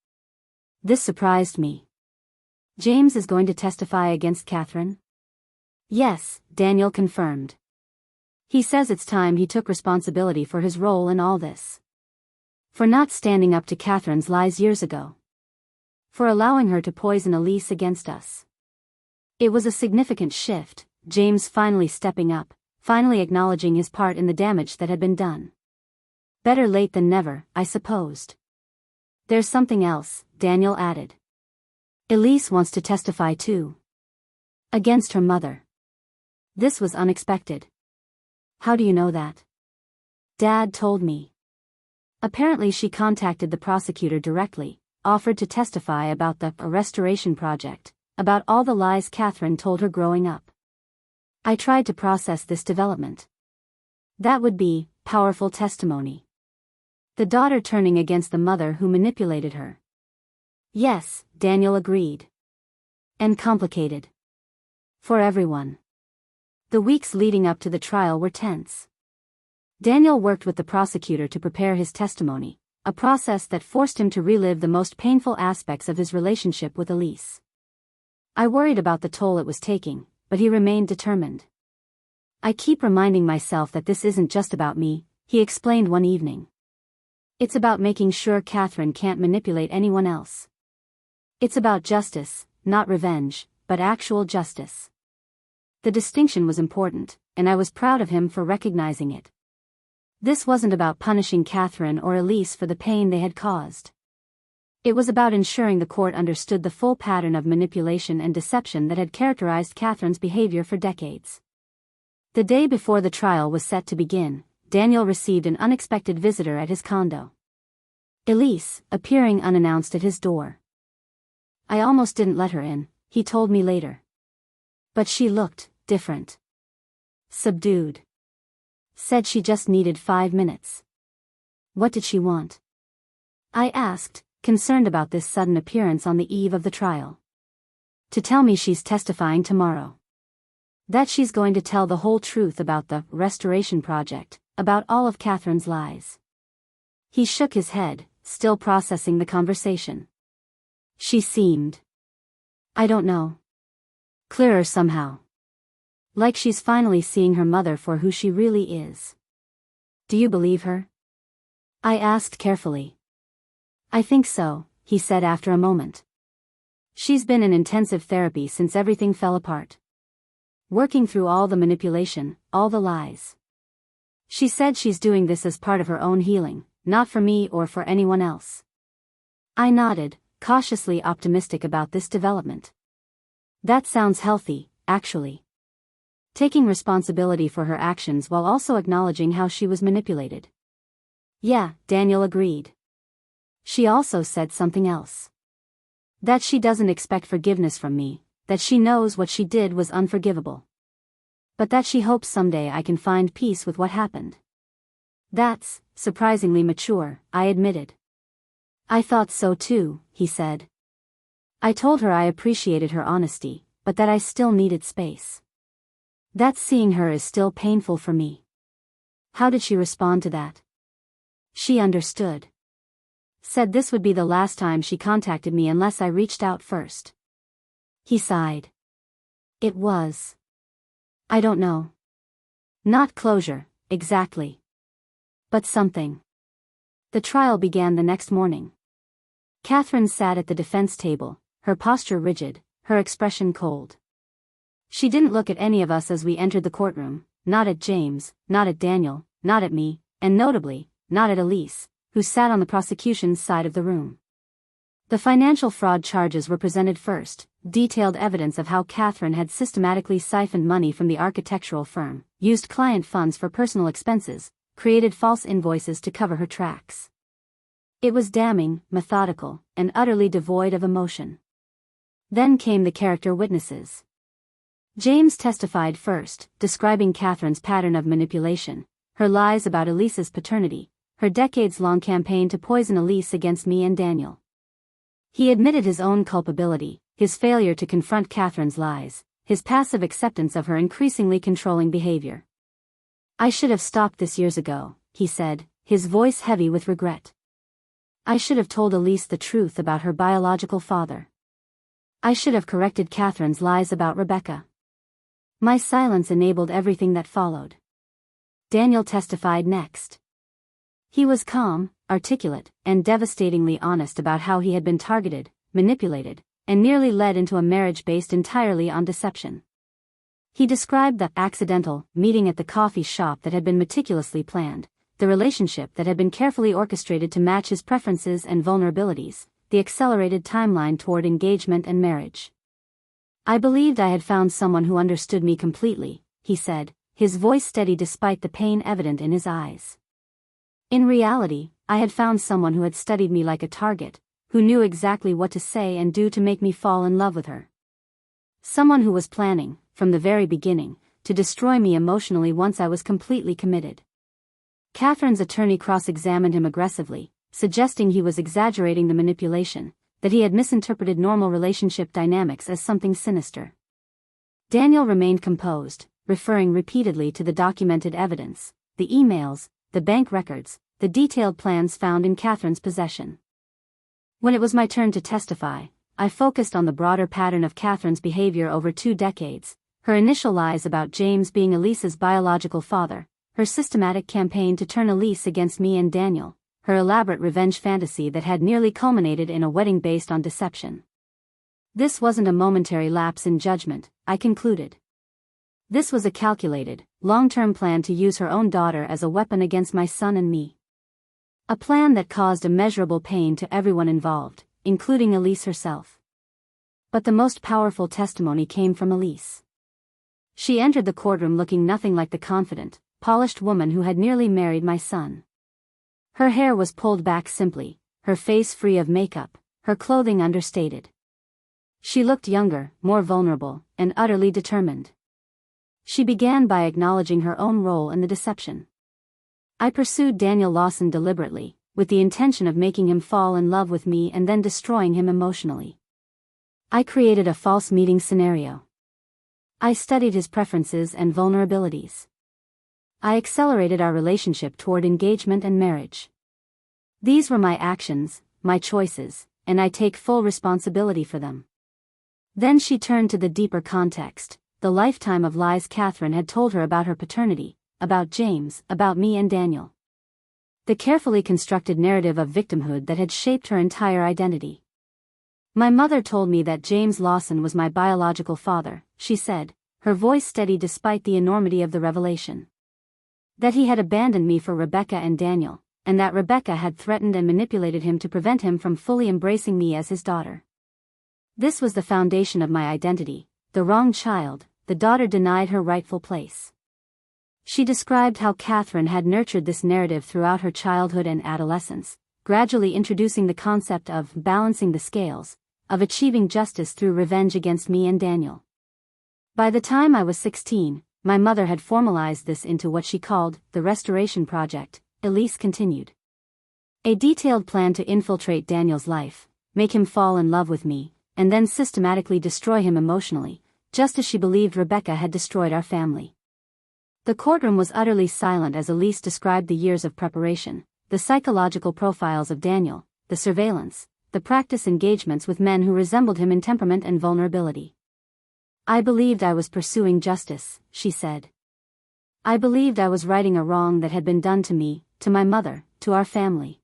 This surprised me. James is going to testify against Catherine? Yes, Daniel confirmed. He says it's time he took responsibility for his role in all this. For not standing up to Catherine's lies years ago. For allowing her to poison Elise against us. It was a significant shift, James finally stepping up, finally acknowledging his part in the damage that had been done. Better late than never, I supposed. There's something else, Daniel added. Elise wants to testify too. Against her mother. This was unexpected. How do you know that? Dad told me. Apparently she contacted the prosecutor directly, offered to testify about the restoration project, about all the lies Catherine told her growing up. I tried to process this development. That would be powerful testimony. The daughter turning against the mother who manipulated her. Yes, Daniel agreed. And complicated. For everyone. The weeks leading up to the trial were tense. Daniel worked with the prosecutor to prepare his testimony, a process that forced him to relive the most painful aspects of his relationship with Elise. I worried about the toll it was taking, but he remained determined. I keep reminding myself that this isn't just about me, he explained one evening. It's about making sure Catherine can't manipulate anyone else. It's about justice, not revenge, but actual justice. The distinction was important, and I was proud of him for recognizing it. This wasn't about punishing Catherine or Elise for the pain they had caused. It was about ensuring the court understood the full pattern of manipulation and deception that had characterized Catherine's behavior for decades. The day before the trial was set to begin, Daniel received an unexpected visitor at his condo. Elise, appearing unannounced at his door. I almost didn't let her in, he told me later. But she looked different. Subdued. Said she just needed 5 minutes. What did she want? I asked, concerned about this sudden appearance on the eve of the trial. To tell me she's testifying tomorrow. That she's going to tell the whole truth about the restoration project, about all of Catherine's lies. He shook his head, still processing the conversation. She seemed, I don't know, clearer somehow. Like she's finally seeing her mother for who she really is. Do you believe her? I asked carefully. I think so, he said after a moment. She's been in intensive therapy since everything fell apart. Working through all the manipulation, all the lies. She said she's doing this as part of her own healing, not for me or for anyone else. I nodded, cautiously optimistic about this development. That sounds healthy, actually. Taking responsibility for her actions while also acknowledging how she was manipulated. Yeah, Daniel agreed. She also said something else. That she doesn't expect forgiveness from me, that she knows what she did was unforgivable. But that she hopes someday I can find peace with what happened. That's surprisingly mature, I admitted. I thought so too, he said. I told her I appreciated her honesty, but that I still needed space. That seeing her is still painful for me. How did she respond to that? She understood. Said this would be the last time she contacted me unless I reached out first. He sighed. It was. I don't know. Not closure, exactly. But something. The trial began the next morning. Catherine sat at the defense table, her posture rigid, her expression cold. She didn't look at any of us as we entered the courtroom, not at James, not at Daniel, not at me, and notably, not at Elise, who sat on the prosecution's side of the room. The financial fraud charges were presented first, detailed evidence of how Catherine had systematically siphoned money from the architectural firm, used client funds for personal expenses, created false invoices to cover her tracks. It was damning, methodical, and utterly devoid of emotion. Then came the character witnesses. James testified first, describing Catherine's pattern of manipulation, her lies about Elise's paternity, her decades-long campaign to poison Elise against me and Daniel. He admitted his own culpability, his failure to confront Catherine's lies, his passive acceptance of her increasingly controlling behavior. I should have stopped this years ago, he said, his voice heavy with regret. I should have told Elise the truth about her biological father. I should have corrected Catherine's lies about Rebecca. My silence enabled everything that followed. Daniel testified next. He was calm, articulate, and devastatingly honest about how he had been targeted, manipulated, and nearly led into a marriage based entirely on deception. He described the accidental meeting at the coffee shop that had been meticulously planned, the relationship that had been carefully orchestrated to match his preferences and vulnerabilities, the accelerated timeline toward engagement and marriage. I believed I had found someone who understood me completely, he said, his voice steady despite the pain evident in his eyes. In reality, I had found someone who had studied me like a target, who knew exactly what to say and do to make me fall in love with her. Someone who was planning, from the very beginning, to destroy me emotionally once I was completely committed. Catherine's attorney cross-examined him aggressively, suggesting he was exaggerating the manipulation, that he had misinterpreted normal relationship dynamics as something sinister. Daniel remained composed, referring repeatedly to the documented evidence, the emails, the bank records, the detailed plans found in Catherine's possession. When it was my turn to testify, I focused on the broader pattern of Catherine's behavior over 2 decades: her initial lies about James being Elise's biological father, her systematic campaign to turn Elise against me and Daniel, her elaborate revenge fantasy that had nearly culminated in a wedding based on deception. This wasn't a momentary lapse in judgment, I concluded. This was a calculated, long-term plan to use her own daughter as a weapon against my son and me. A plan that caused immeasurable pain to everyone involved, including Elise herself. But the most powerful testimony came from Elise. She entered the courtroom looking nothing like the confident, polished woman who had nearly married my son. Her hair was pulled back simply, her face free of makeup, her clothing understated. She looked younger, more vulnerable, and utterly determined. She began by acknowledging her own role in the deception. I pursued Daniel Lawson deliberately, with the intention of making him fall in love with me and then destroying him emotionally. I created a false meeting scenario. I studied his preferences and vulnerabilities. I accelerated our relationship toward engagement and marriage. These were my actions, my choices, and I take full responsibility for them. Then she turned to the deeper context, the lifetime of lies Catherine had told her about her paternity, about James, about me and Daniel. The carefully constructed narrative of victimhood that had shaped her entire identity. My mother told me that James Lawson was my biological father, she said, her voice steady despite the enormity of the revelation. That he had abandoned me for Rebecca and Daniel, and that Rebecca had threatened and manipulated him to prevent him from fully embracing me as his daughter. This was the foundation of my identity, the wrong child, the daughter denied her rightful place. She described how Catherine had nurtured this narrative throughout her childhood and adolescence, gradually introducing the concept of balancing the scales, of achieving justice through revenge against me and Daniel. By the time I was 16, my mother had formalized this into what she called the Restoration Project, Elise continued. A detailed plan to infiltrate Daniel's life, make him fall in love with me, and then systematically destroy him emotionally, just as she believed Rebecca had destroyed our family. The courtroom was utterly silent as Elise described the years of preparation, the psychological profiles of Daniel, the surveillance, the practice engagements with men who resembled him in temperament and vulnerability. I believed I was pursuing justice, she said. I believed I was righting a wrong that had been done to me, to my mother, to our family.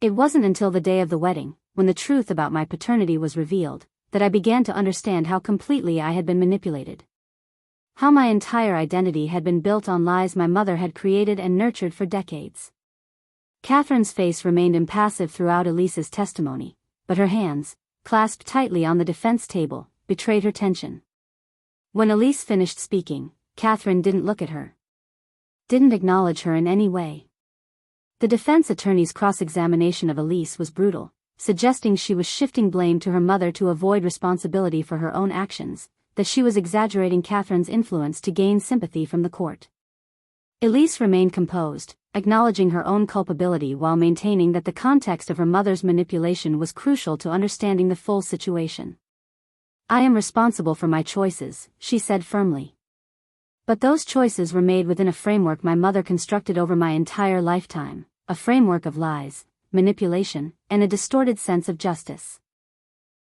It wasn't until the day of the wedding, when the truth about my paternity was revealed, that I began to understand how completely I had been manipulated. How my entire identity had been built on lies my mother had created and nurtured for decades. Catherine's face remained impassive throughout Elise's testimony, but her hands, clasped tightly on the defense table, betrayed her tension. When Elise finished speaking, Catherine didn't look at her. Didn't acknowledge her in any way. The defense attorney's cross-examination of Elise was brutal, suggesting she was shifting blame to her mother to avoid responsibility for her own actions, that she was exaggerating Catherine's influence to gain sympathy from the court. Elise remained composed, acknowledging her own culpability while maintaining that the context of her mother's manipulation was crucial to understanding the full situation. I am responsible for my choices, she said firmly. But those choices were made within a framework my mother constructed over my entire lifetime, a framework of lies, manipulation, and a distorted sense of justice.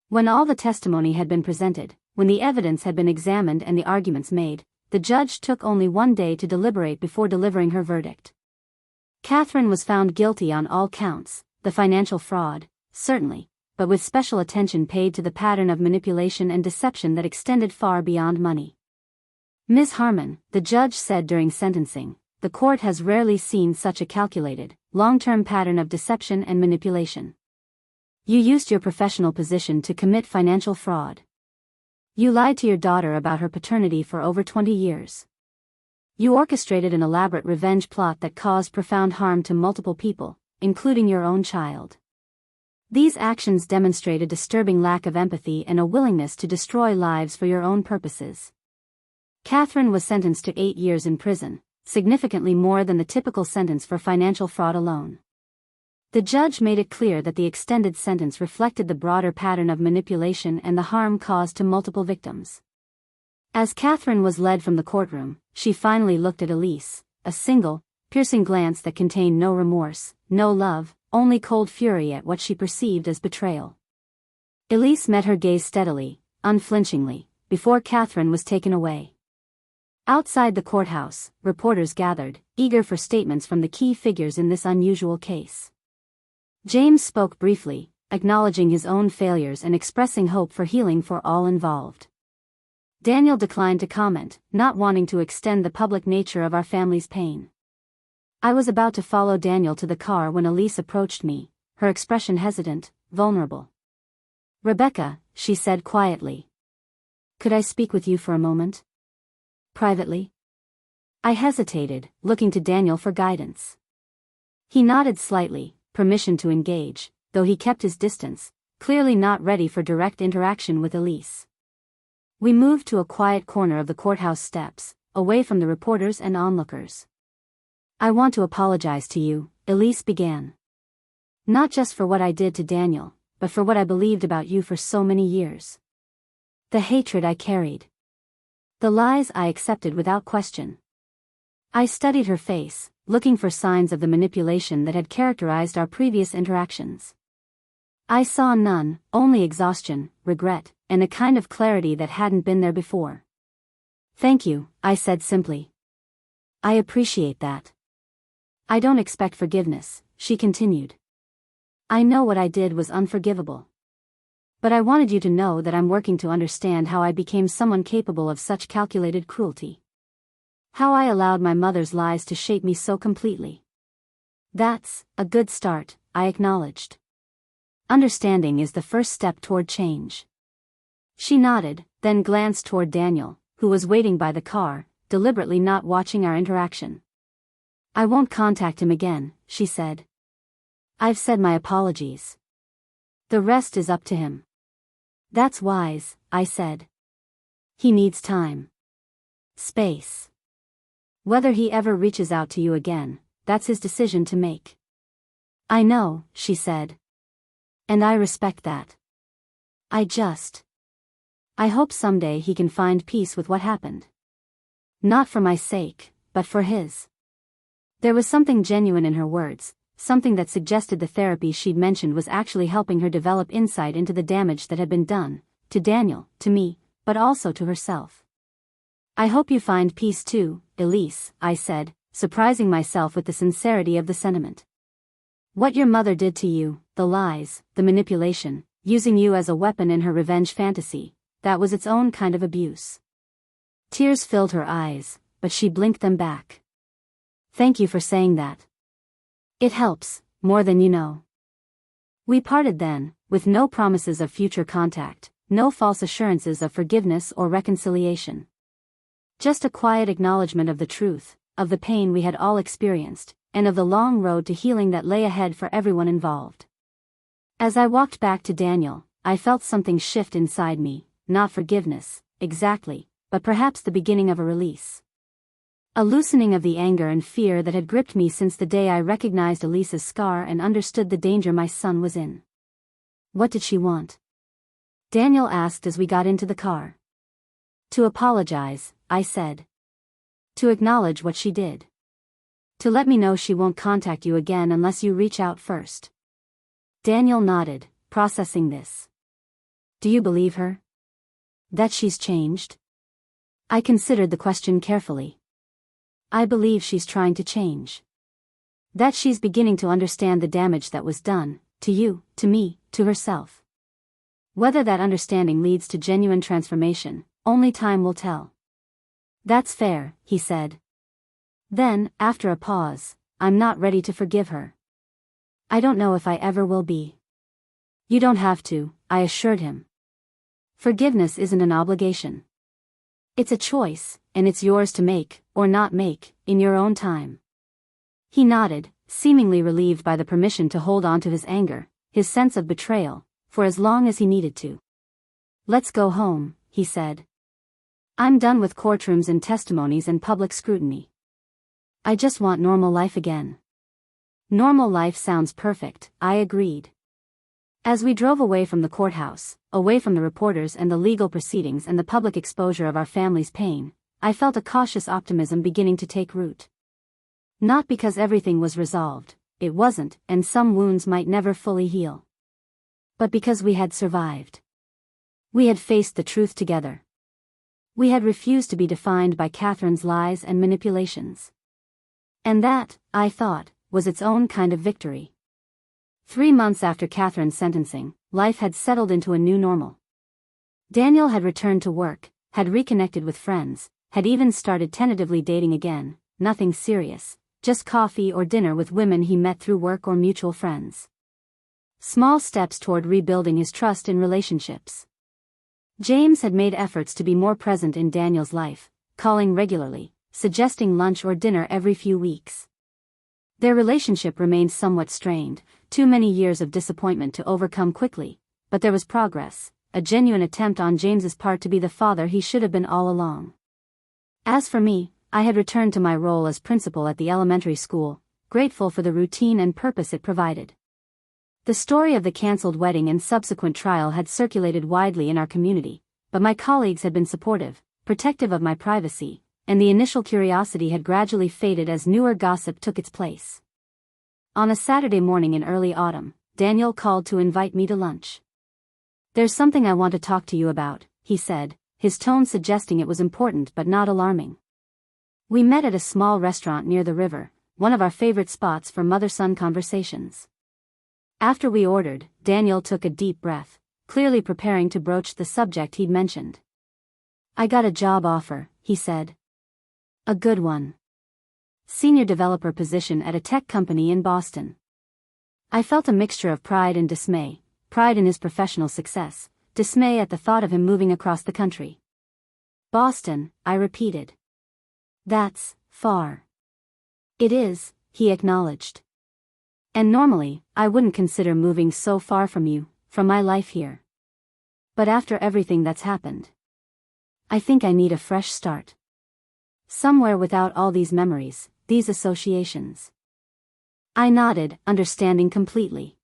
When all the testimony had been presented, when the evidence had been examined and the arguments made, the judge took only 1 day to deliberate before delivering her verdict. Catherine was found guilty on all counts, the financial fraud, certainly, but with special attention paid to the pattern of manipulation and deception that extended far beyond money. Ms. Harmon, the judge said during sentencing, the court has rarely seen such a calculated, long-term pattern of deception and manipulation. You used your professional position to commit financial fraud. You lied to your daughter about her paternity for over 20 years. You orchestrated an elaborate revenge plot that caused profound harm to multiple people, including your own child. These actions demonstrate a disturbing lack of empathy and a willingness to destroy lives for your own purposes. Catherine was sentenced to 8 years in prison, significantly more than the typical sentence for financial fraud alone. The judge made it clear that the extended sentence reflected the broader pattern of manipulation and the harm caused to multiple victims. As Catherine was led from the courtroom, she finally looked at Elise, a single, piercing glance that contained no remorse, no love, only cold fury at what she perceived as betrayal. Elise met her gaze steadily, unflinchingly, before Catherine was taken away. Outside the courthouse, reporters gathered, eager for statements from the key figures in this unusual case. James spoke briefly, acknowledging his own failures and expressing hope for healing for all involved. Daniel declined to comment, not wanting to extend the public nature of our family's pain. I was about to follow Daniel to the car when Elise approached me, her expression hesitant, vulnerable. "Rebecca," she said quietly. "Could I speak with you for a moment? Privately?" I hesitated, looking to Daniel for guidance. He nodded slightly, permission to engage, though he kept his distance, clearly not ready for direct interaction with Elise. We moved to a quiet corner of the courthouse steps, away from the reporters and onlookers. "I want to apologize to you," Elise began. "Not just for what I did to Daniel, but for what I believed about you for so many years. The hatred I carried. The lies I accepted without question." I studied her face, looking for signs of the manipulation that had characterized our previous interactions. I saw none, only exhaustion, regret, and a kind of clarity that hadn't been there before. "Thank you," I said simply. "I appreciate that." "I don't expect forgiveness," she continued. "I know what I did was unforgivable. But I wanted you to know that I'm working to understand how I became someone capable of such calculated cruelty. How I allowed my mother's lies to shape me so completely." "That's a good start," I acknowledged. "Understanding is the first step toward change." She nodded, then glanced toward Daniel, who was waiting by the car, deliberately not watching our interaction. "I won't contact him again," she said. "I've said my apologies. The rest is up to him." "That's wise," I said. "He needs time. Space. Whether he ever reaches out to you again, that's his decision to make." "I know," she said. "And I respect that. I hope someday he can find peace with what happened. Not for my sake, but for his." There was something genuine in her words, something that suggested the therapy she'd mentioned was actually helping her develop insight into the damage that had been done, to Daniel, to me, but also to herself. "I hope you find peace too, Elise," I said, surprising myself with the sincerity of the sentiment. "What your mother did to you, the lies, the manipulation, using you as a weapon in her revenge fantasy, that was its own kind of abuse." Tears filled her eyes, but she blinked them back. "Thank you for saying that. It helps, more than you know." We parted then, with no promises of future contact, no false assurances of forgiveness or reconciliation. Just a quiet acknowledgement of the truth, of the pain we had all experienced, and of the long road to healing that lay ahead for everyone involved. As I walked back to Daniel, I felt something shift inside me, not forgiveness, exactly, but perhaps the beginning of a release. A loosening of the anger and fear that had gripped me since the day I recognized Elise's scar and understood the danger my son was in. "What did she want?" Daniel asked as we got into the car. "To apologize," I said. "To acknowledge what she did. To let me know she won't contact you again unless you reach out first." Daniel nodded, processing this. "Do you believe her? That she's changed?" I considered the question carefully. "I believe she's trying to change. That she's beginning to understand the damage that was done, to you, to me, to herself. Whether that understanding leads to genuine transformation, only time will tell." "That's fair," he said. Then, after a pause, "I'm not ready to forgive her. I don't know if I ever will be." "You don't have to," I assured him. "Forgiveness isn't an obligation. It's a choice, and it's yours to make, or not make, in your own time." He nodded, seemingly relieved by the permission to hold on to his anger, his sense of betrayal, for as long as he needed to. "Let's go home," he said. "I'm done with courtrooms and testimonies and public scrutiny. I just want normal life again." "Normal life sounds perfect," I agreed. As we drove away from the courthouse, away from the reporters and the legal proceedings and the public exposure of our family's pain, I felt a cautious optimism beginning to take root. Not because everything was resolved, it wasn't, and some wounds might never fully heal. but because we had survived. We had faced the truth together. We had refused to be defined by Catherine's lies and manipulations. And that, I thought, was its own kind of victory. 3 months after Catherine's sentencing, life had settled into a new normal. Daniel had returned to work, had reconnected with friends, had even started tentatively dating again, nothing serious, just coffee or dinner with women he met through work or mutual friends. Small steps toward rebuilding his trust in relationships. James had made efforts to be more present in Daniel's life, calling regularly, suggesting lunch or dinner every few weeks. Their relationship remained somewhat strained, too many years of disappointment to overcome quickly, but there was progress, a genuine attempt on James's part to be the father he should have been all along. As for me, I had returned to my role as principal at the elementary school, grateful for the routine and purpose it provided. The story of the cancelled wedding and subsequent trial had circulated widely in our community, but my colleagues had been supportive, protective of my privacy, and the initial curiosity had gradually faded as newer gossip took its place. On a Saturday morning in early autumn, Daniel called to invite me to lunch. "There's something I want to talk to you about," he said, his tone suggesting it was important but not alarming. We met at a small restaurant near the river, one of our favorite spots for mother-son conversations. After we ordered, Daniel took a deep breath, clearly preparing to broach the subject he'd mentioned. "I got a job offer," he said. "A good one. Senior developer position at a tech company in Boston." I felt a mixture of pride and dismay, pride in his professional success, dismay at the thought of him moving across the country. "Boston," I repeated. "That's far." "It is," he acknowledged. "And normally, I wouldn't consider moving so far from you, from my life here. But after everything that's happened, I think I need a fresh start. Somewhere without all these memories, these associations." I nodded, understanding completely.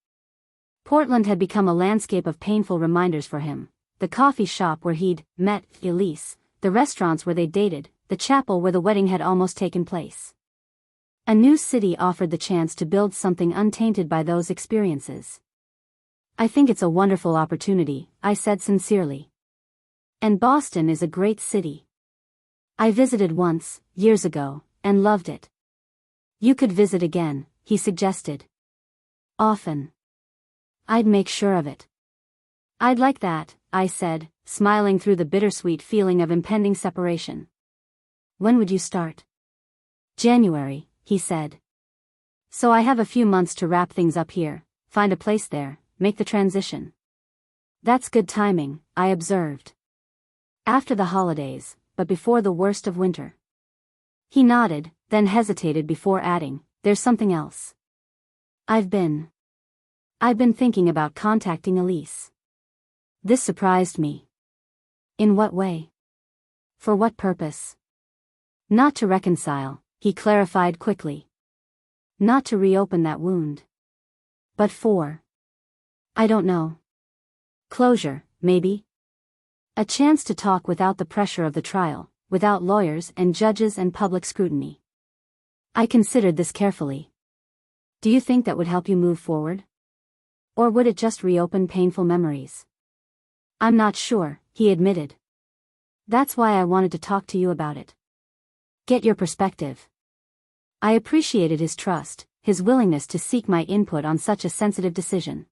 Portland had become a landscape of painful reminders for him. The coffee shop where he'd met Elise, the restaurants where they dated, the chapel where the wedding had almost taken place. A new city offered the chance to build something untainted by those experiences. "I think it's a wonderful opportunity," I said sincerely. "And Boston is a great city. I visited once, years ago, and loved it." "You could visit again," he suggested. "Often. I'd make sure of it." "I'd like that," I said, smiling through the bittersweet feeling of impending separation. "When would you start?" "January," he said. "So I have a few months to wrap things up here, find a place there, make the transition." "That's good timing," I observed. "After the holidays, but before the worst of winter." He nodded, then hesitated before adding, "There's something else. I've been thinking about contacting Elise." This surprised me. "In what way? For what purpose?" "Not to reconcile," he clarified quickly. "Not to reopen that wound. But for, I don't know. Closure, maybe? A chance to talk without the pressure of the trial, without lawyers and judges and public scrutiny." I considered this carefully. "Do you think that would help you move forward? Or would it just reopen painful memories?" "I'm not sure," he admitted. "That's why I wanted to talk to you about it. Get your perspective." I appreciated his trust, his willingness to seek my input on such a sensitive decision.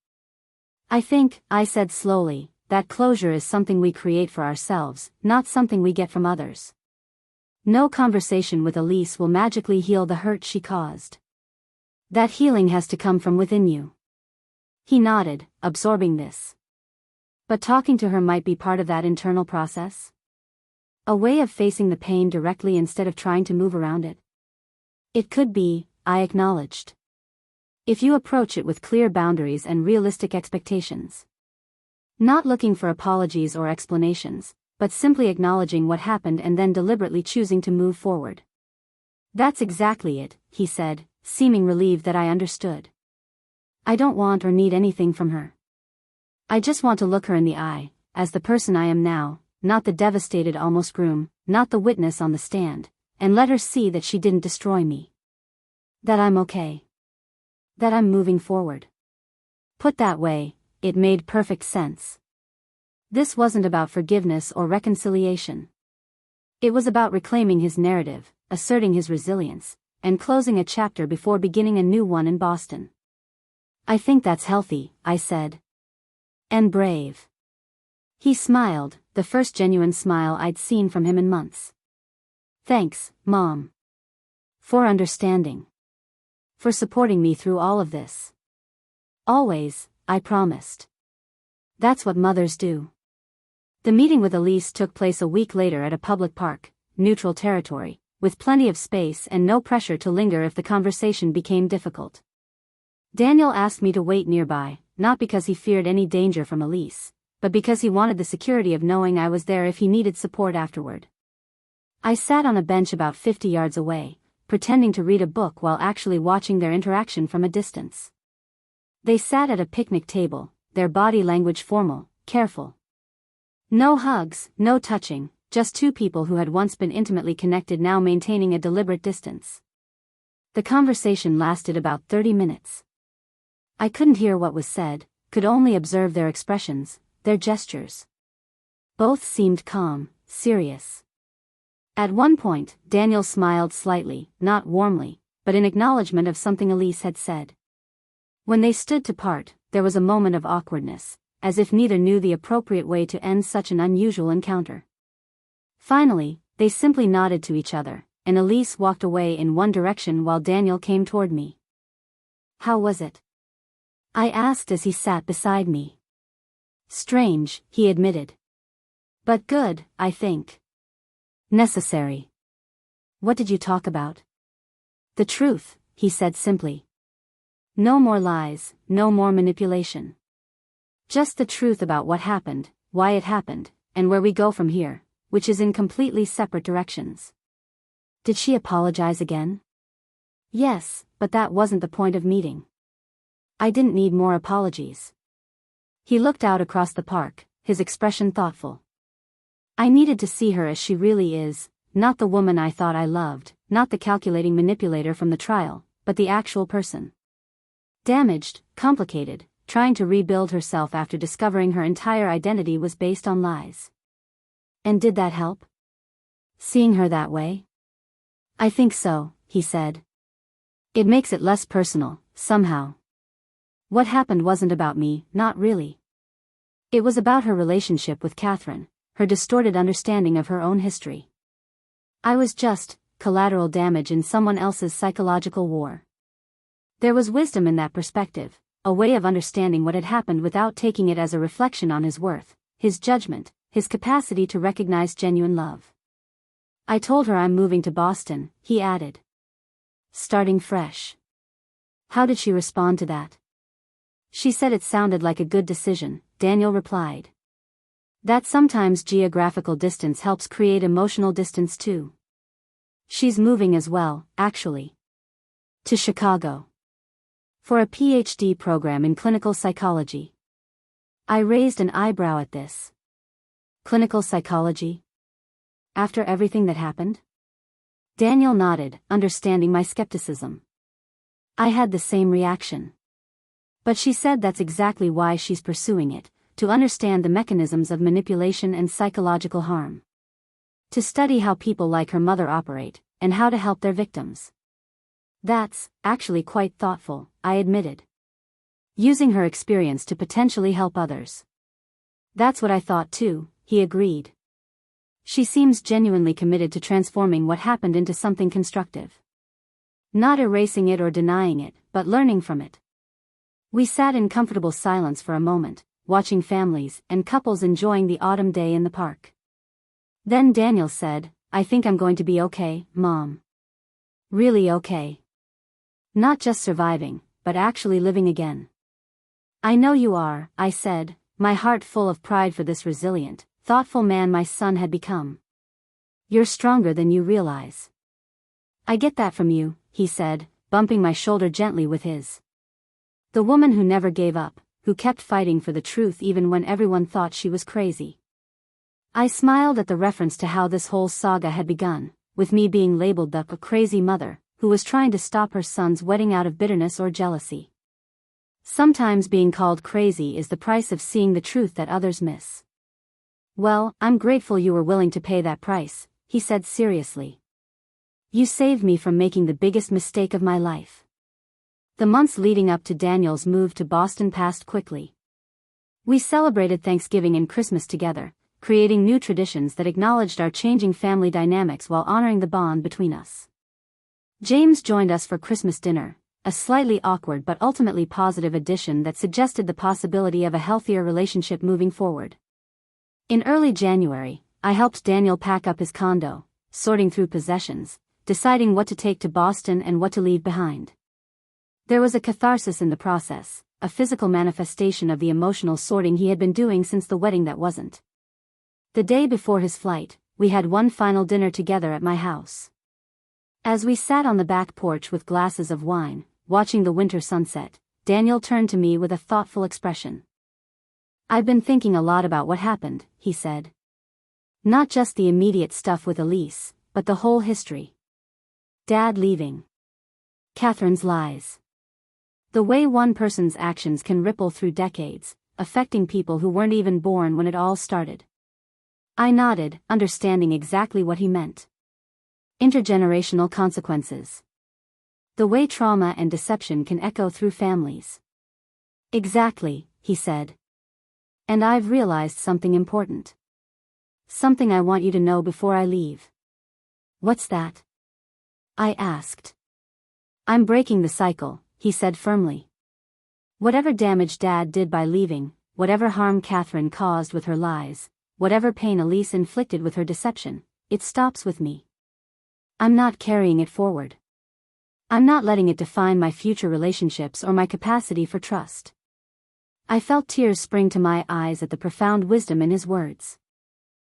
"I think," I said slowly, "that closure is something we create for ourselves, not something we get from others. No conversation with Elise will magically heal the hurt she caused. That healing has to come from within you." He nodded, absorbing this. "But talking to her might be part of that internal process? A way of facing the pain directly instead of trying to move around it?" "It could be," I acknowledged. "If you approach it with clear boundaries and realistic expectations. Not looking for apologies or explanations, but simply acknowledging what happened and then deliberately choosing to move forward." "That's exactly it," he said, seeming relieved that I understood. "I don't want or need anything from her. I just want to look her in the eye, as the person I am now, not the devastated almost groom, not the witness on the stand, and let her see that she didn't destroy me. That I'm okay. That I'm moving forward." Put that way, it made perfect sense. This wasn't about forgiveness or reconciliation. It was about reclaiming his narrative, asserting his resilience, and closing a chapter before beginning a new one in Boston. I think that's healthy, I said. And brave. He smiled, the first genuine smile I'd seen from him in months. Thanks, Mom. For understanding. For supporting me through all of this. Always, I promised. That's what mothers do. The meeting with Elise took place a week later at a public park, neutral territory, with plenty of space and no pressure to linger if the conversation became difficult. Daniel asked me to wait nearby, not because he feared any danger from Elise, but because he wanted the security of knowing I was there if he needed support afterward. I sat on a bench about 50 yards away, pretending to read a book while actually watching their interaction from a distance. They sat at a picnic table, their body language formal, careful. No hugs, no touching, just two people who had once been intimately connected now maintaining a deliberate distance. The conversation lasted about 30 minutes. I couldn't hear what was said, could only observe their expressions, their gestures. Both seemed calm, serious. At one point, Daniel smiled slightly, not warmly, but in acknowledgement of something Elise had said. When they stood to part, there was a moment of awkwardness, as if neither knew the appropriate way to end such an unusual encounter. Finally, they simply nodded to each other, and Elise walked away in one direction while Daniel came toward me. How was it? I asked as he sat beside me. Strange, he admitted. But good, I think. Necessary. What did you talk about? The truth, he said simply. No more lies, no more manipulation. Just the truth about what happened, why it happened, and where we go from here, which is in completely separate directions. Did she apologize again? Yes, but that wasn't the point of meeting. I didn't need more apologies. He looked out across the park, his expression thoughtful. I needed to see her as she really is, not the woman I thought I loved, not the calculating manipulator from the trial, but the actual person. Damaged, complicated, trying to rebuild herself after discovering her entire identity was based on lies. And did that help? Seeing her that way? I think so, he said. It makes it less personal, somehow. What happened wasn't about me, not really. It was about her relationship with Catherine, her distorted understanding of her own history. I was just collateral damage in someone else's psychological war. There was wisdom in that perspective, a way of understanding what had happened without taking it as a reflection on his worth, his judgment, his capacity to recognize genuine love. I told her I'm moving to Boston, he added. Starting fresh. How did she respond to that? She said it sounded like a good decision, Daniel replied. That sometimes geographical distance helps create emotional distance too. She's moving as well, actually. To Chicago. For a PhD program in clinical psychology. I raised an eyebrow at this. Clinical psychology? After everything that happened? Daniel nodded, understanding my skepticism. I had the same reaction. But she said that's exactly why she's pursuing it, to understand the mechanisms of manipulation and psychological harm. To study how people like her mother operate, and how to help their victims. That's actually quite thoughtful, I admitted. Using her experience to potentially help others. That's what I thought too, he agreed. She seems genuinely committed to transforming what happened into something constructive. Not erasing it or denying it, but learning from it. We sat in comfortable silence for a moment, watching families and couples enjoying the autumn day in the park. Then Daniel said, I think I'm going to be okay, Mom. Really okay. Not just surviving, but actually living again. I know you are, I said, my heart full of pride for this resilient, thoughtful man my son had become. You're stronger than you realize. I get that from you, he said, bumping my shoulder gently with his. The woman who never gave up, who kept fighting for the truth even when everyone thought she was crazy. I smiled at the reference to how this whole saga had begun, with me being labeled the crazy mother, who was trying to stop her son's wedding out of bitterness or jealousy. Sometimes being called crazy is the price of seeing the truth that others miss. Well, I'm grateful you were willing to pay that price, he said seriously. You saved me from making the biggest mistake of my life. The months leading up to Daniel's move to Boston passed quickly. We celebrated Thanksgiving and Christmas together, creating new traditions that acknowledged our changing family dynamics while honoring the bond between us. James joined us for Christmas dinner, a slightly awkward but ultimately positive addition that suggested the possibility of a healthier relationship moving forward. In early January, I helped Daniel pack up his condo, sorting through possessions, deciding what to take to Boston and what to leave behind. There was a catharsis in the process, a physical manifestation of the emotional sorting he had been doing since the wedding that wasn't. The day before his flight, we had one final dinner together at my house. As we sat on the back porch with glasses of wine, watching the winter sunset, Daniel turned to me with a thoughtful expression. I've been thinking a lot about what happened, he said. Not just the immediate stuff with Elise, but the whole history. Dad leaving. Catherine's lies. The way one person's actions can ripple through decades, affecting people who weren't even born when it all started. I nodded, understanding exactly what he meant. Intergenerational consequences. The way trauma and deception can echo through families. Exactly, he said. And I've realized something important. Something I want you to know before I leave. What's that? I asked. I'm breaking the cycle, he said firmly. Whatever damage Dad did by leaving, whatever harm Catherine caused with her lies, whatever pain Elise inflicted with her deception, it stops with me. I'm not carrying it forward. I'm not letting it define my future relationships or my capacity for trust. I felt tears spring to my eyes at the profound wisdom in his words.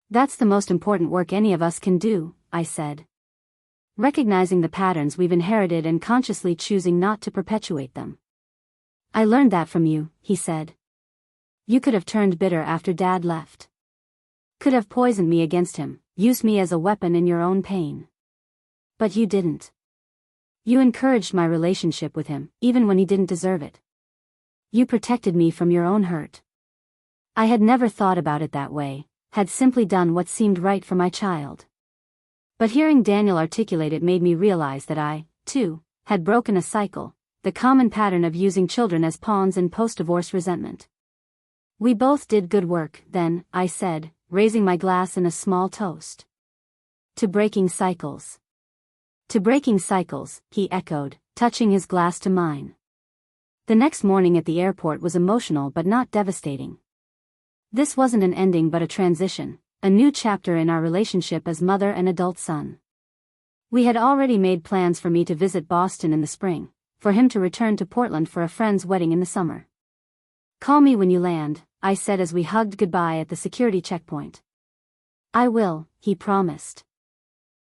That's the most important work any of us can do, I said. Recognizing the patterns we've inherited and consciously choosing not to perpetuate them. I learned that from you, he said. You could have turned bitter after Dad left. Could have poisoned me against him, used me as a weapon in your own pain. But you didn't. You encouraged my relationship with him, even when he didn't deserve it. You protected me from your own hurt. I had never thought about it that way, had simply done what seemed right for my child. But hearing Daniel articulate it made me realize that I, too, had broken a cycle, the common pattern of using children as pawns in post-divorce resentment. We both did good work, then, I said, raising my glass in a small toast. To breaking cycles. To breaking cycles, he echoed, touching his glass to mine. The next morning at the airport was emotional but not devastating. This wasn't an ending but a transition, a new chapter in our relationship as mother and adult son. We had already made plans for me to visit Boston in the spring, for him to return to Portland for a friend's wedding in the summer. Call me when you land, I said as we hugged goodbye at the security checkpoint. I will, he promised.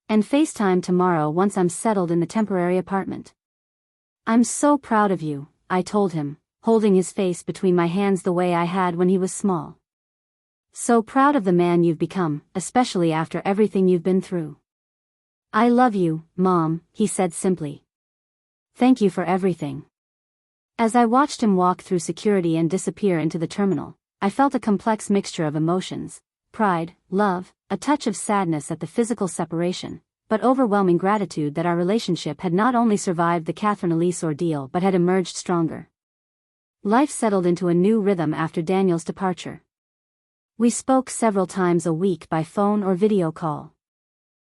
And FaceTime tomorrow once I'm settled in the temporary apartment. I'm so proud of you, I told him, holding his face between my hands the way I had when he was small. So proud of the man you've become, especially after everything you've been through. I love you, Mom, he said simply. Thank you for everything. As I watched him walk through security and disappear into the terminal, I felt a complex mixture of emotions, pride, love, a touch of sadness at the physical separation, but overwhelming gratitude that our relationship had not only survived the Catherine Elise ordeal but had emerged stronger. Life settled into a new rhythm after Daniel's departure. We spoke several times a week by phone or video call.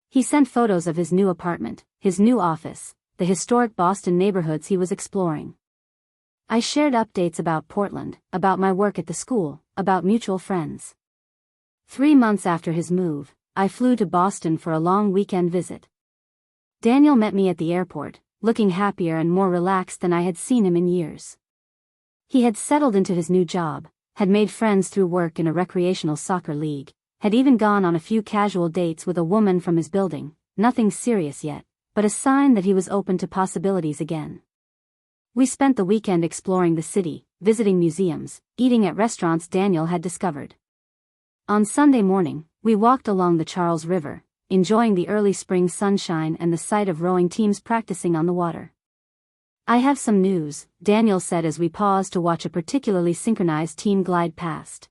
He sent photos of his new apartment, his new office, the historic Boston neighborhoods he was exploring. I shared updates about Portland, about my work at the school, about mutual friends. 3 months after his move, I flew to Boston for a long weekend visit. Daniel met me at the airport, looking happier and more relaxed than I had seen him in years. He had settled into his new job, had made friends through work in a recreational soccer league, had even gone on a few casual dates with a woman from his building, nothing serious yet, but a sign that he was open to possibilities again. We spent the weekend exploring the city, visiting museums, eating at restaurants Daniel had discovered. On Sunday morning, we walked along the Charles River, enjoying the early spring sunshine and the sight of rowing teams practicing on the water. I have some news, Daniel said as we paused to watch a particularly synchronized team glide past.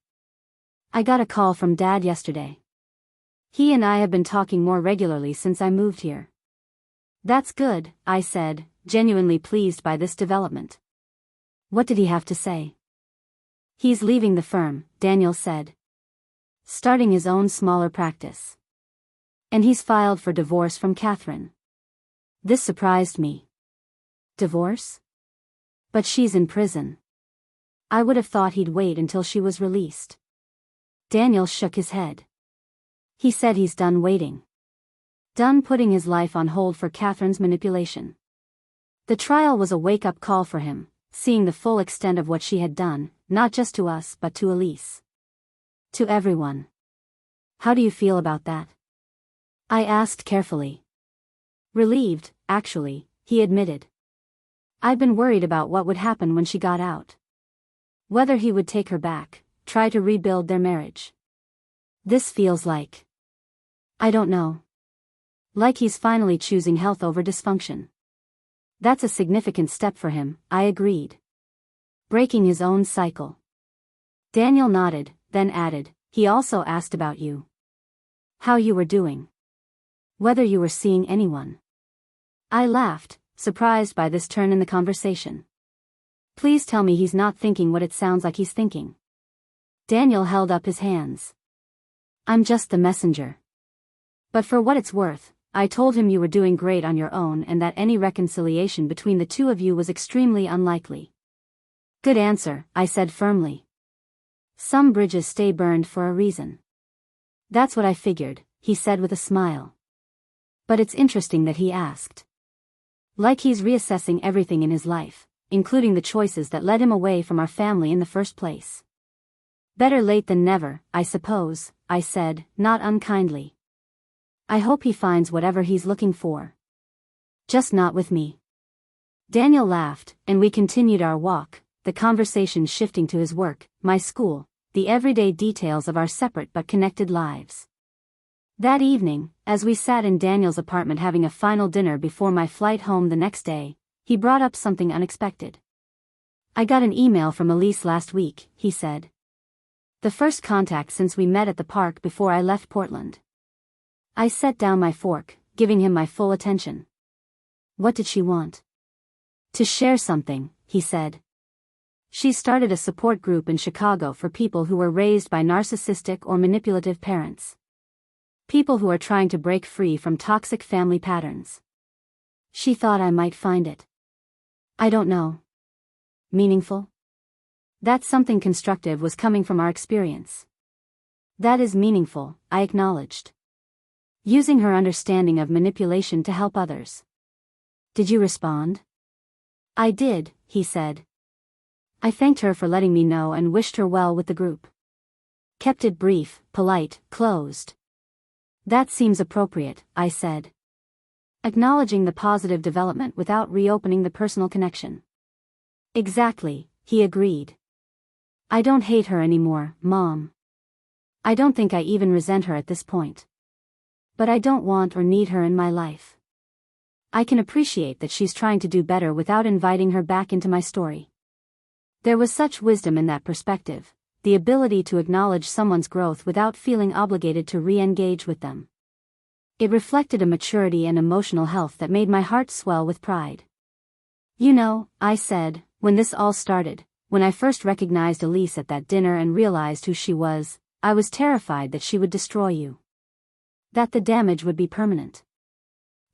I got a call from Dad yesterday. He and I have been talking more regularly since I moved here. That's good, I said, genuinely pleased by this development. What did he have to say? He's leaving the firm, Daniel said. Starting his own smaller practice. And he's filed for divorce from Catherine. This surprised me. Divorce? But she's in prison. I would have thought he'd wait until she was released. Daniel shook his head. He said he's done waiting. Done putting his life on hold for Catherine's manipulation. The trial was a wake-up call for him, seeing the full extent of what she had done, not just to us but to Elise. To everyone. How do you feel about that? I asked carefully. Relieved, actually, he admitted. I'd been worried about what would happen when she got out. Whether he would take her back, try to rebuild their marriage. This feels like... I don't know. Like he's finally choosing health over dysfunction. That's a significant step for him, I agreed. Breaking his own cycle. Daniel nodded, then added, he also asked about you. How you were doing. Whether you were seeing anyone. I laughed, surprised by this turn in the conversation. Please tell me he's not thinking what it sounds like he's thinking. Daniel held up his hands. I'm just the messenger. But for what it's worth, I told him you were doing great on your own and that any reconciliation between the two of you was extremely unlikely. Good answer, I said firmly. Some bridges stay burned for a reason. That's what I figured, he said with a smile. But it's interesting that he asked. Like he's reassessing everything in his life, including the choices that led him away from our family in the first place. Better late than never, I suppose, I said, not unkindly. I hope he finds whatever he's looking for. Just not with me. Daniel laughed, and we continued our walk, the conversation shifting to his work, my school, the everyday details of our separate but connected lives. That evening, as we sat in Daniel's apartment having a final dinner before my flight home the next day, he brought up something unexpected. I got an email from Elise last week, he said. The first contact since we met at the park before I left Portland. I set down my fork, giving him my full attention. What did she want? To share something, he said. She started a support group in Chicago for people who were raised by narcissistic or manipulative parents. People who are trying to break free from toxic family patterns. She thought I might find it. I don't know. Meaningful? That something constructive was coming from our experience. That is meaningful, I acknowledged. Using her understanding of manipulation to help others. Did you respond? I did, he said. I thanked her for letting me know and wished her well with the group. Kept it brief, polite, closed. That seems appropriate, I said. Acknowledging the positive development without reopening the personal connection. Exactly, he agreed. I don't hate her anymore, Mom. I don't think I even resent her at this point. But I don't want or need her in my life. I can appreciate that she's trying to do better without inviting her back into my story. There was such wisdom in that perspective, the ability to acknowledge someone's growth without feeling obligated to re-engage with them. It reflected a maturity and emotional health that made my heart swell with pride. You know, I said, when this all started, when I first recognized Elise at that dinner and realized who she was, I was terrified that she would destroy you. That the damage would be permanent.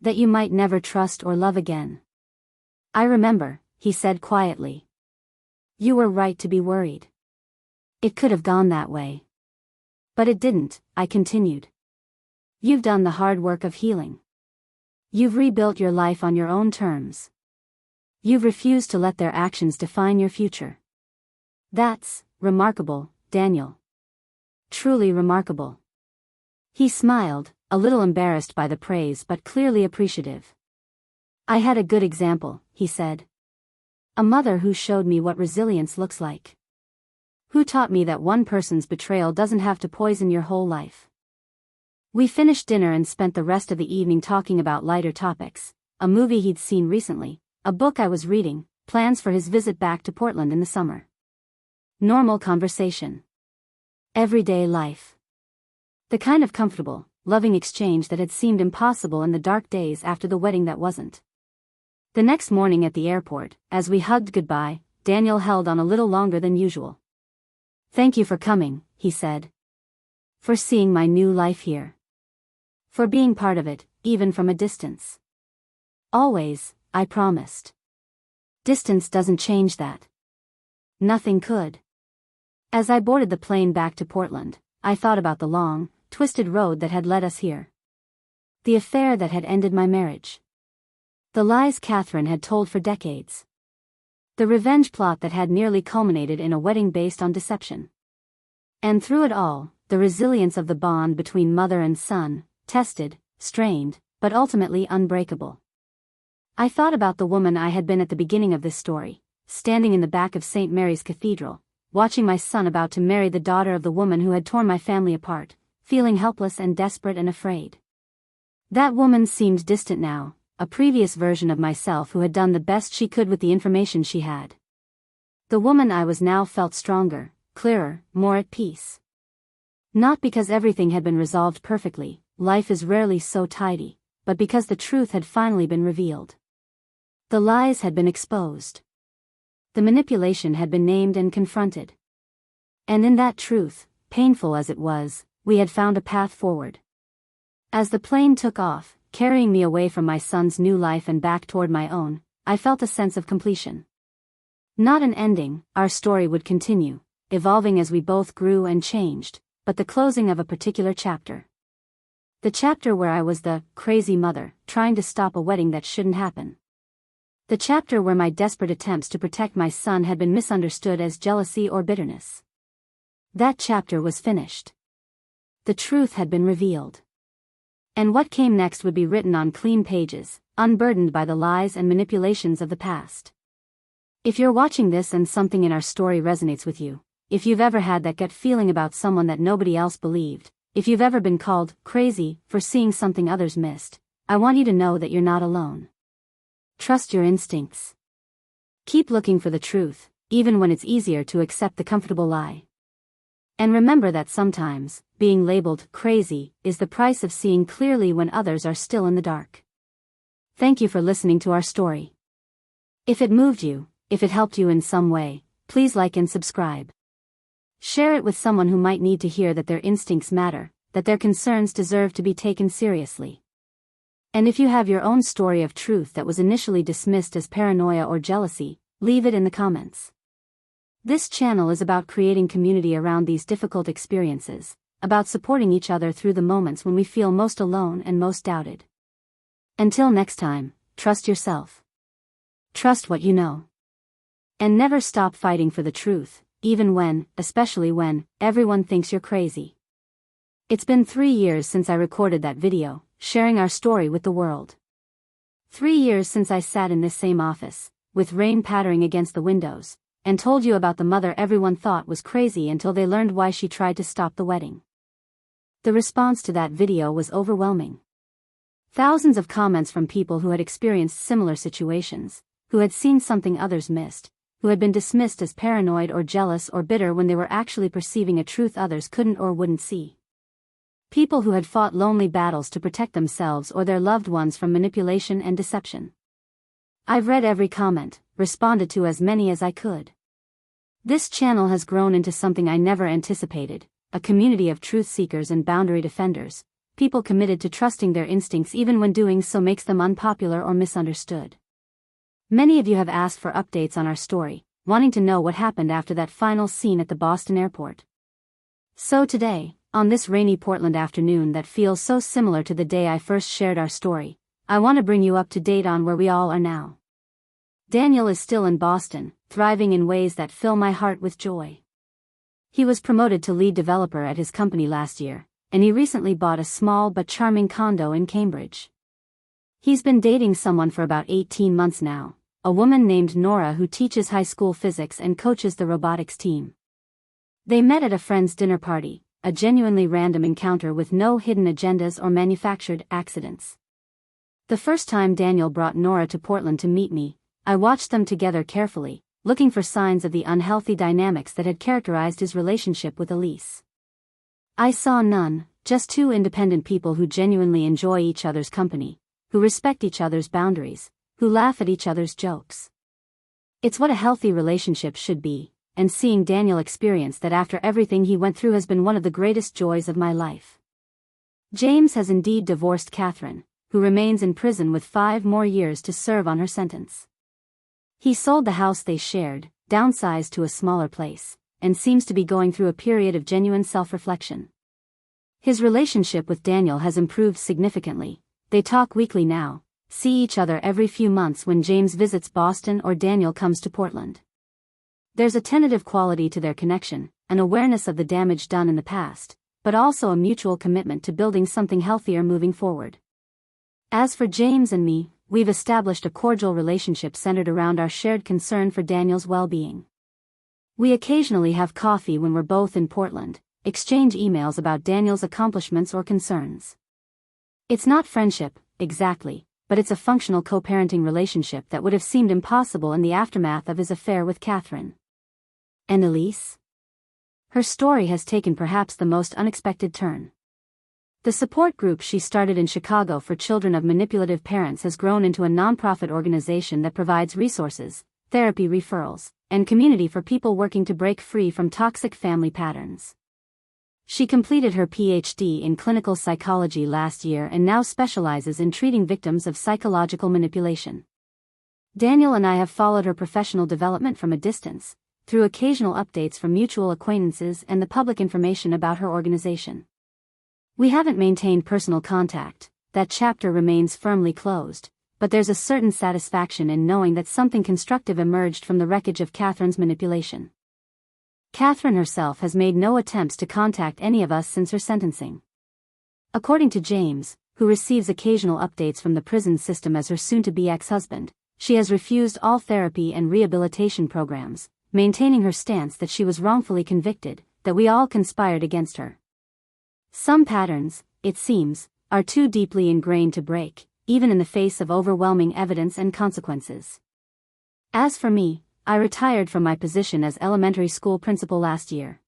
That you might never trust or love again. I remember, he said quietly. You were right to be worried. It could have gone that way. But it didn't, I continued. You've done the hard work of healing. You've rebuilt your life on your own terms. You've refused to let their actions define your future. That's remarkable, Daniel. Truly remarkable. He smiled, a little embarrassed by the praise but clearly appreciative. I had a good example, he said. A mother who showed me what resilience looks like. Who taught me that one person's betrayal doesn't have to poison your whole life. We finished dinner and spent the rest of the evening talking about lighter topics, a movie he'd seen recently, a book I was reading, plans for his visit back to Portland in the summer. Normal conversation. Everyday life. The kind of comfortable, loving exchange that had seemed impossible in the dark days after the wedding that wasn't. The next morning at the airport, as we hugged goodbye, Daniel held on a little longer than usual. "Thank you for coming," he said. "For seeing my new life here. For being part of it, even from a distance. Always," I promised. "Distance doesn't change that." Nothing could. As I boarded the plane back to Portland, I thought about the long, twisted road that had led us here. The affair that had ended my marriage. The lies Catherine had told for decades. The revenge plot that had nearly culminated in a wedding based on deception. And through it all, the resilience of the bond between mother and son, tested, strained, but ultimately unbreakable. I thought about the woman I had been at the beginning of this story, standing in the back of St. Mary's Cathedral, watching my son about to marry the daughter of the woman who had torn my family apart, feeling helpless and desperate and afraid. That woman seemed distant now, a previous version of myself who had done the best she could with the information she had. The woman I was now felt stronger, clearer, more at peace. Not because everything had been resolved perfectly, life is rarely so tidy, but because the truth had finally been revealed. The lies had been exposed. The manipulation had been named and confronted. And in that truth, painful as it was, we had found a path forward. As the plane took off, carrying me away from my son's new life and back toward my own, I felt a sense of completion. Not an ending, our story would continue, evolving as we both grew and changed, but the closing of a particular chapter. The chapter where I was the crazy mother, trying to stop a wedding that shouldn't happen. The chapter where my desperate attempts to protect my son had been misunderstood as jealousy or bitterness. That chapter was finished. The truth had been revealed. And what came next would be written on clean pages, unburdened by the lies and manipulations of the past. If you're watching this and something in our story resonates with you, if you've ever had that gut feeling about someone that nobody else believed, if you've ever been called crazy for seeing something others missed, I want you to know that you're not alone. Trust your instincts. Keep looking for the truth, even when it's easier to accept the comfortable lie. And remember that sometimes, being labeled crazy is the price of seeing clearly when others are still in the dark. Thank you for listening to our story. If it moved you, if it helped you in some way, please like and subscribe. Share it with someone who might need to hear that their instincts matter, that their concerns deserve to be taken seriously. And if you have your own story of truth that was initially dismissed as paranoia or jealousy, leave it in the comments. This channel is about creating community around these difficult experiences, about supporting each other through the moments when we feel most alone and most doubted. Until next time, trust yourself. Trust what you know. And never stop fighting for the truth, even when, especially when, everyone thinks you're crazy. It's been 3 years since I recorded that video, sharing our story with the world. 3 years since I sat in this same office, with rain pattering against the windows, and told you about the mother everyone thought was crazy until they learned why she tried to stop the wedding. The response to that video was overwhelming. Thousands of comments from people who had experienced similar situations, who had seen something others missed, who had been dismissed as paranoid or jealous or bitter when they were actually perceiving a truth others couldn't or wouldn't see. People who had fought lonely battles to protect themselves or their loved ones from manipulation and deception. I've read every comment, responded to as many as I could. This channel has grown into something I never anticipated, a community of truth seekers and boundary defenders, people committed to trusting their instincts even when doing so makes them unpopular or misunderstood. Many of you have asked for updates on our story, wanting to know what happened after that final scene at the Boston airport. So today, on this rainy Portland afternoon that feels so similar to the day I first shared our story, I want to bring you up to date on where we all are now. Daniel is still in Boston, thriving in ways that fill my heart with joy. He was promoted to lead developer at his company last year, and he recently bought a small but charming condo in Cambridge. He's been dating someone for about 18 months now, a woman named Nora who teaches high school physics and coaches the robotics team. They met at a friend's dinner party, a genuinely random encounter with no hidden agendas or manufactured accidents. The first time Daniel brought Nora to Portland to meet me, I watched them together carefully, looking for signs of the unhealthy dynamics that had characterized his relationship with Elise. I saw none, just two independent people who genuinely enjoy each other's company, who respect each other's boundaries, who laugh at each other's jokes. It's what a healthy relationship should be, and seeing Daniel experience that after everything he went through has been one of the greatest joys of my life. James has indeed divorced Catherine, who remains in prison with 5 more years to serve on her sentence. He sold the house they shared, downsized to a smaller place, and seems to be going through a period of genuine self-reflection. His relationship with Daniel has improved significantly. They talk weekly now, see each other every few months when James visits Boston or Daniel comes to Portland. There's a tentative quality to their connection, an awareness of the damage done in the past, but also a mutual commitment to building something healthier moving forward. As for James and me, we've established a cordial relationship centered around our shared concern for Daniel's well-being. We occasionally have coffee when we're both in Portland, exchange emails about Daniel's accomplishments or concerns. It's not friendship, exactly, but it's a functional co-parenting relationship that would have seemed impossible in the aftermath of his affair with Catherine. And Elise? Her story has taken perhaps the most unexpected turn. The support group she started in Chicago for children of manipulative parents has grown into a nonprofit organization that provides resources, therapy referrals, and community for people working to break free from toxic family patterns. She completed her PhD in clinical psychology last year and now specializes in treating victims of psychological manipulation. Daniel and I have followed her professional development from a distance, through occasional updates from mutual acquaintances and the public information about her organization. We haven't maintained personal contact, that chapter remains firmly closed, but there's a certain satisfaction in knowing that something constructive emerged from the wreckage of Catherine's manipulation. Catherine herself has made no attempts to contact any of us since her sentencing. According to James, who receives occasional updates from the prison system as her soon-to-be ex-husband, she has refused all therapy and rehabilitation programs, maintaining her stance that she was wrongfully convicted, that we all conspired against her. Some patterns, it seems, are too deeply ingrained to break, even in the face of overwhelming evidence and consequences. As for me, I retired from my position as elementary school principal last year.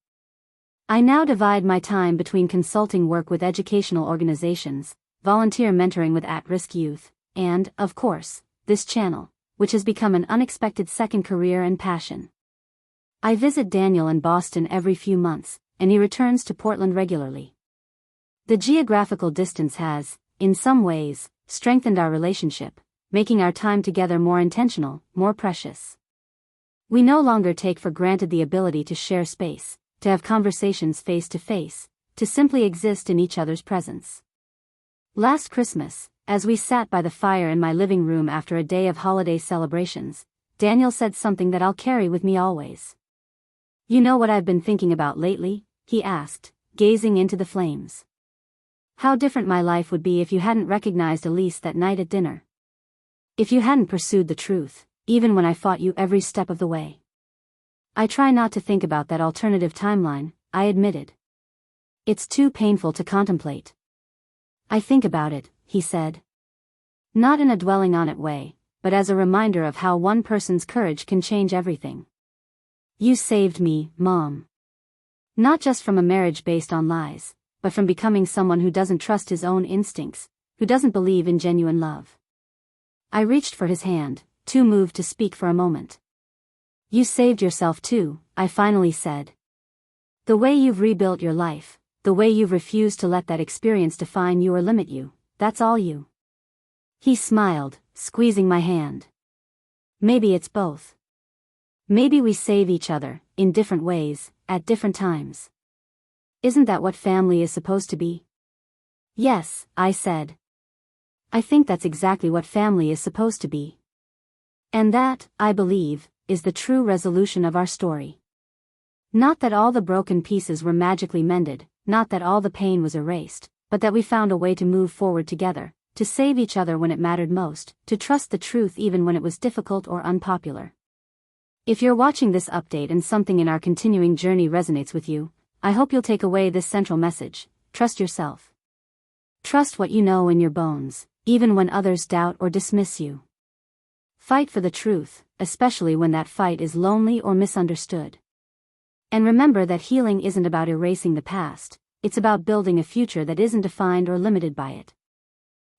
I now divide my time between consulting work with educational organizations, volunteer mentoring with at-risk youth, and, of course, this channel, which has become an unexpected second career and passion. I visit Daniel in Boston every few months, and he returns to Portland regularly. The geographical distance has, in some ways, strengthened our relationship, making our time together more intentional, more precious. We no longer take for granted the ability to share space, to have conversations face to face, to simply exist in each other's presence. Last Christmas, as we sat by the fire in my living room after a day of holiday celebrations, Daniel said something that I'll carry with me always. "You know what I've been thinking about lately?" he asked, gazing into the flames. "How different my life would be if you hadn't recognized Elise that night at dinner. If you hadn't pursued the truth, even when I fought you every step of the way." I try not to think about that alternative timeline, I admitted. It's too painful to contemplate. "I think about it," he said. "Not in a dwelling on it way, but as a reminder of how one person's courage can change everything. You saved me, Mom. Not just from a marriage based on lies, but from becoming someone who doesn't trust his own instincts, who doesn't believe in genuine love." I reached for his hand, too moved to speak for a moment. "You saved yourself too," I finally said. "The way you've rebuilt your life, the way you've refused to let that experience define you or limit you, that's all you." He smiled, squeezing my hand. "Maybe it's both. Maybe we save each other, in different ways, at different times. Isn't that what family is supposed to be?" "Yes," I said. "I think that's exactly what family is supposed to be. And that, I believe, is the true resolution of our story. Not that all the broken pieces were magically mended, not that all the pain was erased, but that we found a way to move forward together, to save each other when it mattered most, to trust the truth even when it was difficult or unpopular. If you're watching this update and something in our continuing journey resonates with you, I hope you'll take away this central message: trust yourself. Trust what you know in your bones, even when others doubt or dismiss you. Fight for the truth, especially when that fight is lonely or misunderstood. And remember that healing isn't about erasing the past, it's about building a future that isn't defined or limited by it.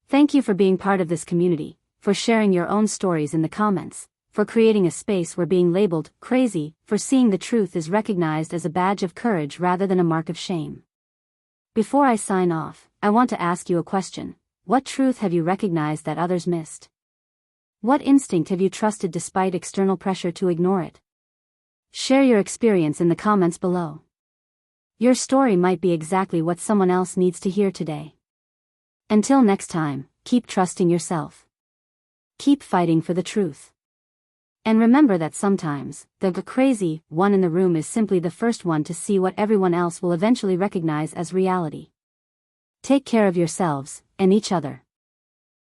Thank you for being part of this community, for sharing your own stories in the comments, for creating a space where being labeled crazy, for seeing the truth is recognized as a badge of courage rather than a mark of shame. Before I sign off, I want to ask you a question. What truth have you recognized that others missed? What instinct have you trusted despite external pressure to ignore it? Share your experience in the comments below. Your story might be exactly what someone else needs to hear today. Until next time, keep trusting yourself. Keep fighting for the truth. And remember that sometimes, the crazy one in the room is simply the first one to see what everyone else will eventually recognize as reality. Take care of yourselves, and each other.